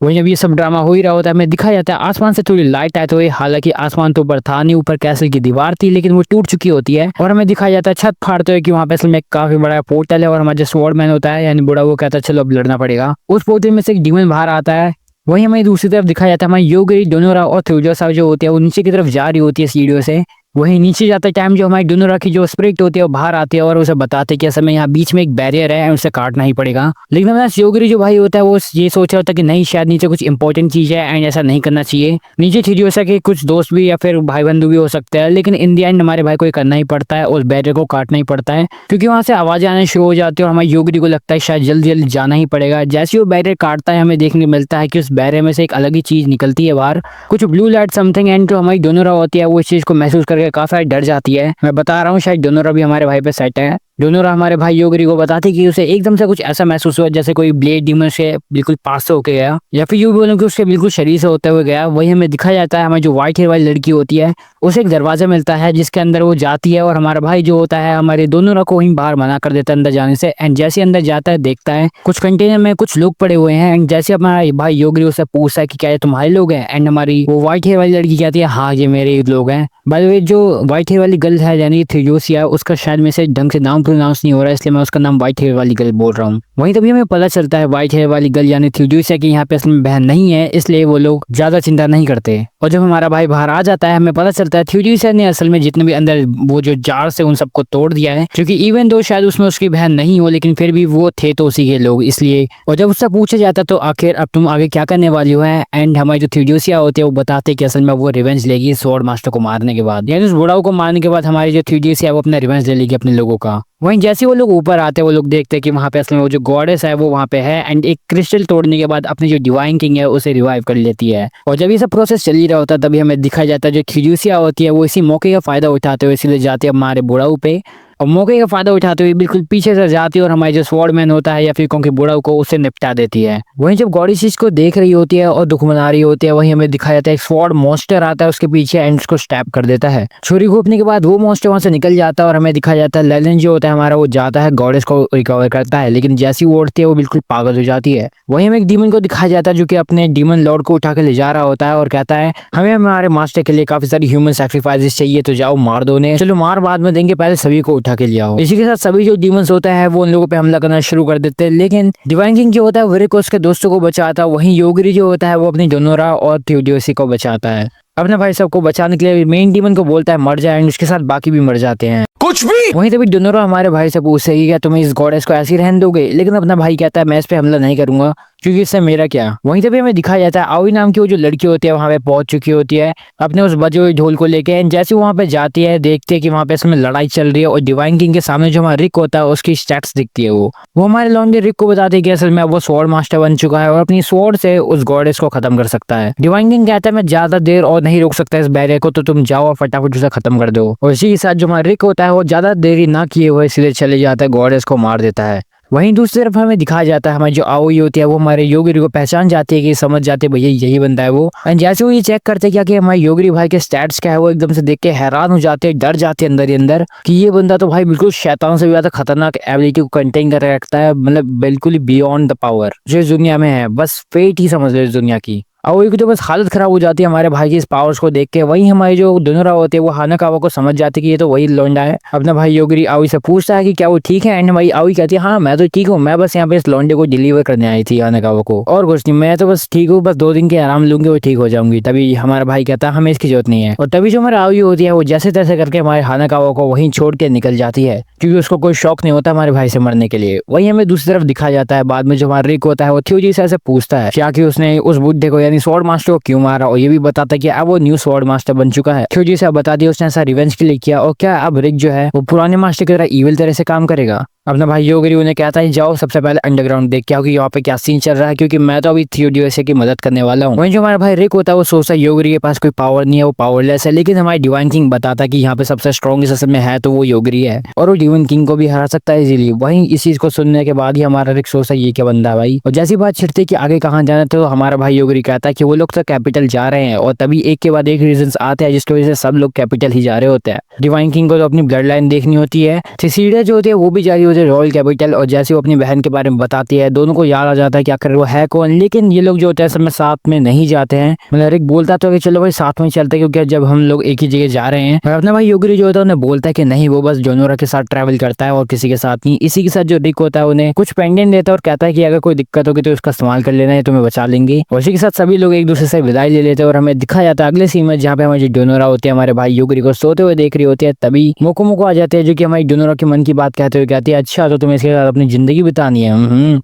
वहीं जब ये सब ड्रामा हो ही रहा होता है हमें दिखाया जाता है आसमान से थोड़ी लाइट आए हुए, हालांकि आसमान तो ऊपर था नहीं, ऊपर कैसल की दीवार थी लेकिन वो टूट चुकी होती है। और हमें दिखाया जाता है छत फाड़ते हुए कि वहाँ पे असल में काफी बड़ा पोर्टल है, और हमारा जो स्वॉर्डमैन होता है यानी बूढ़ा वो कहता है चलो अब लड़ना पड़ेगा। उस पोर्टल में से एक डीमन बाहर आता है। वहीं हमें दूसरी तरफ दिखाया जाता है हमारी योगरी, डोनोरा और थ्यूजोसा जो होती है वो नीचे की तरफ जा रही होती है सीढ़ियों से। वहीं नीचे जाते टाइम जो हमारी डोनोरा की जो स्पिरिट होती है वो बाहर आती है और उसे बताते हैं कि असल में यहाँ बीच में एक बैरियर है, उसे काटना ही पड़ेगा। लेकिन हमारा योगरी जो भाई होता है वो ये सोच रहा होता है कि नहीं, शायद नीचे कुछ इंपॉर्टेंट चीज है एंड ऐसा नहीं करना चाहिए। नीचे थ्यूजोसा के कुछ दोस्त भी या फिर भाई बंधु भी हो सकते हैं, लेकिन इन दी एंड हमारे भाई को ये करना ही पड़ता है, उस बैरियर को काटना ही पड़ता है, क्योंकि वहां से आवाजें आने शुरू हो जाती है और हमारी योगरी को लगता है शायद जल्दी जल्दी जाना ही पड़ेगा। जैसे वो बैरियर काटता है हमें देखने को मिलता है कि उस बैरियर में से एक अलग ही चीज निकलती है बाहर, कुछ ब्लू लाइट समथिंग, एंड जो हमारी डोनोरा होती है वो इस चीज को महसूस करके काफी डर जाती है। मैं बता रहा हूँ शायद डोनोरा भी हमारे भाई पे सेट है। डोनोरा हमारे भाई योगरी को बताती कि उसे एकदम से कुछ ऐसा महसूस हुआ जैसे कोई ब्लेड डीमन से बिल्कुल पास से होके गया, या फिर यूं बोलूं कि उसके बिल्कुल शरीर से होते हुए गया। वही हमें दिखाया जाता है हमारी जो व्हाइट हेयर वाली लड़की होती है उसे एक दरवाजा मिलता है जिसके अंदर वो जाती है, और हमारा भाई जो होता है हमारे डोनोरा को वहीं बाहर मना कर देता है अंदर जाने से। एंड जैसे अंदर जाता है देखता है कुछ कंटेनर में कुछ लोग पड़े हुए हैं, एंड जैसे हमारा भाई योगरी उसे पूछता है कि क्या ये तुम्हारे लोग हैं, एंड हमारी वो व्हाइट हेयर वाली लड़की कहती है हाँ ये मेरे लोग हैं। बाय द वे जो व्हाइट हेयर वाली गर्ल है यानी थ्यूजोसिया, उसका शायद में से ढंग से नाम प्रोनाउंस नहीं हो रहा है, इसलिए मैं उसका नाम व्हाइट हेयर वाली गर्ल बोल रहा हूँ। वहीं तभी हमें पता चलता है व्हाइट हेयर वाली गर्ल यानी थ्यूजोसिया की यहाँ पे असल में बहन नहीं है, इसलिए वो लोग ज्यादा चिंता नहीं करते। और जब हमारा भाई बाहर आ जाता है हमें पता चलता है थ्यूजोसिया ने असल में जितने भी अंदर वो जो जार से उन सबको तोड़ दिया है, क्योंकि इवन दो शायद उसमें उसकी बहन नहीं हो लेकिन फिर भी वो थे तो उसी के लोग, इसलिए। और जब उससे पूछा जाता तो आखिर अब तुम आगे क्या करने वाली हो है, एंड हमारी जो थ्यूजोसिया होती है वो बताते कि असल में वो रिवेंज लेगी स्वॉर्ड मास्टर को मारने के बाद, यानी उस बुढ़ाऊ को मारने के बाद हमारी जो थ्यूजोसिया है वो अपना रिवेंज ले लेगी अपने लोगों का। वहीं जैसे वो लोग ऊपर आते हैं वो लोग देखते हैं कि वहाँ पे असल में वो जो गॉडेस है वो वहाँ पे है, एंड एक क्रिस्टल तोड़ने के बाद अपनी जो डिवाइन किंग है उसे रिवाइव कर लेती है। और जब ये सब प्रोसेस चल ही रहा होता है तभी हमें दिखाया जाता है जो थ्यूजोसिया होती है वो इसी मौके का फायदा उठाते हुए इसलिए जाते हैं हमारे बुढ़ाऊ पे, और मौके का फायदा उठाते हुए बिल्कुल पीछे से जाती है और हमारे जो स्वॉर्डमैन होता है या फिर क्योंकि बुढ़ाऊ को उससे निपटा देती है। वहीं जब गॉड इस चीज को देख रही होती है और दुख मना रही होती है वहीं हमें दिखाया जाता है एक स्वॉर्ड मॉन्स्टर आता है उसके पीछे एंड उसको स्टैप कर देता है। छुरी घोपने के बाद वो मॉन्स्टर वहां से निकल जाता है और हमें दिखाया जाता है लेलन जो होता है हमारा वो जाता है गॉडेस को रिकवर करता है, लेकिन जैसी वो उड़ती है वो बिल्कुल पागल हो जाती है। वहीं हमें एक डीमन को दिखाया जाता है जो कि अपने डीमन लॉर्ड को उठा के ले जा रहा होता है और कहता है हमें हमारे मास्टर के लिए काफी सारी ह्यूमन सैक्रिफाइसेस चाहिए, तो जाओ मार दो उन्हें, चलो मार बाद में देंगे, पहले सभी को उठा के ले आओ। इसी के साथ सभी जो डीमंस होता है वो उन लोगों पे हमला करना शुरू कर देते हैं, लेकिन डिवाइन किंग जो होता है वेरिक को उसके दोस्तों को बचाता है। वहीं योगरी जो होता है वो अपनी डोनोरा और थ्यूजोसिया को बचाता है। अपने भाई सबको बचाने के लिए मेन डीमन को बोलता है मर जाए, एंड उसके साथ बाकी भी मर जाते हैं। कुछ भी वहीं तभी डोनोरा हमारे भाई से पूछते हैं क्या तुम्हें इस गॉडेस को ऐसे ही रहने दोगे, लेकिन अपना भाई कहता है मैं इस पे हमला नहीं करूंगा क्योंकि इससे मेरा क्या। वहीं तभी हमें दिखाया जाता है आओई नाम की वो जो लड़की होती है वहां पे पहुंच चुकी होती है अपने उस बजे हुए ढोल को लेके। जैसे वहां पे जाती है देखते है कि वहां पे इसमें लड़ाई चल रही है और डिवाइन किंग के सामने जो हमारा रिक होता है उसकी स्टैट्स दिखती है। वो हमारे लॉन्डे रिक को बताते हैं कि असल में वो स्वॉर्ड मास्टर बन चुका है और अपनी स्वॉर्ड से उस गॉडेस को खत्म कर सकता है। डिवाइन किंग कहता है मैं ज्यादा देर और नहीं रोक सकता इस बैरियर को, तो तुम जाओ और फटाफट उसे खत्म कर दो। और इसी के साथ जो हमारा रिक होता है वो ज्यादा देरी ना किए हुए सीधे चले जाता है, गॉडेस को मार देता है। वहीं दूसरी तरफ हमें दिखाया जाता है हमारी जो आओई होती है वो हमारे योगरी को पहचान जाती है कि समझ जाते भैया यही बंदा है वो। एंड जैसे वो ये चेक करते क्या कि हमारे योगरी भाई के स्टैट्स क्या है वो एकदम से देख के हैरान हो जाते हैं, डर जाते हैं अंदर ही अंदर कि ये बंदा तो भाई बिल्कुल शैतान से भी ज्यादा खतरनाक एबिलिटी को कंटेन कर रखता है, मतलब बिल्कुल बियॉन्ड द पावर जो इस दुनिया में है, बस फेट ही समझ लो इस दुनिया की। आओई की तो बस हालत खराब हो जाती है हमारे भाई की इस पावर्स को देख के। वही हमारे जो डोनोरा होते हैं वो हानाकावा को समझ जाते कि ये तो वही लौंडा है। अपना भाई योगरी आओई से पूछता है कि क्या वो ठीक है, एंड भाई आओई कहती है हाँ मैं तो ठीक हूँ, मैं बस यहाँ पे इस लौंडे को डिलीवर करने आई थी हानाकावा को, और कुछ नहीं, मैं तो बस ठीक हूँ, बस 2 दिन के आराम लूंगी वो ठीक हो जाऊंगी। तभी हमारा भाई कहता है हमें इसकी जरूरत नहीं है, और तभी जो हमारी आओई होती है वो जैसे तैसे करके हमारे हानाकावा को वहीं छोड़ के निकल जाती है, क्योंकि उसको कोई शौक नहीं होता हमारे भाई से मरने के लिए। वही हमें दूसरी तरफ दिखा जाता है बाद में जो हमारा रिक होता है वो थ्योजी से ऐसे पूछता है क्या कि उसने उस बुड्ढे को यानी स्वॉर्ड मास्टर को क्यों मारा, और ये भी बताता है कि अब वो न्यू स्वॉर्ड मास्टर बन चुका है। थ्योजी से बता दिया उसने ऐसा रिवेंज के लिए किया, और क्या अब रिक जो है वो पुराने मास्टर की तरह इविल तरह से काम करेगा। अपना भाई योगरी उन्हें कहता है जाओ सबसे पहले अंडरग्राउंड देख के आओ कि यहाँ पे क्या सीन चल रहा है, क्योंकि मैं तो अभी थ्योजी की मदद करने वाला हूँ। वहीं जो हमारा भाई रिक होता है वो सोचता है योगरी के पास कोई पावर नहीं है, वो पावरलेस है, लेकिन हमारी डिवाइन किंग बताता है कि यहाँ पे सबसे स्ट्रॉन्गेस्ट असल में है तो वो योगरी है, और वो डिवाइन किंग को भी हरा सकता है इजीली। वहीं इस चीज को सुनने के बाद ही हमारा रिक सोचता है ये क्या बंदा है भाई। और जैसी बात छिड़ती है कि आगे कहाँ जाना, तो हमारा भाई योगरी कहता है कि वो लोग तो कैपिटल जा रहे हैं, और तभी एक के बाद एक रीजन आते हैं जिसकी वजह से सब लोग कैपिटल ही जा रहे होते हैं। डिवाइन किंग को तो अपनी ब्लड लाइन देखनी होती है, सिसीलिया जो होती है वो भी जा रही होती है रॉयल कैपिटल, और जैसे वो अपनी बहन के बारे में बताती है दोनों को याद आ जाता है कि आखिर वो है कौन। लेकिन ये लोग जो होते हैं सब में साथ में नहीं जाते हैं, मतलब रिक बोलता तो कि चलो भाई साथ में चलते हैं, क्योंकि जब हम लोग एक ही जगह जा रहे हैं। और अपना भाई योगरी जो होता है उन्हें बोलता है कि नहीं वो बस डोनोरा के साथ ट्रैवल करता है और किसी के साथ नहीं। इसी के साथ जो रिक होता है उन्हें कुछ पेंडेंट देता है और कहता है कि अगर कोई दिक्कत होगी तो उसका इस्तेमाल कर लेना है, तुम्हें बचा लेंगे। और इसी के साथ सभी लोग एक दूसरे से विदाई ले लेते हैं, और हमें दिखा जाता है अगले सीन में जहाँ पे हमारी डोनोरा होती है हमारे भाई योगरी को सोते हुए देख रही होती है। तभी मोको आ जाते हैं जो कि हमारी डोनोरा के मन की बात कहते हुए कहती है अच्छा तो तुम्हें इसके साथ अपनी जिंदगी बितानी है।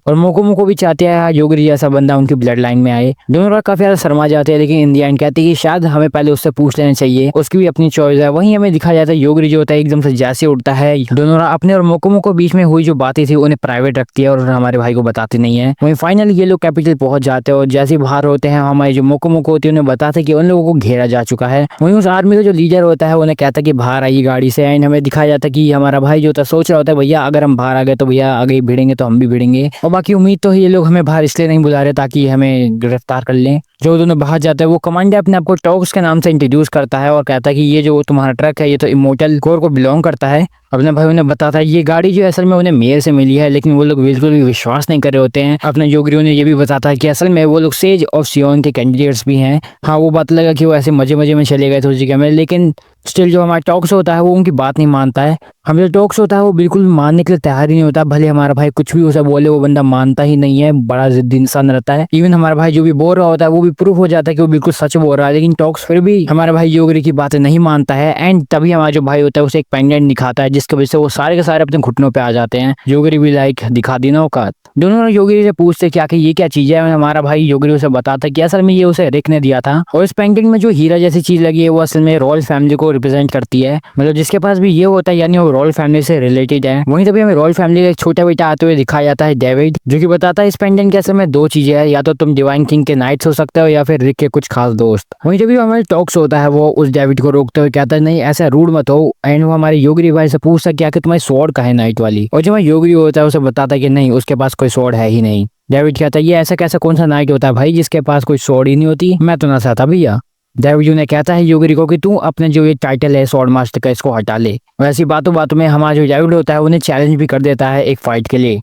और मोको भी चाहते हैं योगरी जैसा बंदा उनकी ब्लड लाइन में आए। डोनोरा काफी ज्यादा शर्मा जाते हैं, लेकिन इन दी एंड कहते हैं कि शायद हमें पहले उससे पूछ लेना चाहिए, उसकी भी अपनी चॉइस है। वहीं हमें दिखा जाता है योगरी जो होता है एकदम से जैसे उठता है, डोनोरा अपने और मोको बीच में हुई जो बातें थी उन्हें प्राइवेट रखती है और हमारे भाई को बताती नहीं है। वहीं फाइनली ये लोग कैपिटल पहुंच जाते हैं, और जैसे बाहर होते हैं हमारे जो मोको होती है उन्हें बताते हैं कि उन लोगों को घेरा जा चुका है। वहीं उस आर्मी का जो लीडर होता है उन्हें कहता है कि बाहर आइए गाड़ी से, एंड हमें दिखाया जाता है कि हमारा भाई जो होता है सोच रहा होता है भैया अगर हम बाहर आ गए तो भैया आगे भिड़ेंगे तो हम भी भिड़ेंगे, और बाकी उम्मीद तो ये लोग हमें बाहर इसलिए नहीं बुला रहे ताकि हमें गिरफ्तार कर लें। जो दोनों बाहर जाते हैं वो कमांडर अपने आप को टॉक्स के नाम से इंट्रोड्यूस करता है और कहता है कि ये जो तुम्हारा ट्रक है ये तो इमोर्टल कोर को बिलोंग करता है। अपने भाई उन्हें बताता है ये गाड़ी जो असल में उन्हें मेयर से मिली है, लेकिन वो लोग बिल्कुल भी विश्वास नहीं कर रहे होते हैं। अपने योगरी ने ये भी बताता है कि असल में वो लोग सेज ऑफ सियोन के कैंडिडेट्स भी हैं। हाँ वो बात लगा कि वो ऐसे मजे में चले गए थे उस जगह में, लेकिन स्टिल जो हमारा टॉक्स होता है वो उनकी बात नहीं मानता है। हम जो टॉक्स होता है वो बिल्कुल मानने के लिए तैयार ही नहीं होता, भले हमारा भाई कुछ भी उसे बोले वो बंदा मानता ही नहीं है, बड़ा जिद्दी इंसान रहता है। इवन हमारा भाई जो भी बोल रहा होता है वो भी प्रूफ हो जाता है कि वो बिल्कुल सच बोल रहा है, लेकिन टॉक्स फिर भी हमारे भाई योगरी की बातें नहीं मानता है। एंड तभी हमारा जो भाई होता है उसे एक पेंडेंट दिखाता है जिसकी वजह से वो सारे के सारे अपने घुटनों पे आ जाते हैं। योगरी भी लाइक दिखा दी ना औकात। दोनों योगरी से पूछते क्या कि ये क्या चीज है, हमारा भाई योगरी उसे बताता है कि असल में ये उसे रिक ने दिया था, और इस पेंडेंट में जो हीरा जैसी चीज लगी है वो असल में रॉयल फैमिली को रिप्रेजेंट करती है, मतलब जिसके पास भी ये होता है यानी वो रॉयल फैमिली से रिलेटेड है। वहीं तभी हमें रॉयल फैमिली का एक छोटा बेटा आते हुए दिखाया जाता है डेविड, जो कि बताता है इस पेंडेंट के असल में 2 चीजें हैं, या तो तुम डिवाइन किंग के नाइट्स हो सकते हो या फिर रिक के कुछ खास दोस्त। वहीं जब हमारे टॉक्स होता है वो उस डेविड को रोकते हुए कहता है नहीं ऐसा रूड मत हो, एंड वो हमारे योगरी भाई से पूछता है क्या कि तुम्हारी स्वॉर्ड का है नाइट वाली, और जब योगरी होता है उसे बताता है कि नहीं उसके पास कोई स्वॉर्ड है ही नहीं। डेविड कहता है ये ऐसा कैसा कौन सा नाइट होता है भाई जिसके पास कोई स्वॉर्ड ही नहीं होती, मैं तो ना चाहता भैया। डेविड ने कहता है योगरी को कि तू अपने जो ये टाइटल है स्वॉर्ड मास्टर का इसको हटा ले। वैसी बातों में हमारा जो डेविड होता है उन्हें चैलेंज भी कर देता है एक फाइट के लिए।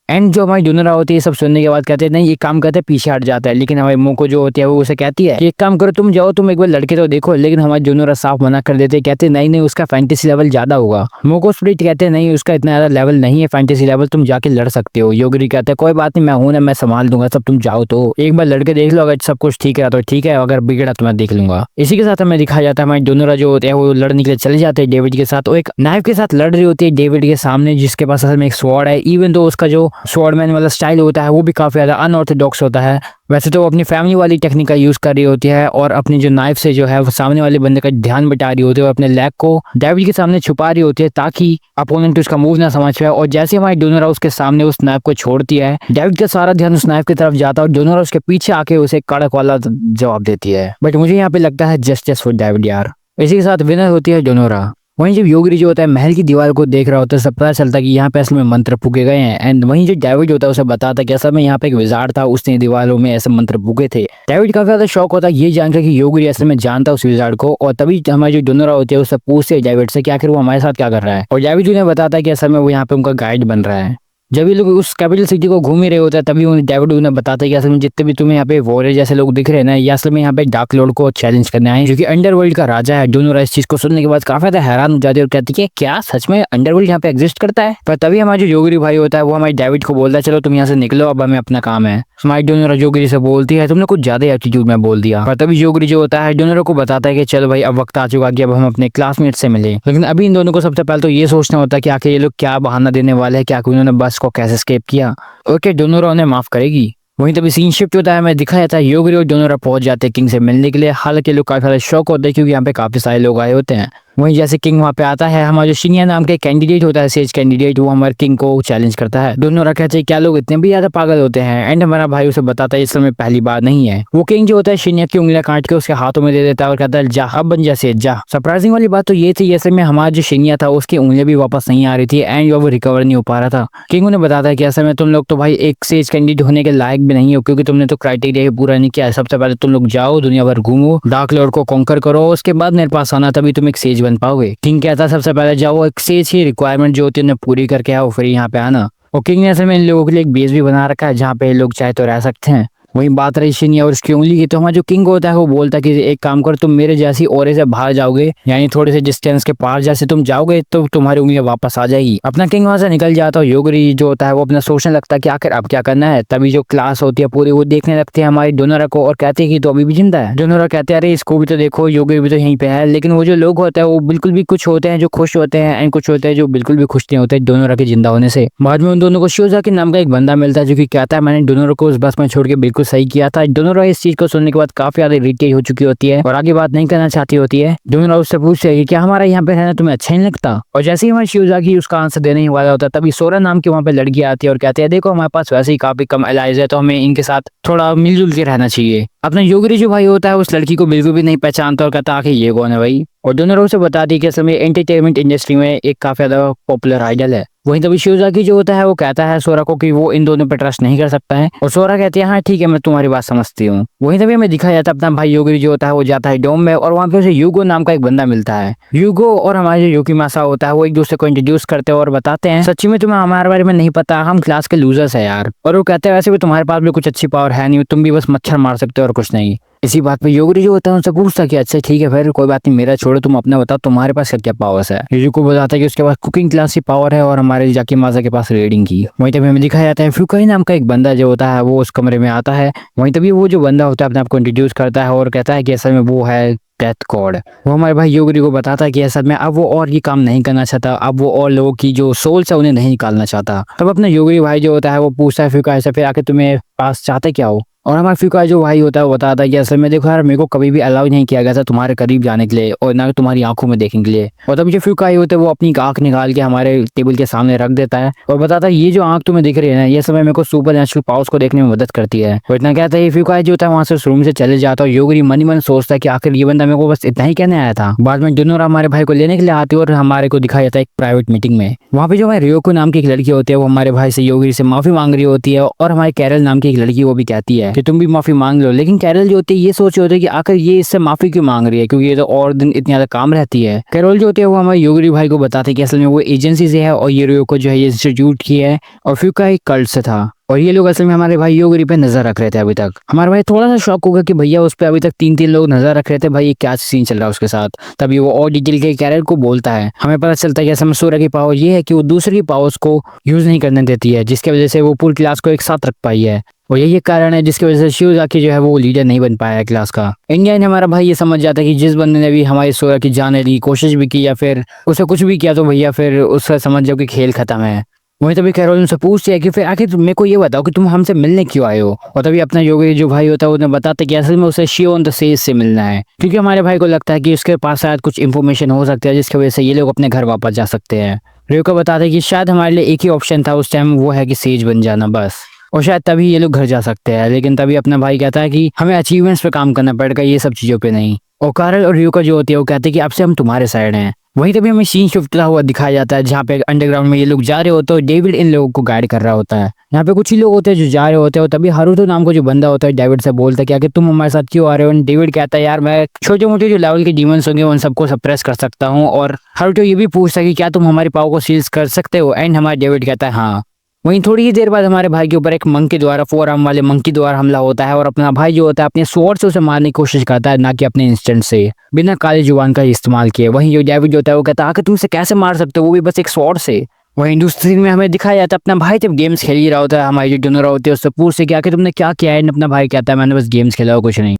एंड जो हमारी डोनोरा होती है सब सुनने के बाद कहते हैं नहीं ये काम करते पीछे हट जाता है, लेकिन हमारी मोको जो होती है वो उसे कहती है एक काम करो तुम जाओ तुम एक बार लड़के तो देखो, लेकिन हमारी डोनोरा साफ मना कर देते, कहते नहीं उसका फैंटेसी लेवल ज्यादा होगा। मोको स्प्रिट कहते नहीं उसका इतना ज्यादा लेवल नहीं है फैंटेसी लेवल, तुम जाके लड़ सकते हो। योगरी कहते हैं कोई बात नहीं मैं हूं ना, मैं संभाल दूंगा सब, तुम जाओ तो एक बार लड़के देख लो, अगर सब कुछ ठीक है तो ठीक है, अगर बिगड़ा तो मैं देख लूंगा। इसी के साथ हमें दिखाया जाता है हमारी डोनोरा जो होते हैं वो लड़ने के लिए चले जाते हैं डेविड के साथ, वो एक नाइफ के साथ लड़ रही होती है डेविड के सामने जिसके पास असल में एक स्वॉर्ड है। इवन तो उसका जो स्वॉर्डमैन वाला स्टाइल होता है वो भी काफी ज्यादा अनऑर्थोडॉक्स होता है। वैसे तो वो अपनी फैमिली वाली टेक्निक का यूज कर रही होती है और अपनी जो नाइफ से जो है वो सामने वाले बंदे का ध्यान बटा रही होती है और अपने लेग को डेविड के सामने छुपा रही होती है ताकि अपोनेंट उसका मूव ना समझ पाए। और जैसे हमारी डोनोरा उसके सामने उस नाइफ को छोड़ती है, डेविड का सारा ध्यान उस नाइफ की तरफ जाता है और डोनोरा उसके पीछे आके उसे कड़क वाला जवाब देती है। बट मुझे यहाँ पे लगता है जस्टिस फॉर डेविड यार। इसी के साथ विनर होती है डोनोरा। वहीं जब योगरी जो होता है महल की दीवार को देख रहा होता है सब पता चलता है कि यहाँ पे असल में मंत्र फूके गए हैं। एंड वहीं जो डेविड होता है उसे बताता है कि असल में यहाँ पे एक विजार्ड था, उसने दीवारों में ऐसे मंत्र फूके थे। डेविड काफी ज्यादा शौक होता है ये जानकर कि योगरी असल में जानता है उस विजार्ड को, और तभी हमारी जो डोनोरा होती है उससे पूछते है डेविड से कि आखिर वो हमारे साथ क्या कर रहा है, और डेविड उन्हें बताता है कि असल में वो यहाँ पे उनका गाइड बन रहा है। जब ये लोग उस कैपिटल सिटी को घूम ही रहे होते हैं तभी उन्हें डेविड उन्हें बताता है कि असल में जितने भी तुम्हें यहाँ पे वॉरियर जैसे लोग दिख रहे हैं ना, ये असल में यहाँ पे डार्क लॉर्ड को चैलेंज करने आए हैं, जो कि अंडरवर्ल्ड का राजा है। डोनोरा इस चीज को सुनने के बाद काफी ज्यादा हैरान हो जाती है और कहती है क्या सच में अंडरवर्ल्ड यहाँ पे एग्जिस्ट करता है। पर तभी हमारा जो योगरी भाई होता है वो हमारे डेविड को बोलता है चलो तुम यहाँ से निकलो, अब हमें अपना काम है। हमारी डोनोरा जोगरी से बोलती है तुमने कुछ ज्यादा एटीट्यूड में बोल दिया। पर तभी जोगरी जो होता है डोनोरा को बताता है कि चलो भाई अब वक्त आ चुका कि अब हम अपने क्लासमेट से मिले। लेकिन अभी इन दोनों को सबसे पहले तो ये सोचना होता है कि आखिर ये लोग क्या बहाना देने वाले हैं, क्या उन्होंने बस को कैसे एस्केप किया और क्या डोनोरा उन्हें माफ करेगी। वहीं तभी सीन शिफ्ट होता है, हमें दिखाया जाता है योगरी और डोनोरा पहुंच जाते हैं किंग से मिलने के लिए। हालांकि लोग काफी सारे शौक होते हैं क्योंकि यहाँ पे काफी सारे लोग आए होते हैं। वहीं जैसे किंग वहाँ पे आता है, हमारा जो शिनिया नाम के कैंडिडेट होता है, सेज कैंडिडेट, वो हमारे किंग को चैलेंज करता है। डोनोरा कहते हैं क्या लोग इतने भी ज्यादा पागल होते हैं। एंड हमारा भाई उसे बताता है इस समय पहली बार नहीं है। वो किंग जो होता है शिनिया की उंगलियां काट के उसके हाथों में दे देता है और कहता है जा अब बन जा सेज जा। सरप्राइजिंग वाली बात तो ये थी जैसे में हमारा जो शिनिया था उसकी उंगलियां भी वापस नहीं आ रही थी एंड वो रिकवर नहीं हो पा रहा था। किंग उन्हें बताता है कि ऐसे में तुम लोग तो भाई एक सेज कैंडिडेट होने के लायक भी नहीं हो क्योंकि तुमने तो क्राइटेरिया पूरा नहीं किया। सबसे पहले तुम लोग जाओ दुनिया भर घूमो, डार्क लॉर्ड को कॉन्कर करो, उसके बाद मेरे पास आना, तभी तुम एक सेज बन पाओगे। किंग कहता है सबसे पहले जाओ एक सेज की रिक्वायरमेंट जो होती है उन्हें पूरी करके आओ फिर यहाँ पे आना। और किंग ने असल में इन लोगों के लिए एक बेस भी बना रखा है जहाँ पे लोग चाहे तो रह सकते हैं। वहीं बात रही शिनिया और उसकी उंगली की, तो हमारा जो किंग होता है वो बोलता है कि एक काम करो तुम मेरे जैसी ओरे से बाहर जाओगे, यानी थोड़े से डिस्टेंस के पार जैसे तुम जाओगे तो तुम्हारी उंगलियां वापस आ जाएगी। अपना किंग वहां से निकल जाता है। योगरी जो होता है वो अपना सोचने लगता है कि आखिर अब क्या करना है। तभी जो क्लास होती है पूरी वो देखने लगती है हमारी डोनोरा को और कहती है कि तो अभी भी जिंदा है। डोनोरा कहते हैं अरे इसको भी तो देखो, योगरी भी तो यहीं पे है। लेकिन वो जो लोग होते हैं वो बिल्कुल भी कुछ होते हैं जो खुश होते हैं एंड कुछ होते हैं जो बिल्कुल भी खुश नहीं होते डोनोरा के जिंदा होने से। बाद में उन दोनों को शियोजाकी नाम का एक बंदा मिलता है जो कि कहता है मैंने डोनोरा को उस बस में छोड़ के बिल्कुल सही किया था। डोनोरा इस चीज को सुनने के बाद काफी ज्यादा इरिटेट हो चुकी होती है और आगे बात नहीं करना चाहती होती है। डोनोरा उससे पूछती है कि क्या हमारा यहाँ पे रहना तुम्हें अच्छा नहीं लगता। और जैसे ही हमारी शियोजाकी उसका आंसर देने ही वाला होता है तभी सोरा नाम की वहाँ पे लड़की आती है और कहती है देखो हमारे पास वैसे ही काफी कम एलाइज है तो हमें इनके साथ थोड़ा मिलजुल के रहना चाहिए। अपना योगरी जो भाई होता है उस लड़की को बिल्कुल भी नहीं पहचानता और कहता आखिर ये कौन है भाई। और डोनोरा उसे बता दी कि असल में एंटरटेनमेंट इंडस्ट्री में एक काफी ज्यादा पॉपुलर आइडल है। वहीं तभी शियोजाकी जो होता है वो कहता है सोरा को कि वो इन दोनों पे ट्रस्ट नहीं कर सकता है और सोरा कहती है हाँ ठीक है मैं तुम्हारी बात समझती हूँ। वहीं तभी हमें दिखाया जाता है अपना भाई योगरी जो होता है वो जाता है डोम में और वहाँ पे उसे यूगो नाम का एक बंदा मिलता है। यूगो और हमारे जो युकीमासा होता है वो एक दूसरे को इंट्रोड्यूस करते हैं और बताते हैं सच्ची में तुम्हें हमारे बारे में नहीं पता, हम क्लास के लूजर्स है यार। और वो कहते हैं वैसे भी तुम्हारे पास भी कुछ अच्छी पावर है नहीं, तुम भी बस मच्छर मार सकते हो और कुछ नहीं। इसी बात पे योगरी जो होता है उनसे पूछता कि अच्छा ठीक है फिर कोई बात नहीं मेरा छोड़ो, तुम अपना बताओ तुम्हारे पास क्या पावर्स है। यूजू को बताता है कि उसके पास कुकिंग क्लास की पावर है और हमारे जाकीमासा के पास रीडिंग की। वहीं तभी हमें दिखाया जाता है फ्यूकाई नाम का एक बंदा जो होता है वो उस कमरे में आता है। वहीं तभी वो जो बंदा होता है अपने आप को इंट्रोड्यूस करता है और कहता है कि असल में वो है डेथ गॉड। वो हमारे भाई योगरी को बताता है कि असल में अब वो और ये काम नहीं करना चाहता, अब वो और लोगों की जो सोल्स है उन्हें नहीं निकालना चाहता। तब अपना योगरी भाई जो होता है वो पूछता है फ्यूकाई से फिर आके तुम्हें पास चाहते क्या हो। और हमारा फ्यूकाई जो भाई होता है वो बताता है कि असल में देखो यार मेरे को कभी भी अलाउ नहीं किया गया था तुम्हारे करीब जाने के लिए और ना तुम्हारी आंखों में देखने के लिए। और तब जो फ्यूकाई होते है वो अपनी आंख निकाल के हमारे टेबल के सामने रख देता है और बताता है ये जो आंख तुम्हें दिख रही है ना ये समय मेरे को सुपर नेचुरल पावर्स को देखने में मदद करती है। और इतना कहता है ये फ्यूकाई जो होता है वहां से उस रूम से चले जाता है। योगरी मन ही मन सोचता है कि आखिर ये बंदा मेरे को बस इतना ही कहने आया था। बाद में डोनोरा हमारे भाई को लेने के लिए आती है और हमारे को दिखाया जाता है एक प्राइवेट मीटिंग में। वहाँ पे जो हमारे रियोको नाम की एक लड़की होती है वो हमारे भाई से योगरी से माफी मांग रही होती है और हमारे कैरल नाम की एक लड़की वो भी कहती है कि तुम भी माफी मांग लो। लेकिन कैरल जो होती है ये सोच रही होती है कि आखिर ये इससे माफी क्यों मांग रही है क्योंकि ये तो और दिन इतनी ज्यादा काम रहती है। कैरल जो होती है वो हमारे योगरी भाई को बताते हैं कि असल में वो एजेंसी से है और ये रियोको जो है ये इंस्टीट्यूट की है और फ्यूकाई कल्ट से था और ये लोग असल में हमारे भाई योगरी पे नजर रख रहे थे। अभी तक हमारा भाई थोड़ा सा शॉक होगा कि भैया उस पे अभी तक 3 लोग नजर रख रहे थे, भाई ये क्या सीन चल रहा है उसके साथ। तभी वो और डिटेल के कैरल को बोलता है। हमें पता चलता है कि असल सोरा की पावर ये है कि वो दूसरे की पावर्स को यूज नहीं करने देती है जिसकी वजह से वो पूरी क्लास को एक साथ रख पाई है और यही कारण है जिसकी वजह से शियोजाकी जो है वो लीडर नहीं बन पाया है क्लास का। इंडियन हमारा भाई ये समझ जाता है कि जिस बंदे ने भी हमारी सोरा की जान लेने की कोशिश भी की या फिर उसे कुछ भी किया तो भैया फिर उसका समझ जाओ कि खेल खत्म है। वहीं तभी कैरोल उनसे पूछती है कि फिर आखिर मेरे को ये बताओ कि तुम हमसे मिलने क्यों आए हो। और तभी अपना योगी जो भाई होता है उन्हें बताते कि असल में उसे शियो ऑन द सेज से मिलना है क्योंकि हमारे भाई को लगता है कि उसके पास शायद कुछ इन्फॉर्मेशन हो सकती है जिसकी वजह से ये लोग अपने घर वापस जा सकते हैं। रियोको बताते हैं कि शायद हमारे लिए एक ही ऑप्शन था उस टाइम, वो है कि सेज बन जाना बस, और शायद तभी ये लोग घर जा सकते हैं। लेकिन तभी अपना भाई कहता है कि हमें अचीवमेंट्स पे काम करना पड़ेगा, ये सब चीजों पे नहीं। और कारल और रियोको जो होती है वो कहते हैं कि अब से हम तुम्हारे साइड हैं। वहीं तभी हमें सीन शिफ्ट हुआ दिखाया जाता है जहाँ पे अंडरग्राउंड में ये लोग जा रहे होते हैं। डेविड इन लोगों को गाइड कर रहा होता है। यहाँ पे कुछ ही लोग होते हैं जो जा रहे होते हैं और तभी हारुतो नाम का जो बंदा होता है डेविड से बोलता है कि आखिर तुम हमारे साथ क्यों आ रहे हो। डेविड कहता है यार मैं छोटे मोटे जो लेवल के डीमंस होंगे उन सबको सप्रेस कर सकता हूँ। और हारुतो ये भी पूछता है कि क्या तुम हमारी पावर को सील्स कर सकते हो। एंड हमारा डेविड कहता है हाँ। वहीं थोड़ी ही देर बाद हमारे भाई के ऊपर एक मंकी द्वारा, 4 आर्म वाले मंकी द्वारा हमला होता है और अपना भाई जो होता है अपने स्वॉर्ड से उसे मारने की कोशिश करता है, ना कि अपने इंस्टेंट से, बिना काली जुबान का इस्तेमाल किए। वहीं जो डेविड होता है वो कहता है कि तुम इसे कैसे मार सकते हो, वो भी बस एक स्वॉर्ड से। वहीं दूसरी सीन में हमें दिखाया जाता है अपना भाई जब गेम्स खेल ही रहा होता है, हमारी जो डोनोरा होती है उससे पूछते कि आखिर तुमने क्या किया है। अपना भाई कहता है मैंने बस गेम्स खेला हो, कुछ नहीं।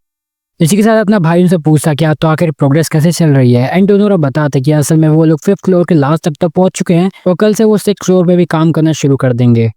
इसी के साथ अपना भाई उनसे पूछता क्या तो आखिर प्रोग्रेस कैसे चल रही है। एंड डोनोरा बताते कि असल में वो लोग 5th फ्लोर के लास्ट तक तो पहुंच चुके हैं और कल से वो 6th फ्लोर पे भी काम करना शुरू कर देंगे।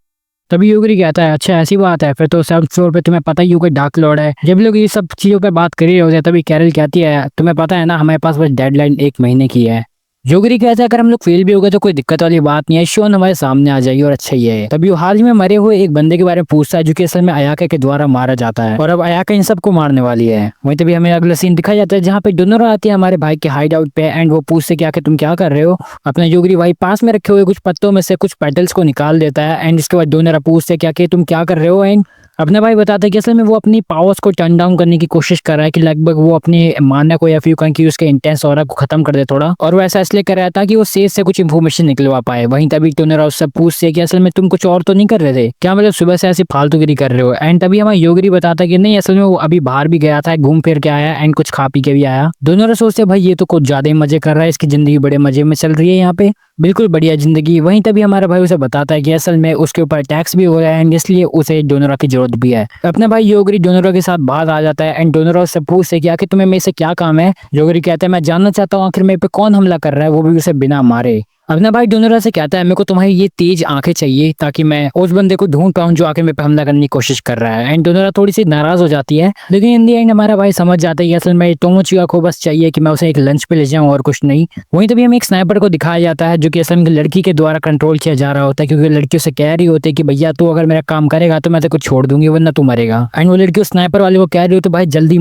तभी योगरी कहता है अच्छा ऐसी बात है, फिर तो 7th फ्लोर पे तुम्हें पता ही होगा डार्क लॉर्ड है। जब लोग ये सब चीजों पे बात कर रहे होते हैं तभी कैरल कहती है तुम्हें पता है ना हमारे पास बस डेडलाइन 1 महीने की है। योगरी कहता है अगर हम लोग फेल भी हो गए तो कोई दिक्कत वाली बात नहीं है, शोन हमारे सामने आ जाएगी और अच्छा ही है। तभी वो हाल ही में मरे हुए एक बंदे के बारे में पूछता है जो कि असल में अयाका के द्वारा मारा जाता है और अब अयाका इन सबको मारने वाली है। वहीं तभी हमें अगला सीन दिखाया जाता है जहाँ पे डोनोरा आती है हमारे भाई के हाइड आउट पे एंड वो पूछते कि आखिर तुम क्या कर रहे हो। अपना योगरी भाई पास में रखे हुए कुछ पत्तों में से कुछ पेटल्स को निकाल देता है एंड इसके बाद डोनोरा पूछते क्या कि तुम क्या कर रहे हो। एंड अपना भाई बताता है कि असल में वो अपनी पावर्स को टर्न डाउन करने की कोशिश कर रहा है कि लगभग वो अपने माना को या फिर कहें कि उसके इंटेंस ऑरा को खत्म कर दे थोड़ा, और वो ऐसा इसलिए कर रहा था कि वो सेज से कुछ इंफॉर्मेशन निकलवा पाए। वहीं तभी डोनोरा उससे पूछते है कि असल में तुम कुछ और तो नहीं कर रहे थे क्या, मतलब सुबह से ऐसी फालतूगिरी कर रहे हो। एंड तभी हमारा योगरी बताता है कि नहीं असल में वो अभी बाहर भी गया था, घूम फिर के आया एंड कुछ खा पी के भी आया। डोनोरा सोचते भाई ये तो कुछ ज्यादा ही मजे कर रहा है, इसकी जिंदगी बड़े मजे में चल रही है यहाँ पे, बिल्कुल बढ़िया जिंदगी। वहीं तभी हमारा भाई उसे बताता है कि असल में उसके ऊपर टैक्स भी हो रहा है एंड इसलिए उसे डोनोरा की जरूरत भी है। अपना भाई योगरी डोनोरा के साथ बाहर आ जाता है एंड डोनोरा उससे पूछते कि आखिर तुम्हें मेरे से क्या काम है। योगरी कहता है मैं जानना चाहता हूँ आखिर मेरे पे कौन हमला कर रहा है, वो भी उसे बिना मारे। अपना भाई डोनोरा से कहता है मेरे को तुम्हारी ये तेज आंखें चाहिए ताकि मैं उस बंदे को ढूंढ पाऊं जो आके मेरे पे हमला करने की कोशिश कर रहा है। एंड डोनोरा थोड़ी सी नाराज हो जाती है लेकिन इन दी एंड हमारा भाई समझ जाता है कि असल में टोमोचिका को बस चाहिए कि मैं उसे एक लंच पे ले जाऊं और कुछ नहीं। वहीं तभी हमें एक स्नाइपर को दिखाया जाता है जो कि असल में लड़की के द्वारा कंट्रोल किया जा रहा होता है क्योंकि लड़की उसे कह रही होती है कि भैया तू अगर मेरा काम करेगा तो मैं तेरे को छोड़ दूंगी वरना तू मरेगा। एंड वो लड़की उस स्नाइपर वाले को कह रही होती है भाई जल्दी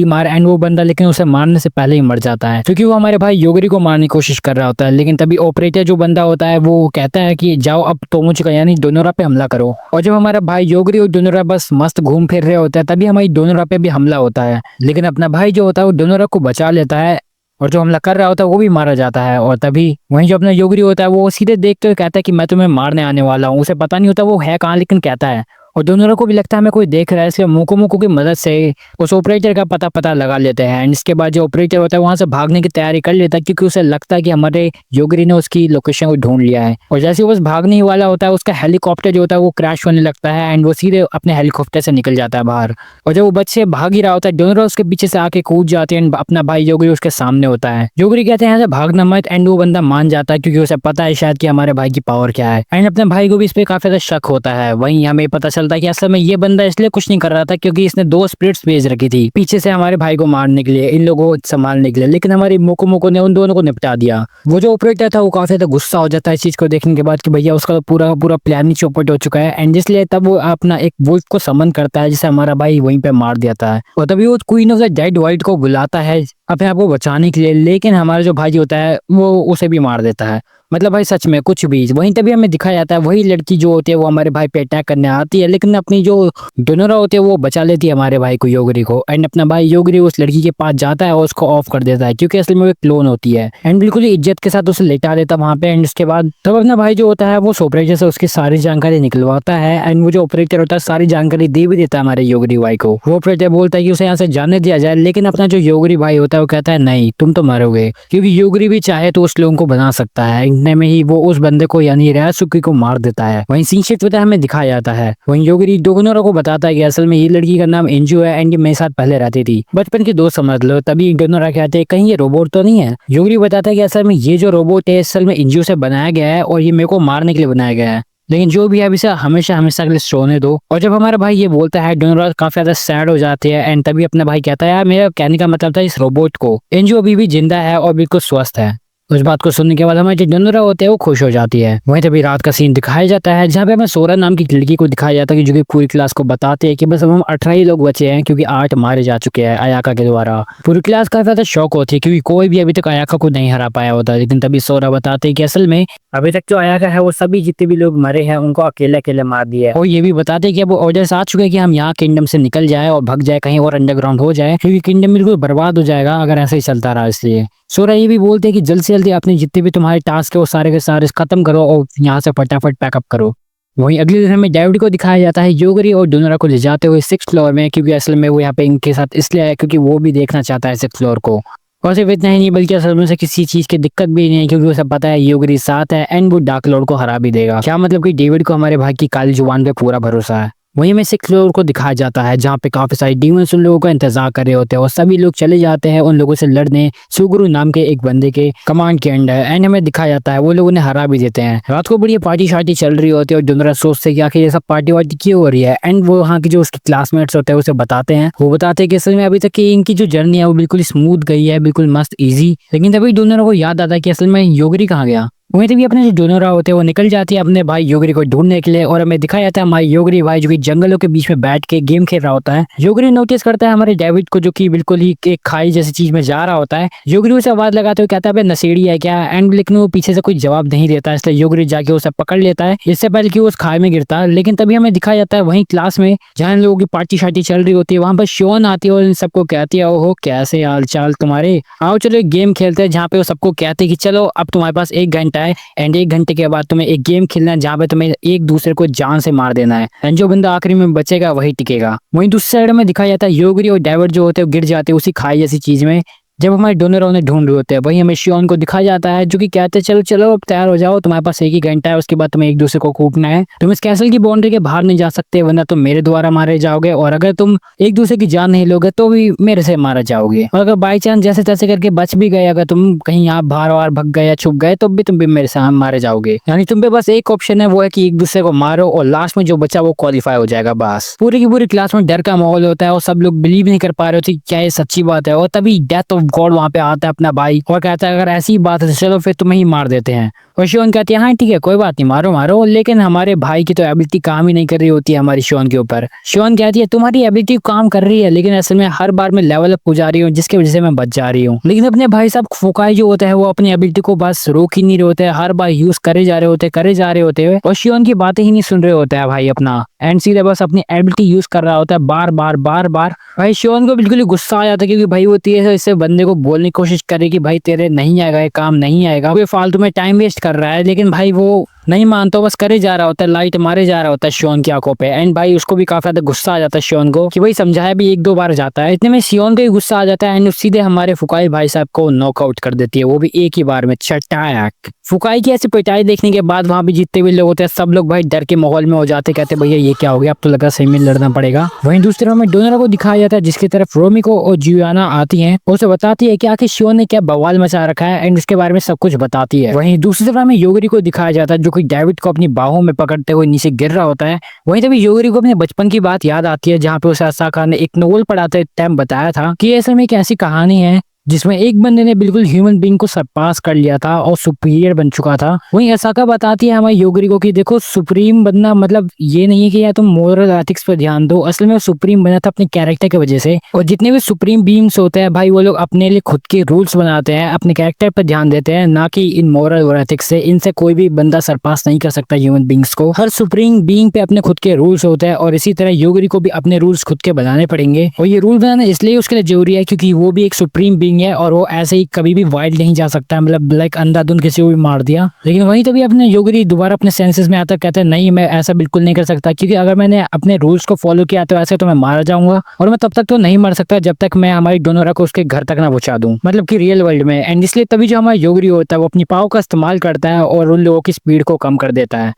मार। एंड वो बंदा लेकिन उसे मारने से पहले ही मर जाता है क्योंकि वो हमारे भाई योगरी को मारने की कोशिश कर रहा होता है। लेकिन तभी ऑपरेटर जो बंदा होता है वो कहता है कि जाओ अब टोमोचिका यानी डोनोरा पे हमला करो। और जब हमारा भाई योगरी और डोनोरा बस मस्त घूम फिर रहे होता है तभी हमारी डोनोरा पे भी हमला होता है, लेकिन अपना भाई जो होता है वो डोनोरा को बचा लेता है और जो हमला कर रहा होता है वो भी मारा जाता है। और तभी वहीं जो अपना योगरी होता है वो सीधे देखते हुए कहता है कि मैं तुम्हें मारने आने वाला हूँ। उसे पता नहीं होता वो है कहाँ लेकिन कहता है और डोनोरा को भी लगता है हमें कोई देख रहा है, इसलिए मोको की मदद से उस ऑपरेटर का पता लगा लेते हैं। एंड इसके बाद जो ऑपरेटर होता है वहां से भागने की तैयारी कर लेता है क्योंकि उसे लगता है कि हमारे योगरी ने उसकी लोकेशन को ढूंढ लिया है। और जैसे वो बस भागने ही वाला होता है उसका हेलीकॉप्टर जो होता है वो क्रैश होने लगता है एंड वो सीधे अपने हेलीकॉप्टर से निकल जाता है बाहर। और जब वो बच्चे भाग ही रहा होता है डोनोरा उसके पीछे से आके कूद जाते हैं एंड अपना भाई योगरी उसके सामने होता है। योगरी कहते हैं यहाँ से भागना मत एंड वो बंदा मान जाता है क्योंकि उसे पता है शायद कि हमारे भाई की पावर क्या है। एंड अपने भाई को भी इस पे काफी ज्यादा शक होता है। वहीं हमें पता चलता है कि असल में ये बंदा इसलिए कुछ नहीं कर रहा था क्योंकि इसने 2 स्पिरिट्स भेज रखी थी पीछे से हमारे भाई को मारने के लिए, इन लोगों को संभालने के लिए, लेकिन हमारी मोको ने उन दोनों को निपटा दिया। वो जो ऑपरेटर था वो काफी ज्यादा गुस्सा हो जाता है इस चीज को देखने के बाद कि भैया उसका तो पूरा प्लान ही चौपट हो चुका है। एंड इसलिए तब वो अपना एक वुल्फ को समन करता है जिसे हमारा भाई वहीं पे मार देता है और तभी वो queen of the dead white को बुलाता है अपने आप को बचाने के लिए, लेकिन हमारा जो भाई होता है वो उसे भी मार देता है। मतलब भाई सच में कुछ भी। वहीं तभी हमें दिखाया जाता है वही लड़की जो होती है वो हमारे भाई पे अटैक करने आती है लेकिन अपनी जो डोनोरा होती है वो बचा लेती है हमारे भाई को योगरी को। एंड अपना भाई योगरी उस लड़की के पास जाता है और उसको ऑफ कर देता है क्योंकि असल में वो एक क्लोन होती है एंड बिल्कुल इज्जत के साथ उसे लेटा देता है वहां पे। एंड उसके बाद तब अपना भाई जो होता है वो ऑपरेटर से उसकी सारी जानकारी निकलवाता है एंड वो जो ऑपरेटर होता है सारी जानकारी दे भी देता है हमारे योगरी भाई को। वो ऑपरेटर बोलता है कि उसे यहाँ से जाने दिया जाए लेकिन अपना जो योगरी भाई होता है वो कहता है नहीं तुम तो मरोगे, क्योंकि योगरी भी चाहे तो उस लोगों को बना सकता है। इतने में ही वो उस बंदे को यानी रयासुकी को मार देता है। वहीं सीन शिफ्ट होता है हमें दिखाया जाता है वहीं योगरी डोनोरा को बताता है कि असल में ये लड़की का नाम एंजू है एंड ये मेरे साथ पहले रहती थी, बचपन की दोस्त समझ लो। तभी डोनोरा कहते हैं कहीं ये रोबोट तो नहीं है। योगरी बताता है कि असल में ये जो रोबोट है असल में एंजू से बनाया गया है और ये मेरे को मारने के लिए बनाया गया है, लेकिन जो भी है इसे हमेशा के लिए सोने दो। और जब हमारा भाई ये बोलता है डोनोरा काफी ज्यादा सैड हो जाती है एंड तभी अपना भाई कहता है यार मेरा कहने का मतलब था इस रोबोट को, एंजू अभी भी जिंदा है और बिल्कुल स्वस्थ है। उस बात को सुनने के बाद हमारी जो डोनोरा होते हैं वो खुश हो जाती है। वहीं तभी रात का सीन दिखाया जाता है जहाँ पे हमें सोरा नाम की लड़की को दिखाया जाता है जो कि पूरी क्लास को बताते हैं कि बस अब हम 18 ही लोग बचे हैं क्योंकि 8 मारे जा चुके हैं अयाका के द्वारा। पूरी क्लास काफी ज्यादा शौक होती है क्योंकि कोई भी अभी तक अयाका को नहीं हरा पाया होता, लेकिन तभी सोरा बताते हैं कि असल में अभी तक जो अयाका है वो सभी जितने भी लोग मरे हैं उनको अकेले मार दिया है। और ये भी बताते हैं कि अब ऑर्डर्स आ चुके हैं कि हम यहाँ किंगडम से निकल जाए और भग जाए कहीं और अंडरग्राउंड हो जाए क्योंकि किंगडम बिल्कुल बर्बाद हो जाएगा अगर ऐसे ही चलता रहा। इसलिए सोरा ये भी बोलते हैं कि जल्द से जल्दी अपने जितने भी तुम्हारे टास्क है वो सारे के सारे खत्म करो और यहाँ से फटाफट पैकअप करो। वहीं अगले दिन हमें डेविड को दिखाया जाता है योगरी और डोनोरा को ले जाते हुए 6th फ्लोर में, क्योंकि असल में वो यहाँ पे इनके साथ इसलिए आया क्योंकि वो भी देखना चाहता है 6th फ्लोर को। और सिर्फ इतना ही नहीं बल्कि असल में उसे किसी चीज की दिक्कत भी नहीं है, क्योंकि उसे पता है योगरी साथ है एंड वो डार्क लॉर्ड को हरा भी देगा। क्या मतलब कि डेविड को हमारे भाई की काली जुबान पे पूरा भरोसा है। वहीं हमें 6th फ्लोर को दिखाया जाता है जहाँ पे काफी सारे डीमंस उन लोगों का इंतजार कर रहे होते हैं और सभी लोग चले जाते हैं उन लोगों से लड़ने सुगुरु नाम के एक बंदे के कमांड के अंडर। एंड हमें दिखाया जाता है वो लोग उन्हें हरा भी देते हैं। रात को बड़ी पार्टी शार्टी चल रही होती है और डोनोरा सोचते हैं कि आखिर ये सब पार्टी वार्टी क्यों हो रही है। एंड वो वहाँ की जो उसके क्लासमेट्स होते हैं उसे बताते हैं, वो बताते हैं कि असल में अभी तक की इनकी जो जर्नी है वो बिल्कुल स्मूथ गई है, बिल्कुल मस्त ईजी। लेकिन तभी डोनोरा को याद आता है कि असल में योगरी कहाँ गया। वहीं तभी अपने जो डोनोरा होते हैं वो निकल जाती है अपने भाई योगरी को ढूंढने के लिए और हमें दिखाया जाता है हमारे योगरी भाई जो कि जंगलों के बीच में बैठ के गेम खेल रहा होता है। योगरी नोटिस करता है हमारे डेविड को जो कि बिल्कुल ही एक खाई जैसी चीज में जा रहा होता है। योगरी उसे आवाज लगाते हुए कहता है नशेड़ी है क्या। एंड लेकिन वो पीछे से कोई जवाब नहीं देता, इसलिए योगरी जाके उसे पकड़ लेता है इससे पहले कि वो उस खाई में गिरता। लेकिन तभी हमें दिखाया जाता है वहीं क्लास में जहाँ इन लोगों की पार्टी शार्टी चल रही होती है वहां पर शोन आती है और इन सबको कहती है ओहो कैसे हाल चाल तुम्हारे, आओ चलो एक गेम खेलते हैं। जहाँ पे वो सबको कहते हैं कि चलो अब तुम्हारे पास 1 घंटा है एंड 1 घंटे के बाद तुम्हें एक गेम खेलना है जहाँ पे तुम्हें एक दूसरे को जान से मार देना है एंड जो बंदा आखिरी में बचेगा वही टिकेगा। वहीं दूसरी साइड में दिखाया जाता है योगरी और डेविड जो होते हैं गिर जाते हैं उसी खाई जैसी चीज में जब हमारे डोनोरा उन्हें ढूंढ रहे होते हैं। वहीं हमें शियोन को दिखाया जाता है जो कि कहते हैं चलो चलो अब तैयार हो जाओ, तुम्हारे पास 1 ही घंटा है, उसके बाद तुम्हें एक दूसरे को कूटना है। तुम इस कैसल की बाउंड्री के बाहर नहीं जा सकते वरना तुम मेरे द्वारा मारे जाओगे, और अगर तुम एक दूसरे की जान नहीं लोगे तो भी मेरे से मारा जाओगे। और अगर बाई चांस जैसे तैसे करके बच भी गए, अगर तुम कहीं यहाँ बाहर वार भग गए या छुप गए तो भी तुम भी मेरे से मारे जाओगे। यानी तुम पे बस एक ऑप्शन है, वो है कि एक दूसरे को मारो और लास्ट में जो बचा वो क्वालिफाई हो जाएगा बस। पूरी की पूरी क्लास में डर का माहौल होता है और सब लोग बिलीव नहीं कर पा रहे होते क्या ये सच्ची बात है। और तभी डेथ ऑफ गॉड वहाँ पे आता है अपना भाई और कहता है अगर ऐसी बात है तो चलो फिर तुम्हें ही मार देते हैं। और शियोन कहती है हाँ ठीक है कोई बात नहीं मारो मारो, लेकिन हमारे भाई की तो एबिलिटी काम ही नहीं कर रही होती है हमारी शियोन के ऊपर। शियोन कहती है तुम्हारी एबिलिटी काम कर रही है लेकिन असल में हर बार मैं लेवल अप हो जा रही हूँ जिसकी वजह से मैं बच जा रही हूँ। लेकिन अपने भाई साहब फुकाई जो होता है वो अपनी एबिलिटी को बस रोक ही नहीं रहे होते हैं, हर बार यूज करे जा रहे होते हैं और शियोन की बातें ही नहीं सुन रहे होते हैं भाई अपना, एंड सीधे बस अपनी एबिलिटी यूज कर रहा होता है बार बार। भाई शियोन को बिल्कुल गुस्सा आ जाता है क्योंकि भाई वो तेज इससे बंदे को बोलने की कोशिश करे कि भाई तेरे नहीं आएगा ये काम नहीं आएगा, वो फालतू में टाइम वेस्ट कर रहा है। लेकिन भाई वो नहीं मानता, बस करे जा रहा होता है, लाइट मारे जा रहा होता है शियोन की आंखों पे। एंड भाई उसको भी काफी ज्यादा गुस्सा आ जाता है शियोन को कि भाई समझाया भी 1-2 बार जाता है। इतने में शियोन को भी गुस्सा आ जाता है एंड सीधे हमारे फुकाई भाई साहब को नॉकआउट कर देती है, वो भी एक ही बार में चटाक। फुकाई की ऐसी पिटाई देखने के बाद वहां भी जितने भी लोग होते हैं सब लोग भाई डर के माहौल में हो जाते, कहते भैया ये क्या हो गया, अब तो लगा सही में लड़ना पड़ेगा। वहीं दूसरी तरफ में डोनोरा को दिखाया जाता है जिसकी तरफ रोमिको और जियाना आती हैं, उसे बताती है कि आखिर शियोन ने क्या बवाल मचा रखा है एंड उसके बारे में सब कुछ बताती है। वहीं दूसरी तरफ में योगरी को दिखाया जाता है जो कि डेविड को अपनी बाहों में पकड़ते हुए नीचे गिर रहा होता है। वहीं तभी योगरी को अपने बचपन की बात याद आती है जहाँ पे उसे असाका ने एक नोवेल पढ़ाते टाइम बताया था कि ऐसे में एक ऐसी कहानी है जिसमें एक बंदे ने बिल्कुल ह्यूमन बीइंग को सरपास कर लिया था और सुपीरियर बन चुका था। वहीं असाका बताती है हमारे योगरी को कि देखो सुप्रीम बनना मतलब ये नहीं है कि यार तुम मोरल एथिक्स पर ध्यान दो, असल में सुप्रीम बना था अपने कैरेक्टर की वजह से। और जितने भी सुप्रीम बीइंग्स होते हैं भाई वो लोग अपने लिए खुद के रूल्स बनाते हैं, अपने कैरेक्टर पर ध्यान देते हैं, ना कि इन मोरल और एथिक्स से। इनसे कोई भी बंदा सरपास नहीं कर सकता ह्यूमन बीइंग्स को। हर सुप्रीम बीइंग पे अपने खुद के रूल्स होते हैं और इसी तरह योगरी को भी अपने रूल्स खुद के बनाने पड़ेंगे। और ये रूल बनाना इसलिए उसके लिए जरूरी है क्योंकि वो भी एक सुप्रीम बीइंग है और वो ऐसे ही कभी भी वाइल्ड नहीं जा सकता, मतलब लाइक अंधाधुंध किसी को भी मार दिया। लेकिन वहीं तभी अपने योगरी दोबारा अपने सेंसेस में आता, कहते हैं नहीं मैं ऐसा बिल्कुल नहीं कर सकता क्योंकि अगर मैंने अपने रूल्स को फॉलो किया तो ऐसे तो मैं मारा जाऊंगा और मैं तब तक तो नहीं मर सकता जब तक मैं हमारी डोनोरा को उसके घर तक ना पहुंचा दूं, मतलब कि रियल वर्ल्ड में। एंड इसलिए तभी जो हमारा योगरी होता है वो अपनी पावर का इस्तेमाल करता है और उन लोगों की स्पीड को कम कर देता है।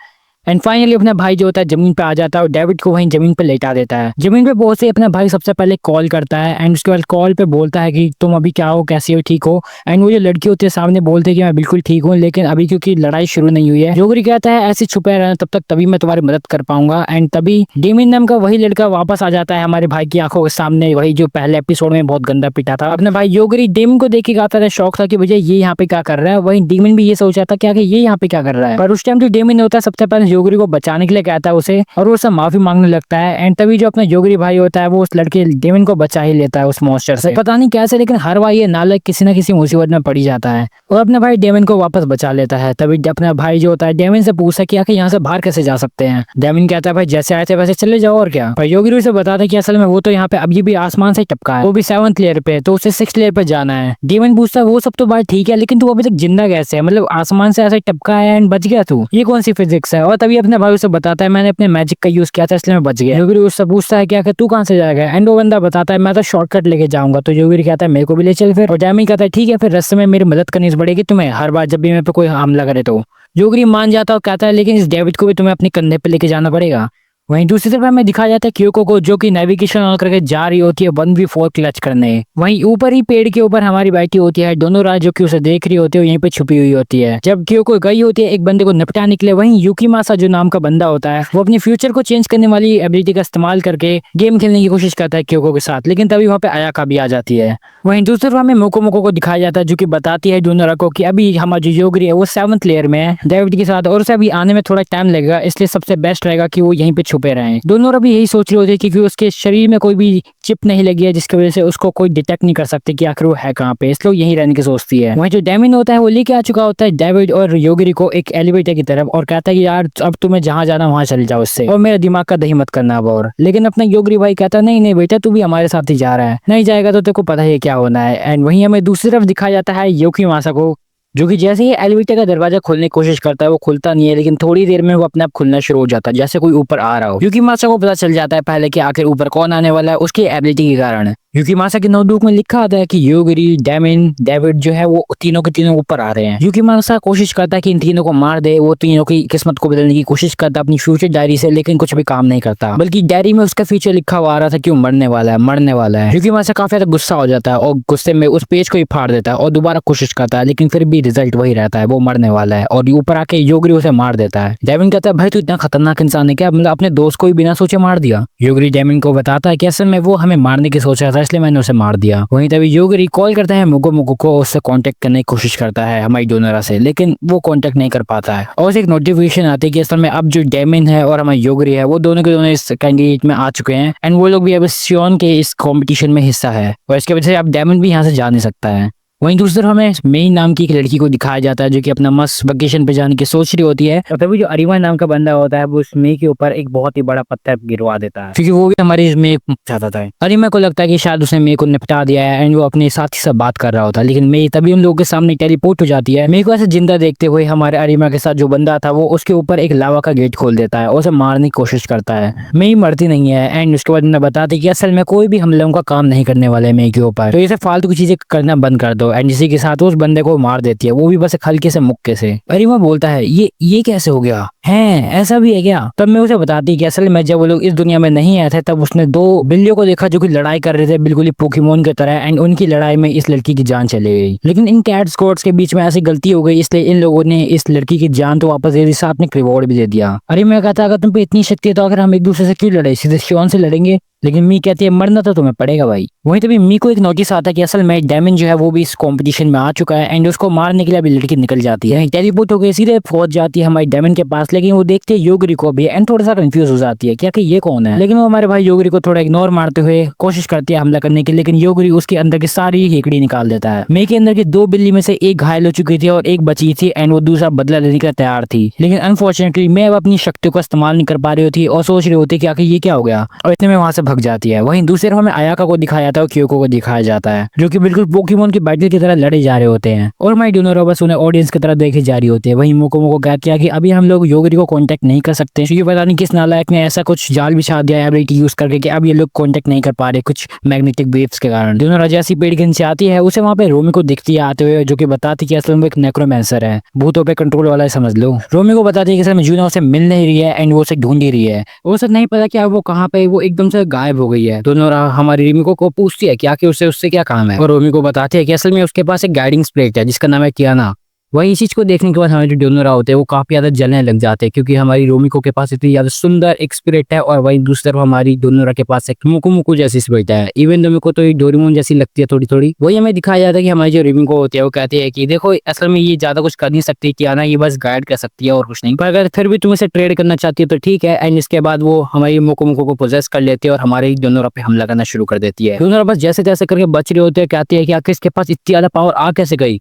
एंड फाइनली अपना भाई जो होता है जमीन पे आ जाता है और डेविड को वहीं जमीन पे लेटा देता है। जमीन पे बहुत से अपना भाई सबसे पहले कॉल करता है एंड उसके बाद कॉल पे बोलता है कि तुम अभी क्या हो, कैसी हो, ठीक हो। एंड वो जो लड़की होती है सामने बोलते हैं कि मैं बिल्कुल ठीक हूँ लेकिन अभी क्योंकि लड़ाई शुरू नहीं हुई है। योगरी कहता है ऐसे छुपे रहना तब तक तभी मैं तुम्हारी मदद कर पाऊंगा। एंड तभी डेमिन नाम का वही लड़का वापस आ जाता है हमारे भाई की आंखों के सामने, वही जो पहले एपिसोड में बहुत गंदा पिटा था। अपने भाई योगरी डेमिन को देख के कहता था, शौक था कि भैया ये यहाँ पे क्या कर रहा है। वही डेमिन भी ये सोचा था क्या कि ये यहाँ पे क्या कर रहा है, पर उस टाइम जो डेमिन होता है सबसे पहले योगरी को बचाने के लिए कहता है उसे और वो सब माफी मांगने लगता है। एंड तभी जो अपना योगरी भाई होता है वो उस लड़के डेमिन को बचा ही लेता है उस मॉन्स्टर से, पता नहीं कैसे, लेकिन हर बार ये नालायक किसी न किसी मुसीबत में पड़ी जाता है और अपने भाई डेमिन को वापस बचा लेता है। तभी अपना भाई जो होता है डेमिन से पूछता है कि आखिर यहाँ से बाहर कैसे जा सकते हैं। डेमिन कहता है भाई जैसे आए थे वैसे चले जाओ और क्या। पर योगरी उसे बताता है कि असल में वो तो यहाँ पे अभी भी आसमान से टपका है, वो भी 7th लेयर पे, तो उसे 6th लेयर पे जाना है। डेमिन पूछता है वो सब तो बात ठीक है लेकिन तू अभी तक जिंदा कैसे है, मतलब आसमान से ऐसे टपका है एंड बच गया तू, ये कौन सी फिजिक्स है। और तभी अपने भाई उसे बताता है मैंने अपने मैजिक का यूज किया था इसलिए मैं बच गया। योगिरी उससे पूछता है क्या तू कहाँ से जाएगा, एंड वो बंदा बताता है मैं तो शॉर्टकट लेके जाऊंगा। तो योगिरी कहता है मेरे को भी ले चल फिर, और डैमी कहता है ठीक है फिर रास्ते में मेरी मदद करनी पड़ेगी तुम्हें हर बार जब भी मेरे पे कोई हमला करे तो। योगिरी मान जाता है और कहता है लेकिन इस डेविड को भी तुम्हें अपने कंधे पे लेके जाना पड़ेगा। वहीं दूसरी तरफ हमें दिखाया जाता है क्योको को जो कि नेविगेशन ऑन करके जा रही होती है 1v4 क्लच करने। वहीं ऊपर ही पेड़ के ऊपर हमारी बैठी होती है दोनों राज जो कि उसे देख रही होती है यहीं पे छुपी हुई होती है। जब क्योको गई होती है एक बंदे को निपटाने के लिए, वहीं युकीमासा जो नाम का बंदा होता है वो अपनी फ्यूचर को चेंज करने वाली एबिलिटी का इस्तेमाल करके गेम खेलने की कोशिश करता है क्योको के साथ, लेकिन तभी वहाँ पे आयाका भी आ जाती है। वहीं दूसरी तरफ हमें मोको मोको को दिखाया जाता है जो कि बताती है डोनोरा को कि अभी हमारी जो योगिरी है वो 7th लेयर में है डेविड के साथ और उसे अभी आने में थोड़ा टाइम लगेगा, इसलिए सबसे बेस्ट रहेगा कि वो यहीं पे छुपे रहें। डोनोरा भी यही सोच रही होती है क्योंकि उसके शरीर में कोई भी चिप नहीं लगी है जिसकी वजह से उसको कोई डिटेक्ट नहीं कर सकते कि आखिर वो है कहाँ पे, इसलिए यहीं रहने की सोचती है। वहीं जो डैमिन होता है वो लेके आ चुका होता है डेविड और योगिरी को एक एलिवेटर की तरफ और कहता है कि यार अब तुम्हें जहाँ जाना वहां चले जाओ इससे और मेरा दिमाग का दही मत करना अब। और लेकिन अपना योगिरी भाई कहता है नहीं नहीं बेटा तू भी हमारे साथ ही जा रहा है, नहीं जाएगा तो तेरे को पता है क्या होना है। एंड वहीं हमें दूसरी तरफ दिखाया जाता है युकीमासा को जो कि जैसे ही एलिवेटर का दरवाजा खोलने की कोशिश करता है वो खुलता नहीं है, लेकिन थोड़ी देर में वो अपने आप खुलना शुरू हो जाता है जैसे कोई ऊपर आ रहा हो। युकीमासा को पता चल जाता है पहले कि आखिर ऊपर कौन आने वाला है उसकी एबिलिटी के कारण। युकीमासा के नोटबुक में लिखा आता है कि योगिरी, डैमिन, डेविड जो है वो तीनों के तीनों ऊपर आ रहे हैं। युकीमासा कोशिश करता है कि इन तीनों को मार दे, वो तीनों की किस्मत को बदलने की कोशिश करता है अपनी फ्यूचर डायरी से, लेकिन कुछ भी काम नहीं करता, बल्कि डायरी में उसका फ्यूचर लिखा हुआ आ रहा था कि वो मरने वाला है मरने वाला है। युकीमासा काफी ज्यादा गुस्सा हो जाता है और गुस्से में उस पेज को ही फाड़ देता है और दोबारा कोशिश करता है, लेकिन फिर भी रिजल्ट वही रहता है, वो मरने वाला है और ऊपर आके योगिरी उसे मार देता है। डेविन कहता है भाई तू इतना खतरनाक इंसान है क्या, मतलब अपने दोस्त को ही बिना सोचे मार दिया। योगिरी डेविन को बताता है कि असल में वो हमें मारने की सोच रहा था इसलिए मैंने उसे मार दिया। वहीं तभी योगिरी कॉल करता है मोको मोको को, उससे कांटेक्ट करने की कोशिश करता है हमारी डोनोरा से, लेकिन वो कांटेक्ट नहीं कर पाता है और उसे एक नोटिफिकेशन आती है कि असल में अब जो डेमिन है और हमारी योगिरी है वो दोनों के दोनों इस कैंडिडेट में आ चुके हैं एंड वो लोग भी अब सियोन के इस कॉम्पिटिशन में हिस्सा है और इसकी वजह से अब डेमिन भी यहाँ से जा नहीं सकता है। वहीं दूसरी तरफ हमें मेई नाम की एक लड़की को दिखाया जाता है जो कि अपना मस्त वेकेशन पे जाने की सोच रही होती है, और तभी जो अरिमा नाम का बंदा होता है वो उस मेई के ऊपर एक बहुत ही बड़ा पत्थर गिरवा देता है क्योंकि वो भी हमारी मेई को चाहता था। अरिमा को लगता है कि शायद उसने मेई को निपटा दिया है एंड वो अपने साथी से बात कर रहा होता है, लेकिन मेई तभी उन लोगों के सामने टेलीपोर्ट हो जाती है। मेई को ऐसे जिंदा देखते हुए हमारे अरिमा के साथ जो बंदा था वो उसके ऊपर एक लावा का गेट खोल देता है और उसे मारने की कोशिश करता है। मेई मरती नहीं है एंड उसके बाद उन्हें बताते कि असल में कोई भी हम लोगों का काम नहीं करने वाले मेई के ऊपर, तो ये फालतू की चीजें करना बंद कर दो एंड इसी के साथ उस बंदे को मार देती है, वो भी बस हल्के से मुक्के से। अरिमा बोलता है ये कैसे हो गया है, ऐसा भी है क्या। तब मैं उसे बताती कि असल में जब वो लोग इस दुनिया में नहीं आए थे तब उसने दो बिल्लियों को देखा जो कि लड़ाई कर रहे थे बिल्कुल ही पोकेमोन की तरह एंड उनकी लड़ाई में इस लड़की की जान चली गई, लेकिन इन कैट स्क्वाड्स के बीच में ऐसी गलती हो गई इसलिए इन लोगों ने इस लड़की की जान तो वापस दे दी, साथ में रिवॉर्ड भी दे दिया। अरिमा कहता अगर तुम पे इतनी शक्ति है तो अगर हम एक दूसरे से क्यों लड़े, सीधे सियोन से लड़ेंगे, लेकिन मी कहती है मरना तो तुम्हें पड़ेगा भाई। वहीं तभी मी को एक नोटिस आता है कि असल में डेमिन जो है वो भी इस कंपटीशन में आ चुका है एंड उसको मारने के लिए अभी लड़की निकल जाती है, टेलीपोर्ट होकर सीधे पहुंच जाती है हमारी डेमिन के पास, लेकिन वो देखते है योगिरी को भी एंड थोड़ा सा कंफ्यूज हो जाती है क्या कि ये कौन है, लेकिन वो हमारे भाई योगिरी को थोड़ा इग्नोर मारते हुए कोशिश करती है हमला करने की, लेकिन योगिरी उसके अंदर की सारी हेकड़ी निकाल देता है। मे के अंदर की दो बिल्ली में से एक घायल हो चुकी थी और एक बची थी एंड वो दूसरा बदला लेने का तैयार थी, लेकिन अनफॉर्चुनेटली मैं अब अपनी शक्ति को इस्तेमाल नहीं कर पा रही होती और सोच रही होती कि आखिर ये क्या हो गया, और इतने में वहां से भाग जाती है। वहीं दूसरे हमें आयाका को दिखाया जाता है और क्योको को दिखाया जाता है जो कि बिल्कुल पोकेमोन की बैटल की तरह लड़े जा रहे होते हैं और हमारी डोनोरा बस उन्हें ऑडियंस की तरह देखे जा रही होती है। वहीं मोको मोको कहती है कि अभी हम लोग योगिरी को कांटेक्ट नहीं कर सकते क्योंकि पता नहीं किस नालायक ने ऐसा कुछ जाल बिछा दिया है एबिलिटी यूज करके कि अब ये लोग कांटेक्ट नहीं कर पा रहे कुछ मैग्नेटिक वेव्स के कारण। डोनोरा जैसी पेड़ के नीचे आती है उसे वहां पे रोमी को दिखती है आते हुए जो कि बताती है कि असल में एक नेक्रोमैंसर है, भूतों पे कंट्रोल वाला है समझ लो। रोमी को बताती है कि असल में जूना उसे मिल नहीं रही है एंड वो उसे ढूंढ ही रही है, उसे नहीं पता कि अब वो कहाँ पे, वो एकदम से गायब हो गई है। डोनोरा हमारी रिमी को पूछती है कि आखिर उससे क्या काम है और रोमी को बताती है कि असल में उसके पास एक गाइडिंग स्प्रिट है जिसका नाम है कियाना। वही इस चीज को देखने के बाद हमारे जो डोनोरा होते हैं वो काफी ज्यादा जलने लग जाते हैं क्योंकि हमारी रोमिको के पास इतनी ज्यादा सुंदर एक स्पिरिट है और वही दूसरी तरफ हमारी डोनोरा के पास एक मुकु मुकु जैसी स्पिरिट है। इवन रोमिको तो डोरेमोन जैसी लगती है थोड़ी थोड़ी। वही हमें दिखाया जाता है कि हमारी जो रोमिको होती है वो कहती है कि देखो असल में ये ज्यादा कुछ कर नहीं सकती, कियाना ये बस गाइड कर सकती है और कुछ नहीं, पर अगर फिर भी तुम इसे ट्रेड करना चाहती है तो ठीक है। एंड इसके बाद वो हमारी मुकु मुकु को पोजेस कर लेती है और हमारे डोनोरा पे हमला करना शुरू कर देती है। डोनोरा बस जैसे तैसे करके बच रही होती है, कहती है कि आखिर इसके पास इतनी ज्यादा पावर आ कैसे गई।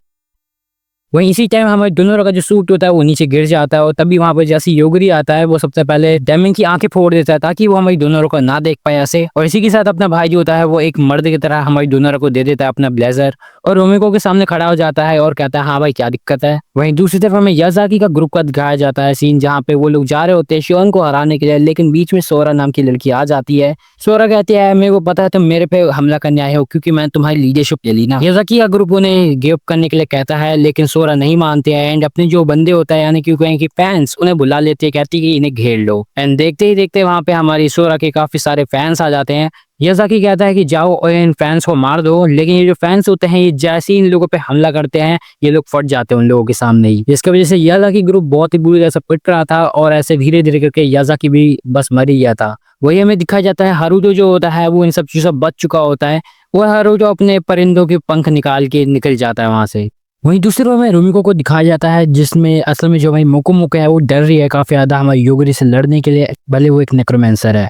वहीं इसी टाइम हमारे दोनों का जो सूट होता है वो नीचे गिर जाता है और तभी वहां पर जैसे योगरी आता है वो सबसे पहले डेमिन की आंखें फोड़ देता है ताकि वो हमारी दोनों को ना देख पाए ऐसे। और इसी के साथ अपना भाई जो होता है वो एक मर्द की तरह हमारी दोनों को दे देता है अपना ब्लेजर और रोमिको के सामने खड़ा हो जाता है और कहता है हाँ भाई क्या दिक्कत है। वहीं दूसरी तरफ हमें याजाकी का ग्रुप का दिखाया जाता है सीन जहाँ पे वो लोग जा रहे होते हैं शियोन को हराने के लिए, लेकिन बीच में सोरा नाम की लड़की आ जाती है। सोरा कहती है मेरे को पता है तुम मेरे पे हमला करने आए हो क्योंकि मैंने तुम्हारी लीडरशिप ले ली ना। याजाकी का ग्रुप उन्हें गिव अप करने के लिए कहता है लेकिन सोरा नहीं मानते हैं एंड अपने जो बंदे होता है यानी कि फैंस उन्हें बुला लेते हैं, कहती है कि इन्हें घेर लो। एंड देखते ही देखते वहां पे हमारी सोरा के काफी सारे फैंस आ जाते हैं। याजाकी कहता है कि जाओ और इन फैंस को मार दो, लेकिन ये जो फैंस होते हैं ये जैसे ही इन लोगों पे हमला करते हैं ये लोग फट जाते हैं उन लोगों के सामने ही, जिसकी वजह से याजाकी ग्रुप बहुत ही बुरी तरह से पिट रहा था और ऐसे धीरे धीरे करके याजाकी भी बस मर ही गया था। वही हमें दिखाया जाता है हारुतो जो होता है वो इन सब चीजों से बच चुका होता है। वो हारुतो अपने परिंदों के पंख निकाल के निकल जाता है वहां से। वहीं दूसरी ओर में रूमिको को दिखाया जाता है जिसमें असल में जो भाई मोको है वो डर रही है काफी ज्यादा हमारी योगरी से लड़ने के लिए, भले वो एक नेक्रोमेंसर है।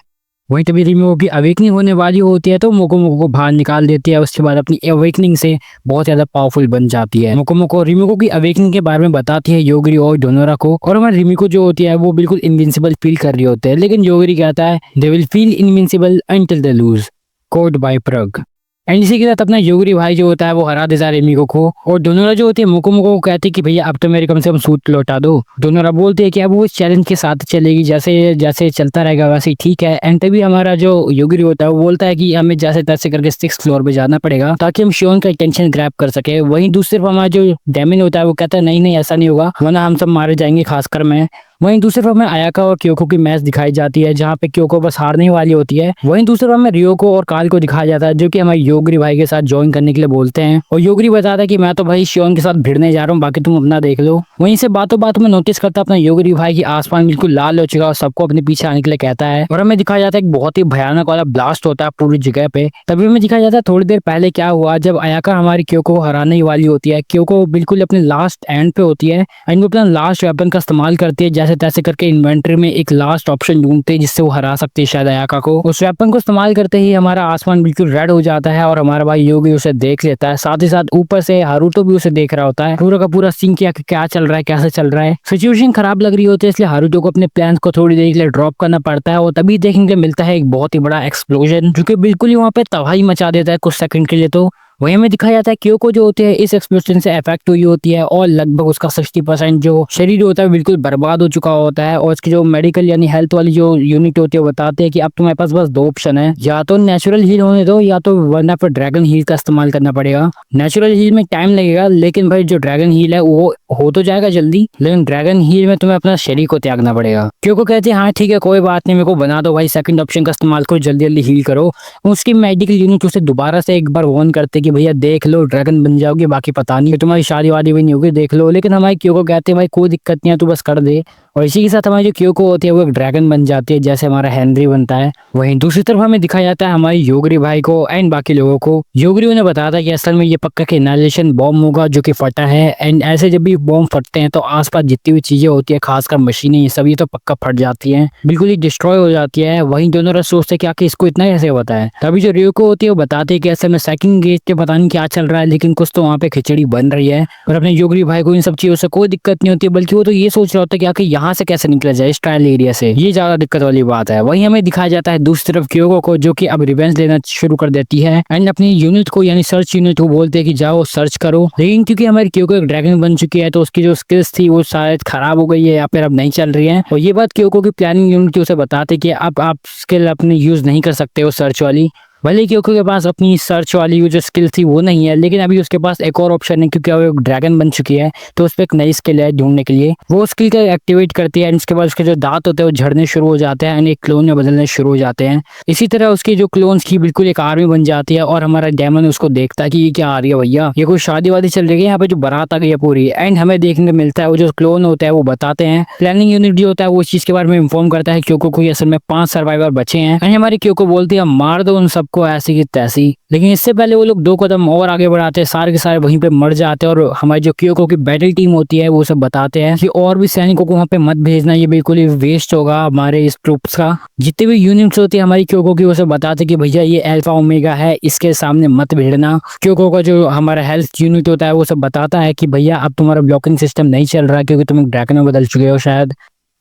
वहीं तभी रिमिको की अवेकनिंग होने वाली होती है तो मोको को बाहर निकाल देती है। उसके बाद अपनी अवेकनिंग से बहुत ज्यादा पावरफुल बन जाती है। मोको रिमिको की अवेकनिंग के बारे में बताती है योगरी और डोनोरा को, और हमारी रिमिको जो होती है वो बिल्कुल इनविंसिबल फील कर रही होती है, लेकिन योगरी कहता है they will feel invincible until they lose, कोड बाय प्रग। एंड इसी के साथ अपना योगरी भाई जो होता है वो हरा देता है रिमिको को, और डोनोरा जो होती है मोको को कहती है कि भैया अब तो मेरे कम से कम सूट लौटा दो। डोनोरा बोलते है कि अब वो इस चैलेंज के साथ चलेगी, जैसे जैसे चलता रहेगा वैसे ही ठीक है। एंड तभी हमारा जो योगरी होता है वो बोलता है कि हमें जैसे तैसे करके 6th फ्लोर पे जाना पड़ेगा ताकि हम शियोन का अटेंशन ग्रैब कर सके। वहीं दूसरी तरफ हमारा जो डेमिन होता है वो कहता है नहीं ऐसा नहीं होगा वरना हम सब मारे जाएंगे, खासकर मैं। वहीं दूसरी तरफ में आयाका और क्योको की मैच दिखाई जाती है जहाँ पे क्योको बस हारने वाली होती है। वहीं दूसरी तरफ में रियोको और काल को दिखाया जाता है जो कि हमारे योगरी भाई के साथ ज्वाइन करने के लिए बोलते हैं, और योगरी बताता है कि मैं तो भाई शियोन के साथ भिड़ने जा रहा हूँ, बाकी तुम अपना देख लो। वहीं से बातों बातों में नोटिस करता अपना योगरी भाई की आसमान बिल्कुल लाल हो चुका और सबको अपने पीछे आने के लिए कहता है, और हमें दिखाया जाता है एक बहुत ही भयानक वाला ब्लास्ट होता है पूरी जगह पे। तभी हमें दिखाया जाता है थोड़ी देर पहले क्या हुआ जब आयाका हमारी क्योको को हराने वाली होती है। क्योको बिल्कुल अपने लास्ट एंड पे होती है एंड वो अपना लास्ट वेपन का इस्तेमाल करती है, जैसे तैसे करके इन्वेंटरी में एक लास्ट ऑप्शन ढूंढते हैं जिससे वो हरा सकते हैं शायद आयाका को। उस वेपन को इस्तेमाल करते ही हमारा आसमान बिल्कुल रेड हो जाता है और हमारा भाई योगी उसे देख लेता है, साथ ही साथ ऊपर से हारुतो भी उसे देख रहा होता है। पूरा का पूरा सीन किया कि क्या चल रहा है, कैसे चल रहा है। सिचुएशन खराब लग रही होती है इसलिए हारुतो को अपने प्लान को थोड़ी देर के लिए ड्रॉप करना पड़ता है, और तभी देखने को मिलता है एक बहुत ही बड़ा एक्सप्लोजन जो कि बिल्कुल ही वहाँ पे तबाही मचा देता है कुछ सेकंड के लिए। तो वहीं हमें दिखाया जाता है क्योको जो होती है इस एक्सप्लोजन से अफेक्ट हुई होती है और लगभग उसका 60% जो शरीर होता है बिल्कुल बर्बाद हो चुका होता है। और इसकी जो मेडिकल यानी हेल्थ वाली जो यूनिट होती है वो बताते हैं कि अब तुम्हारे पास बस 2 ऑप्शन है, या तो नेचुरल हील होने दो या तो वरना फिर ड्रैगन हील का इस्तेमाल करना पड़ेगा। नेचुरल हील में टाइम लगेगा लेकिन भाई जो ड्रैगन हील है वो हो तो जाएगा जल्दी, लेकिन ड्रैगन हील में तुम्हें अपना शरीर को त्यागना पड़ेगा। क्योंकि कहते हैं हाँ ठीक है कोई बात नहीं, मेरे को बना दो भाई, सेकंड ऑप्शन का इस्तेमाल करो, जल्दी जल्दी हील करो। उसकी मेडिकल यूनिट उसे दोबारा से एक बार वार्न करते कि भैया देख लो ड्रैगन बन जाओगे, बाकी पता नहीं तुम्हारी शादी वादी भी नहीं होगी, देख लो। लेकिन हमारे क्योको कहते हैं भाई कोई दिक्कत नहीं है, तू बस कर दे। और इसी के साथ हमारी जो क्योको होती है वो एक ड्रैगन बन जाती है जैसे हमारा हेनरी बनता है। वहीं दूसरी तरफ हमें दिखाया जाता है हमारी योगरी भाई को एंड बाकी लोगों को। योगरी उन्हें बताता है कि असल में ये पक्का के इनहेलेशन बॉम्ब होगा जो कि फटा है, एंड ऐसे जब भी बॉम्ब फटते हैं तो आसपास जितनी भी चीजें होती है खासकर मशीनें ये सब ये तो पक्का फट जाती हैं, बिल्कुल ही डिस्ट्रॉय हो जाती है। वहीं दोनों रस सोचते हैं कि आखिर इसको इतना कैसे होता है। तभी जो रियोको होती है वो बताते हैं कि असल में सेकंड गेट पे पता नहीं क्या चल रहा है लेकिन कुछ तो वहाँ पे खिचड़ी बन रही है, और अपने योगरी भाई को इन सब चीजों से कोई दिक्कत नहीं होती, बल्कि वो तो ये सोच रहा होता है कि आखिर यहाँ से कैसे निकला जाए इस ट्रायल एरिया से, ये ज्यादा दिक्कत वाली बात है। वहीं हमें दिखाया जाता है दूसरी तरफ क्योको को जो कि अब रिवेंज लेना शुरू कर देती है एंड अपनी यूनिट को यानी सर्च यूनिट को बोलते हैं कि जाओ सर्च करो। लेकिन क्योंकि हमारी क्योको एक ड्रैगन बन चुकी है तो उसकी जो स्किल्स थी वो शायद खराब हो गई है या फिर अब नहीं चल रही है, और ये बात क्योको की प्लानिंग यूनिट उसे बताते कि अब आप स्किल अपनी यूज नहीं कर सकते हो सर्च वाली। भले क्योंकि के पास अपनी सर्च वाली जो स्किल थी वो नहीं है, लेकिन अभी उसके पास एक और ऑप्शन है क्योंकि वो ड्रैगन बन चुकी है तो उस पर एक नई स्किल है ढूंढने के लिए। वो स्किल का एक्टिवेट करती है एंड उसके बाद उसके जो दांत होते हैं वो झड़ने शुरू हो जाते हैं एंड एक क्लोन में बदलने शुरू हो जाते हैं। इसी तरह उसकी जो क्लोन्स की बिल्कुल एक आर्मी बन जाती है और हमारा डेमन उसको देखता है कि ये क्या आ रही है भैया, ये कोई शादी वादी चल रही है यहाँ पे, जो बारात आ गई है पूरी। एंड हमें देखने को मिलता है वो जो क्लोन होता है वो बताते हैं, प्लानिंग यूनिट जो होता है वो इस चीज के बारे में इन्फॉर्म करता है क्योंकि कोई असल में 5 सर्वाइवर बचे हैं एंड हमारी क्योको बोलती है मार दो उन सबको सबको ऐसी की तैसी। लेकिन इससे पहले वो लोग 2 कदम और आगे बढ़ाते हैं, सारे के सारे वहीं पे मर जाते हैं और हमारी जो क्योको की बैटल टीम होती है वो सब बताते हैं कि और भी सैनिकों को वहाँ पे मत भेजना, ये बिल्कुल ही वेस्ट होगा हमारे इस ट्रूप्स का। जितने भी यूनिट्स होती है हमारी क्योको की वो सब बताते कि भैया ये अल्फा ओमेगा है, इसके सामने मत भिड़ना। क्योको का जो हमारा हेल्थ यूनिट होता है वो सब बताता है कि भैया अब तुम्हारा ब्लॉकिंग सिस्टम नहीं चल रहा क्योंकि तुम एक ड्रैगन में बदल चुके हो शायद।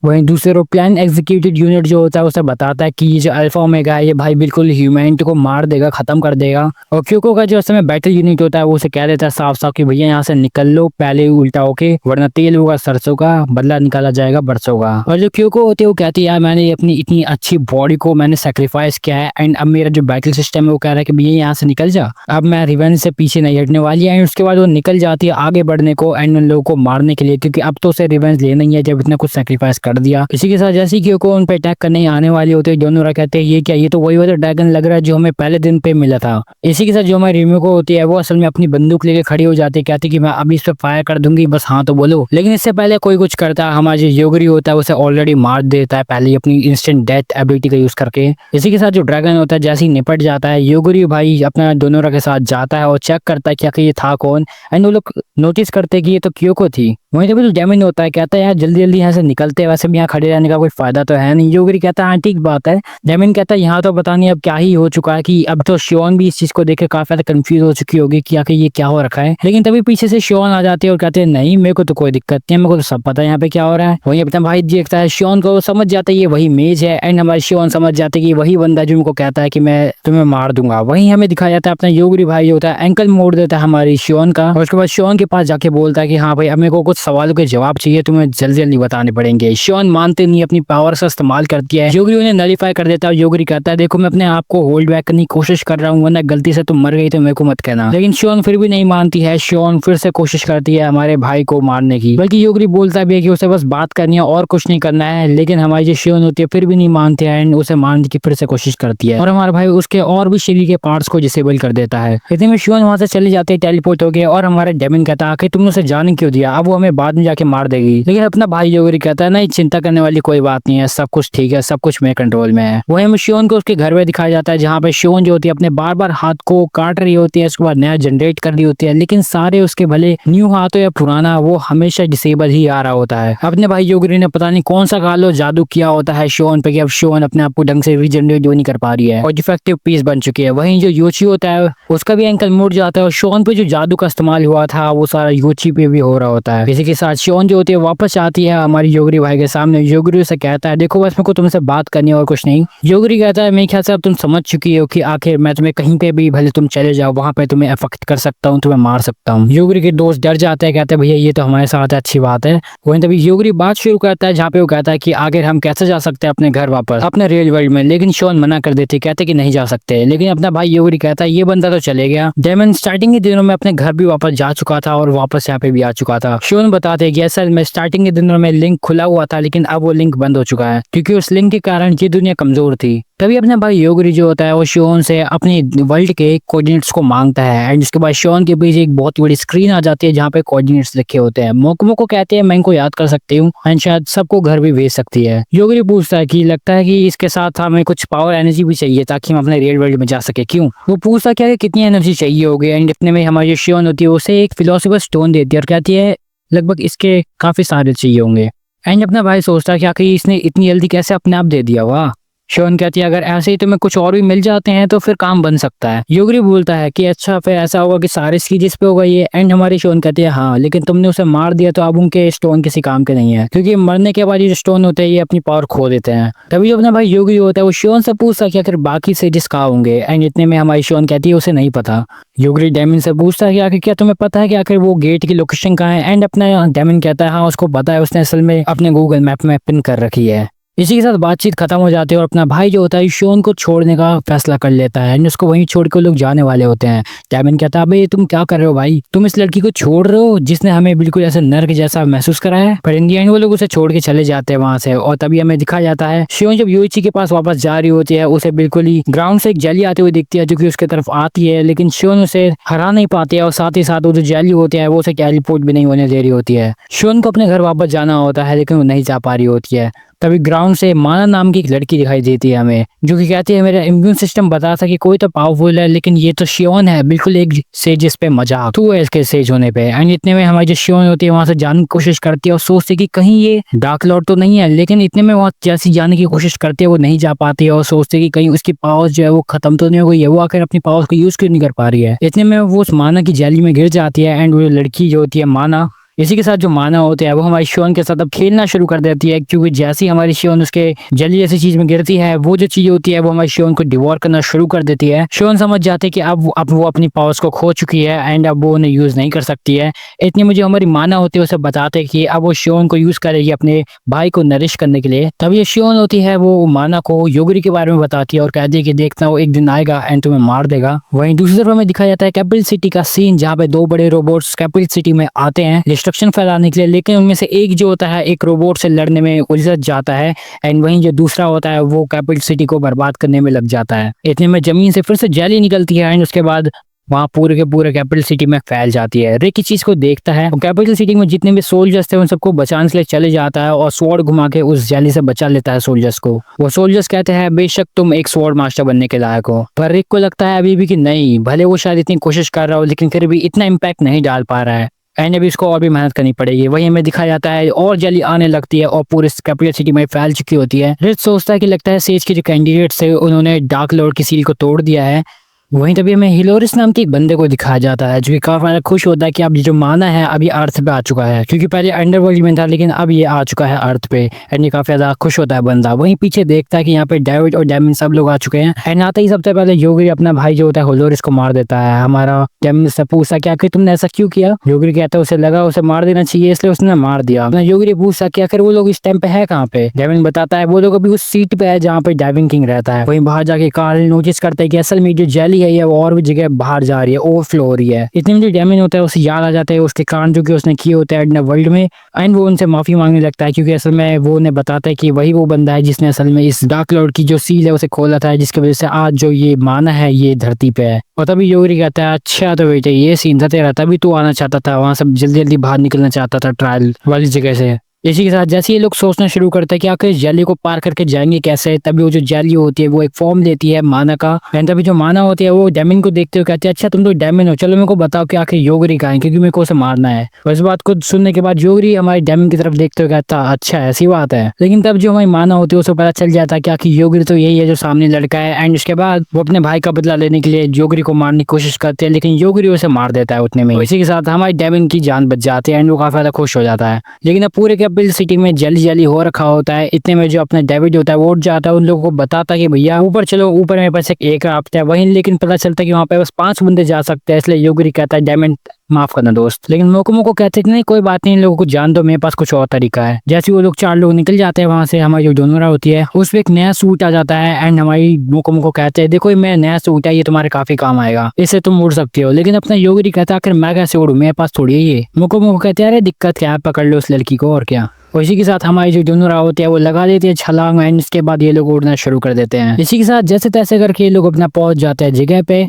वहीं दूसरे प्लान एग्जीक्यूटिव यूनिट जो होता है उसे बताता है कि ये जो अल्फा ओमेगा है ये भाई बिल्कुल ह्यूमैनिटी को मार देगा, खत्म कर देगा। और क्योको का जो समय बैटल यूनिट होता है वो उसे कह देता है साफ साफ कि भैया यहाँ से निकल लो पहले ही उल्टा होके, वरना तेल होगा सरसों का, बदला निकाला जाएगा बरसों का। और जो क्योको होती है वो कहती है यार मैंने अपनी इतनी अच्छी बॉडी को मैंने सेक्रीफाइस किया है एंड अब मेरा जो बैटल सिस्टम है वो कह रहा है कि भैया यहाँ से निकल जा, अब मैं रिवेंज से पीछे नहीं हटने वाली है। एंड उसके बाद वो निकल जाती है आगे बढ़ने को एंड उन लोगों को मारने के लिए, क्योंकि अब तो उसे रिवेंज लेना ही है जब इतना कुछ सेक्रीफाइस कर दिया। इसी के साथ जैसे कि उन पे अटैक करने आने वाले होते हैं दोनों कहते हैं ये क्या, ये तो वही वाला ड्रैगन लग रहा है जो हमें पहले दिन पे मिला था। इसी के साथ जो हमारी रिमिको होती है वो असल में अपनी बंदूक लेके खड़ी हो जाती है, कहती कि मैं अभी इस पे फायर कर दूंगी, बस हाँ तो बोलो। लेकिन इससे पहले कोई कुछ करता है, हमारा जो योगरी होता है उसे ऑलरेडी मार देता है पहले अपनी इंस्टेंट डेथ एबिलिटी का यूज करके। इसी के साथ जो ड्रैगन होता है जैसे ही निपट जाता है, योगरी भाई अपना दोनों के साथ जाता है और चेक करता है क्या कि ये था कौन। एंड वो लोग नोटिस करते हैं कि ये तो क्योको थी। वहीं तो डेमिन होता है, कहता है यार जल्दी जल्दी यहाँ से निकलते हैं, वैसे भी यहाँ खड़े रहने का कोई फायदा तो है नहीं। योगरी कहता है हाँ ठीक बात है। डेमिन कहता है यहाँ तो पता नहीं अब क्या ही हो चुका है कि अब तो शियोन भी इस चीज को देख के काफी ज्यादा कंफ्यूज हो चुकी होगी कि आखिर ये क्या हो रखा है। लेकिन तभी पीछे से शियोन आ जाते हैं और कहते हैं नहीं मेरे को तो कोई दिक्कत नहीं है, मेरे को तो सब पता है यहाँ पे क्या हो रहा है। वहीं अपना भाई देखता है शियोन को, समझ जाता है ये वही मेज है एंड हमारे शियोन समझ जाते कि वही बंदा जो उनको कहता है कि मैं तुम्हें मार दूंगा। वहीं हमें दिखाया जाता है अपना योगरी भाई होता है एंकल मोड़ देता है हमारी शियोन का और उसके बाद शियोन के पास जाके बोलता है कि हाँ भाई अब मेरे को कुछ सवालों के जवाब चाहिए, तुम्हें जल्दी जल्दी बताने पड़ेंगे। शियोन मानते नहीं, अपनी पावर से इस्तेमाल करती है। योगरी उन्हें नलीफाई कर देता है। योगरी कहता है देखो मैं अपने आप को होल्ड बैक करने की कोशिश कर रहा हूँ, वरना गलती से तुम मर गई तो मेरे को मत कहना। लेकिन शियोन फिर भी नहीं मानती है। शियोन फिर से कोशिश करती है हमारे भाई को मारने की, बल्कि योगरी बोलता भी है कि उसे बस बात करनी है और कुछ नहीं करना है। लेकिन हमारी जो शियोन होती है फिर भी नहीं मानती है एंड उसे मारने की फिर से कोशिश करती है और हमारा भाई उसके और भी शरीर के पार्ट्स को डिसेबल कर देता है। इतने में शियोन वहां से चली जाती है टेलीपोर्ट हो गए और हमारा डेमिन कहता है आखिर तुमने उसे जाने क्यों दिया, अब वो हमें बाद में जाके मार देगी। लेकिन अपना भाई योगरी कहता है नहीं चिंता करने वाली कोई बात नहीं है, सब कुछ ठीक है, सब कुछ मेरे कंट्रोल में है। वहीं हमें शियोन को उसके घर में दिखाया जाता है जहाँ पे शियोन जो होती है अपने बार बार हाथ को काट रही होती है, उसके बाद नया जनरेट कर रही होती है, लेकिन सारे उसके भले न्यू हाथ हो या पुराना वो हमेशा डिसेबल ही आ रहा होता है। अपने भाई योगरी ने पता नहीं कौन सा कालो जादू किया होता है शियोन पे कि अब शियोन अपने आप को ढंग से रीजनरेट नहीं कर पा रही है और डिफेक्टिव पीस बन चुकी है। वहीं जो योची होता है उसका भी एंकल मुड़ जाता है और शियोन पे जो जादू का इस्तेमाल हुआ था वो सारा योची पे भी हो रहा होता है। इसी के साथ शियोन जो होती है वापस आती है हमारी योगरी भाई के सामने। योगरी उसे कहता है देखो बस मेरे को तुमसे बात करनी है और कुछ नहीं। योगरी कहता है मेरे ख्याल से अब तुम समझ चुकी हो कि आखिर मैं तुम्हें कहीं पे भी भले तुम चले जाओ वहां पे तुम्हें अफेक्ट कर सकता हूँ, तुम्हें मार सकता हूँ। योगरी के दोस्त डर जाते हैं, कहते हैं भैया ये तो हमारे साथ है, अच्छी बात है। वहीं तभी योगरी बात शुरू करता है जहाँ पे वो कहता है कि आखिर हम कैसे जा सकते हैं अपने घर वापस अपने रियल वर्ल्ड में। लेकिन शियोन मना कर देते, कहते कि नहीं जा सकते। लेकिन अपना भाई योगरी कहता है ये बंदा तो चले गया, डेमन स्टार्टिंग के दिनों में अपने घर भी वापस जा चुका था और वापस यहाँ पे भी आ चुका था। शियोन बताते हैं कि असल में स्टार्टिंग के दिनों में लिंक खुला हुआ था लेकिन अब वो लिंक बंद हो चुका है क्योंकि उस लिंक के कारण ये दुनिया कमजोर थी। तभी अपना भाई योगरी जो होता है वो शियोन से अपने वर्ल्ड के कोऑर्डिनेट्स को मांगता है एंड उसके बाद शियोन के पीछे एक बहुत बड़ी स्क्रीन आ जाती है जहाँ पे कोऑर्डिनेट्स लिखे होते हैं। मोकुमो को कहते हैं मैं इनको याद कर सकती हूँ एंड शायद सबको घर भी भेज सकती है। योगरी पूछता है कि लगता है कि इसके साथ हमें कुछ पावर एनर्जी भी चाहिए ताकि हम अपने रियल वर्ल्ड में जा सके, क्यों? वो पूछता क्या कितनी एनर्जी चाहिए होगी एंड इतने में हमारी शियोन होती है उसे एक फिलोसोफर स्टोन देती है और कहती है लगभग इसके काफी सारे चाहिए होंगे। एंड अपना भाई सोचता है कि आखिर इसने इतनी जल्दी कैसे अपने आप दे दिया। वाह। शियोन कहती है अगर ऐसे ही तुम्हें कुछ और भी मिल जाते हैं तो फिर काम बन सकता है। योगरी बोलता है कि अच्छा फिर ऐसा होगा कि सारे स्कीजिस पे होगा ये। एंड हमारी शियोन कहती है हाँ लेकिन तुमने उसे मार दिया तो अब उनके स्टोन किसी काम के नहीं है क्योंकि मरने के बाद ये स्टोन होते हैं ये अपनी पावर खो देते हैं। तभी जो अपना भाई योगरी होता है वो शियोन से पूछता है कि आखिर बाकी स्कीजिस कहाँ होंगे एंड इतने में हमारी शियोन कहती है उसे नहीं पता। योगरी डेमिन से पूछता है कि आखिर क्या तुम्हें पता है कि आखिर वो गेट की लोकेशन कहाँ है एंड अपना डेमिन कहता है हाँ उसको पता है, उसने असल में अपने गूगल मैप में पिन कर रखी है। इसी के साथ बातचीत खत्म हो जाती है और अपना भाई जो होता है शियोन को छोड़ने का फैसला कर लेता है एंड उसको वहीं छोड़ के लोग जाने वाले होते हैं। डेमिन कहता है अबे तुम क्या कर रहे हो भाई, तुम इस लड़की को छोड़ रहे हो जिसने हमें बिल्कुल ऐसे नर्क जैसा महसूस कराया है। पर इन दी एंड वो लोग उसे छोड़ के चले जाते हैं वहां से। और तभी हमें दिखा जाता है शियोन जब योइची के पास वापस जा रही होती है उसे बिल्कुल ही ग्राउंड से एक जेली आते हुए दिखती है जो कि उसके तरफ आती है, लेकिन शियोन उसे हरा नहीं पाती है और साथ ही साथ वो जो जेली होती है वो उसे टेलीपोर्ट भी नहीं होने दे रही होती है। शियोन को अपने घर वापस जाना होता है लेकिन वो नहीं जा पा रही होती है। तभी ग्राउंड से माना नाम की एक लड़की दिखाई देती है हमें, जो कि कहती है मेरा इम्यून सिस्टम बता था कि कोई तो पावरफुल है, लेकिन ये तो शियोन है, बिल्कुल एक सेज इस पे मजाक तू है इसके सेज होने पे। एंड इतने में हमारी जो शियोन होती है वहां से जाने की कोशिश करती है और सोचती है कि कहीं ये डार्क लॉर्ड तो नहीं है, लेकिन इतने में वहां जैसी जाने की कोशिश करती है वो नहीं जा पाती है और सोचती है कि कहीं उसकी पावर्स जो है वो खत्म तो नहीं हो गई है, वो आकर अपनी पावर्स को यूज क्यों नहीं कर पा रही है। इतने में वो उस माना की जैली में गिर जाती है एंड वो लड़की जो होती है माना, इसी के साथ जो माना होते हैं वो हमारी शियोन के साथ अब खेलना शुरू कर देती है, क्योंकि जैसे ही हमारी शियोन उसके जली जैसी चीज में गिरती है वो जो चीज होती है वो हमारी शियोन को डिवोर करना शुरू कर देती है। शियोन समझ जाते हैं कि अब वो अपनी पावर्स को खो चुकी है एंड अब वो उन्हें यूज नहीं कर सकती है। इतनी में जो हमारी माना होती है उसे बताते हैं कि अब वो शियोन को यूज करेगी अपने भाई को नरिश करने के लिए। तब ये शियोन होती है वो माना को योगरी के बारे में बताती है और कहती है कि देखना वो एक दिन आएगा एंड तुम्हें मार देगा। वहीं दूसरी तरफ हमें दिखाया जाता है कैपिटल सिटी का सीन, जहाँ पे 2 बड़े रोबोट्स कैपिटल सिटी में आते हैं डिस्ट्रक्शन फैलाने के लिए, लेकिन उनमें से एक जो होता है एक रोबोट से लड़ने में उलझ जाता है एंड वहीं जो दूसरा होता है वो कैपिटल सिटी को बर्बाद करने में लग जाता है। इतने में जमीन से फिर से जैली निकलती है एंड उसके बाद वहाँ पूरे के पूरे कैपिटल सिटी में फैल जाती है। रिक इस चीज को देखता है और कैपिटल सिटी में जितने भी सोल्जर्स थे उन सबको बचाने के लिए चले जाता है और स्वॉर्ड घुमा के उस जैली से बचा लेता है सोल्जर्स को। वो सोल्जर्स कहते हैं बेशक तुम एक स्वॉर्ड मास्टर बनने के लायक हो, पर रिक को लगता है अभी भी कि नहीं, भले वो शायद इतनी कोशिश कर रहा हो लेकिन फिर भी इतना इम्पैक्ट नहीं डाल पा रहा है एंड अभी इसको और भी मेहनत करनी पड़ेगी। वही हमें दिखाया जाता है और जल्दी आने लगती है और पूरे कैपिटल सिटी में फैल चुकी होती है। रिच सोचता है कि लगता है सेज के जो कैंडिडेट्स थे उन्होंने डार्क लॉर्ड की सील को तोड़ दिया है। वहीं तभी हमें हिलोरिस नाम के एक बंदे को दिखाया जाता है जो कि काफी ज्यादा खुश होता है कि अब ये जो माना है अभी अर्थ पे आ चुका है, क्योंकि पहले अंडरवर्ल्ड में था लेकिन अब ये आ चुका है अर्थ पे एंड ये काफी ज्यादा खुश होता है बंदा। वहीं पीछे देखता है कि यहाँ पे डेविड और डेमिन सब लोग आ चुके हैं एंड आते ही सबसे पहले योगरी अपना भाई जो होता है हिलोरिस को मार देता है। हमारा डेमिन से पूछा कि आखिर तुमने ऐसा क्यों किया। योगरी कहता है उसे लगा उसे मार देना चाहिए इसलिए उसने मार दिया। योगरी पूछा कि आखिर वो लोग इस टाइम पे है कहाँ पे। डेविन बताता है वो लोग अभी उस सीट पे है जहाँ पे डेविन किंग रहता है। वहीं बाहर जाके कार्ल नोटिस करता है कि असल में जो जेली है वो और भी बाहर जा रही है, ओवरफ्लो हो रही है। इतने में जो डेमिन होता है उसे याद आ जाता है उसके कांड जो कि उसने किए होते हैं अंडर वर्ल्ड में एंड वो उनसे माफी मांगने लगता है, क्योंकि असल में वो उन्हें बताता है कि वही वो बंदा है जिसने असल में इस डार्क लॉर्ड की जो सील है उसे खोला था, जिसकी वजह से आज जो ये माना है ये धरती पे है। और तभी योगरी कहता है अच्छा तो बेटे ये सीन था तेरा, तभी तू आना चाहता था वहां, सब जल्दी जल्दी बाहर निकलना चाहता था ट्रायल वाली जगह से। इसी के साथ जैसे ये लोग सोचना शुरू करते हैं कि आखिर जैली को पार करके जाएंगे कैसे, तभी वो जो जैली होती है वो एक फॉर्म लेती है माना का एंड तभी जो माना होती है वो डेमिन को देखते हुए कहते हैं अच्छा तुम तो डेमिन हो, चलो मेरे को बताओ कि आखिर योगरी कहाँ है, क्योंकि मेरे को उसे मारना है। और इस बात को सुनने के बाद योगरी हमारे डेमिन की तरफ देखते हुए कहता अच्छा ऐसी बात है। लेकिन तब जो हमारी माना होती है उसे पता चल जाता है कि आखिर योगरी तो यही है जो सामने लड़का है एंड उसके बाद वो अपने भाई का बदला लेने के लिए योगरी को मारने की कोशिश करते हैं, लेकिन योगरी उसे मार देता है उतने में। इसी के साथ हमारे डेमिन की जान बच जाती है एंड वो काफी ज्यादा खुश हो जाता है। लेकिन अब पूरे कैपिटल सिटी में जली हो रखा होता है। इतने में जो अपना डेविड होता है वो उठ जाता है, उन लोगों को बताता है कि भैया ऊपर चलो, ऊपर मेरे पास एक राफ्ट है। वहीं लेकिन पता चलता है कि वहाँ पे बस 5 बंदे जा सकते हैं, इसलिए योगरी कहता है डायमंड माफ करना दोस्त। लेकिन मोको कहते हैं नहीं कोई बात नहीं, इन लोगों को जान दो, मेरे पास कुछ और तरीका है। जैसे वो लोग 4 लोग निकल जाते हैं वहां से, हमारी जो डोनोरा होती है उस पर एक नया सूट आ जाता है एंड हमारी मोको कहते हैं देखो मेरा नया सूट है, ये तुम्हारे काफी काम आएगा, इससे तुम उड़ सकती हो। लेकिन अपना योगरी कहता है आखिर मैं कैसे उड़ू, मेरे पास थोड़ी है ये। मोको कहते हैं अरे दिक्कत क्या है, पकड़ लो उस लड़की को और क्या। और इसी के साथ हमारी जो डोनोरा होती है वो लगा देती है छलांग एंड इसके बाद ये लोग उड़ना शुरू कर देते हैं। इसी के साथ जैसे तैसे करके ये लोग अपना पहुंच जाते हैं जगह पे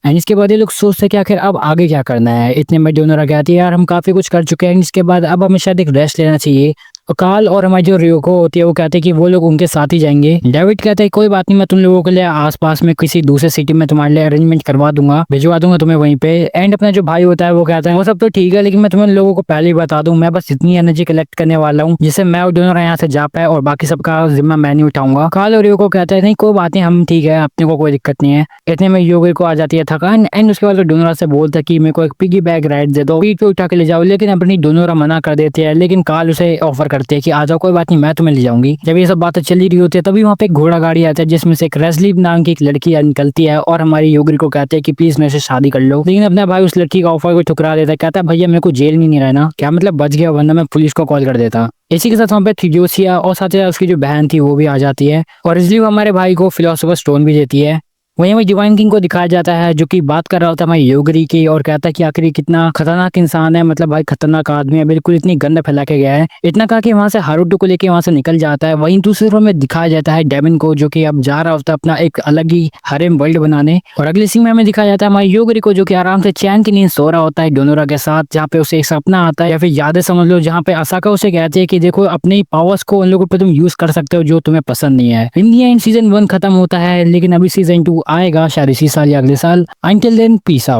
एंड इसके बाद ये लोग सोचते हैं कि आखिर अब आगे क्या करना है। इतने में डोनोरा कहती है यार हम काफी कुछ कर चुके हैं, इसके बाद अब हमें शायद एक रेस्ट लेना चाहिए। और कार्ल और हमारी जो रियोको होती है वो कहते हैं कि वो लोग उनके साथ ही जाएंगे। डेविड कहते हैं कोई बात नहीं, मैं तुम लोगों के लिए आसपास में किसी दूसरे सिटी में तुम्हारे लिए अरेंजमेंट करवा दूंगा, भिजवा दूंगा तुम्हें वहीं पे। एंड अपना जो भाई होता है वो कहता है वो सब तो ठीक है, लेकिन मैं तुम्हें लोगों को पहले ही बता दूं, मैं बस इतनी एनर्जी कलेक्ट करने वाला हूँ जिससे मैं और डोनोरा यहाँ से जा पाए और बाकी सबका जिम्मा मैं नहीं उठाऊंगा। कार्ल और रियोको कहता है नहीं कोई बात नहीं, हम ठीक है, अपने को कोई दिक्कत नहीं है। इतने में योगी को आ जाती है थकान एंड उसके बाद डोनोरा से बोलता है कि मेरे को एक पिगी बैग राइड दे दो, पीठ पे उठा के ले जाओ। लेकिन अपनी डोनोरा मना कर देती है, लेकिन कार्ल उसे ऑफर करती है कि आ जाओ कोई बात नहीं, मैं तुम्हें ले जाऊंगी। जब ये सब बातें चली रही होती है तभी वहाँ पे एक घोड़ा गाड़ी आता है जिसमें से एक रेस्ली नाम की एक लड़की निकलती है और हमारी योगरी को कहते हैं कि प्लीज मेरे से शादी कर लो। लेकिन अपना भाई उस लड़की का ऑफर को ठुकरा देता है, कहता है भैया मेरे को जेल में नहीं रहना। क्या मतलब बच गया, वरना मैं पुलिस को कॉल कर देता। इसी के साथ वहाँ पे थियोसिया और साथ ही उसकी जो बहन थी वो भी आ जाती है और इसलिए वो हमारे भाई को फिलोसोफर स्टोन भी देती है। वहीं हमें डिवाइन किंग को दिखाया जाता है जो कि बात कर रहा होता है हमारी योगरी की और कहता है कि आखिर ये कितना खतरनाक इंसान है, मतलब भाई खतरनाक आदमी है, बिल्कुल इतनी गंद फैला के गया है। इतना कहा कि वहां से हारुटो को लेके वहां से निकल जाता है। वहीं दूसरी तरफ में दिखाया जाता है डेविन को जो कि अब जा रहा होता है अपना एक अलग ही हरेम वर्ल्ड बनाने। और अगले सीन में हमें दिखाया जाता है हमारी योगरी को जो कि आराम से चैन की नींद सो रहा होता है डोनोरा के साथ, जहाँ पे उसे एक सपना आता है या फिर यादें समझ लो, जहाँ पे असाका उसे कहते हैं कि देखो अपने पावर्स को उन लोगों पे तुम यूज कर सकते हो जो तुम्हें पसंद नहीं है। इंडिया इन सीजन 1 खत्म होता है, लेकिन अभी सीजन 2 आएगा शायद इसी साल या अगले साल। Until then peace out.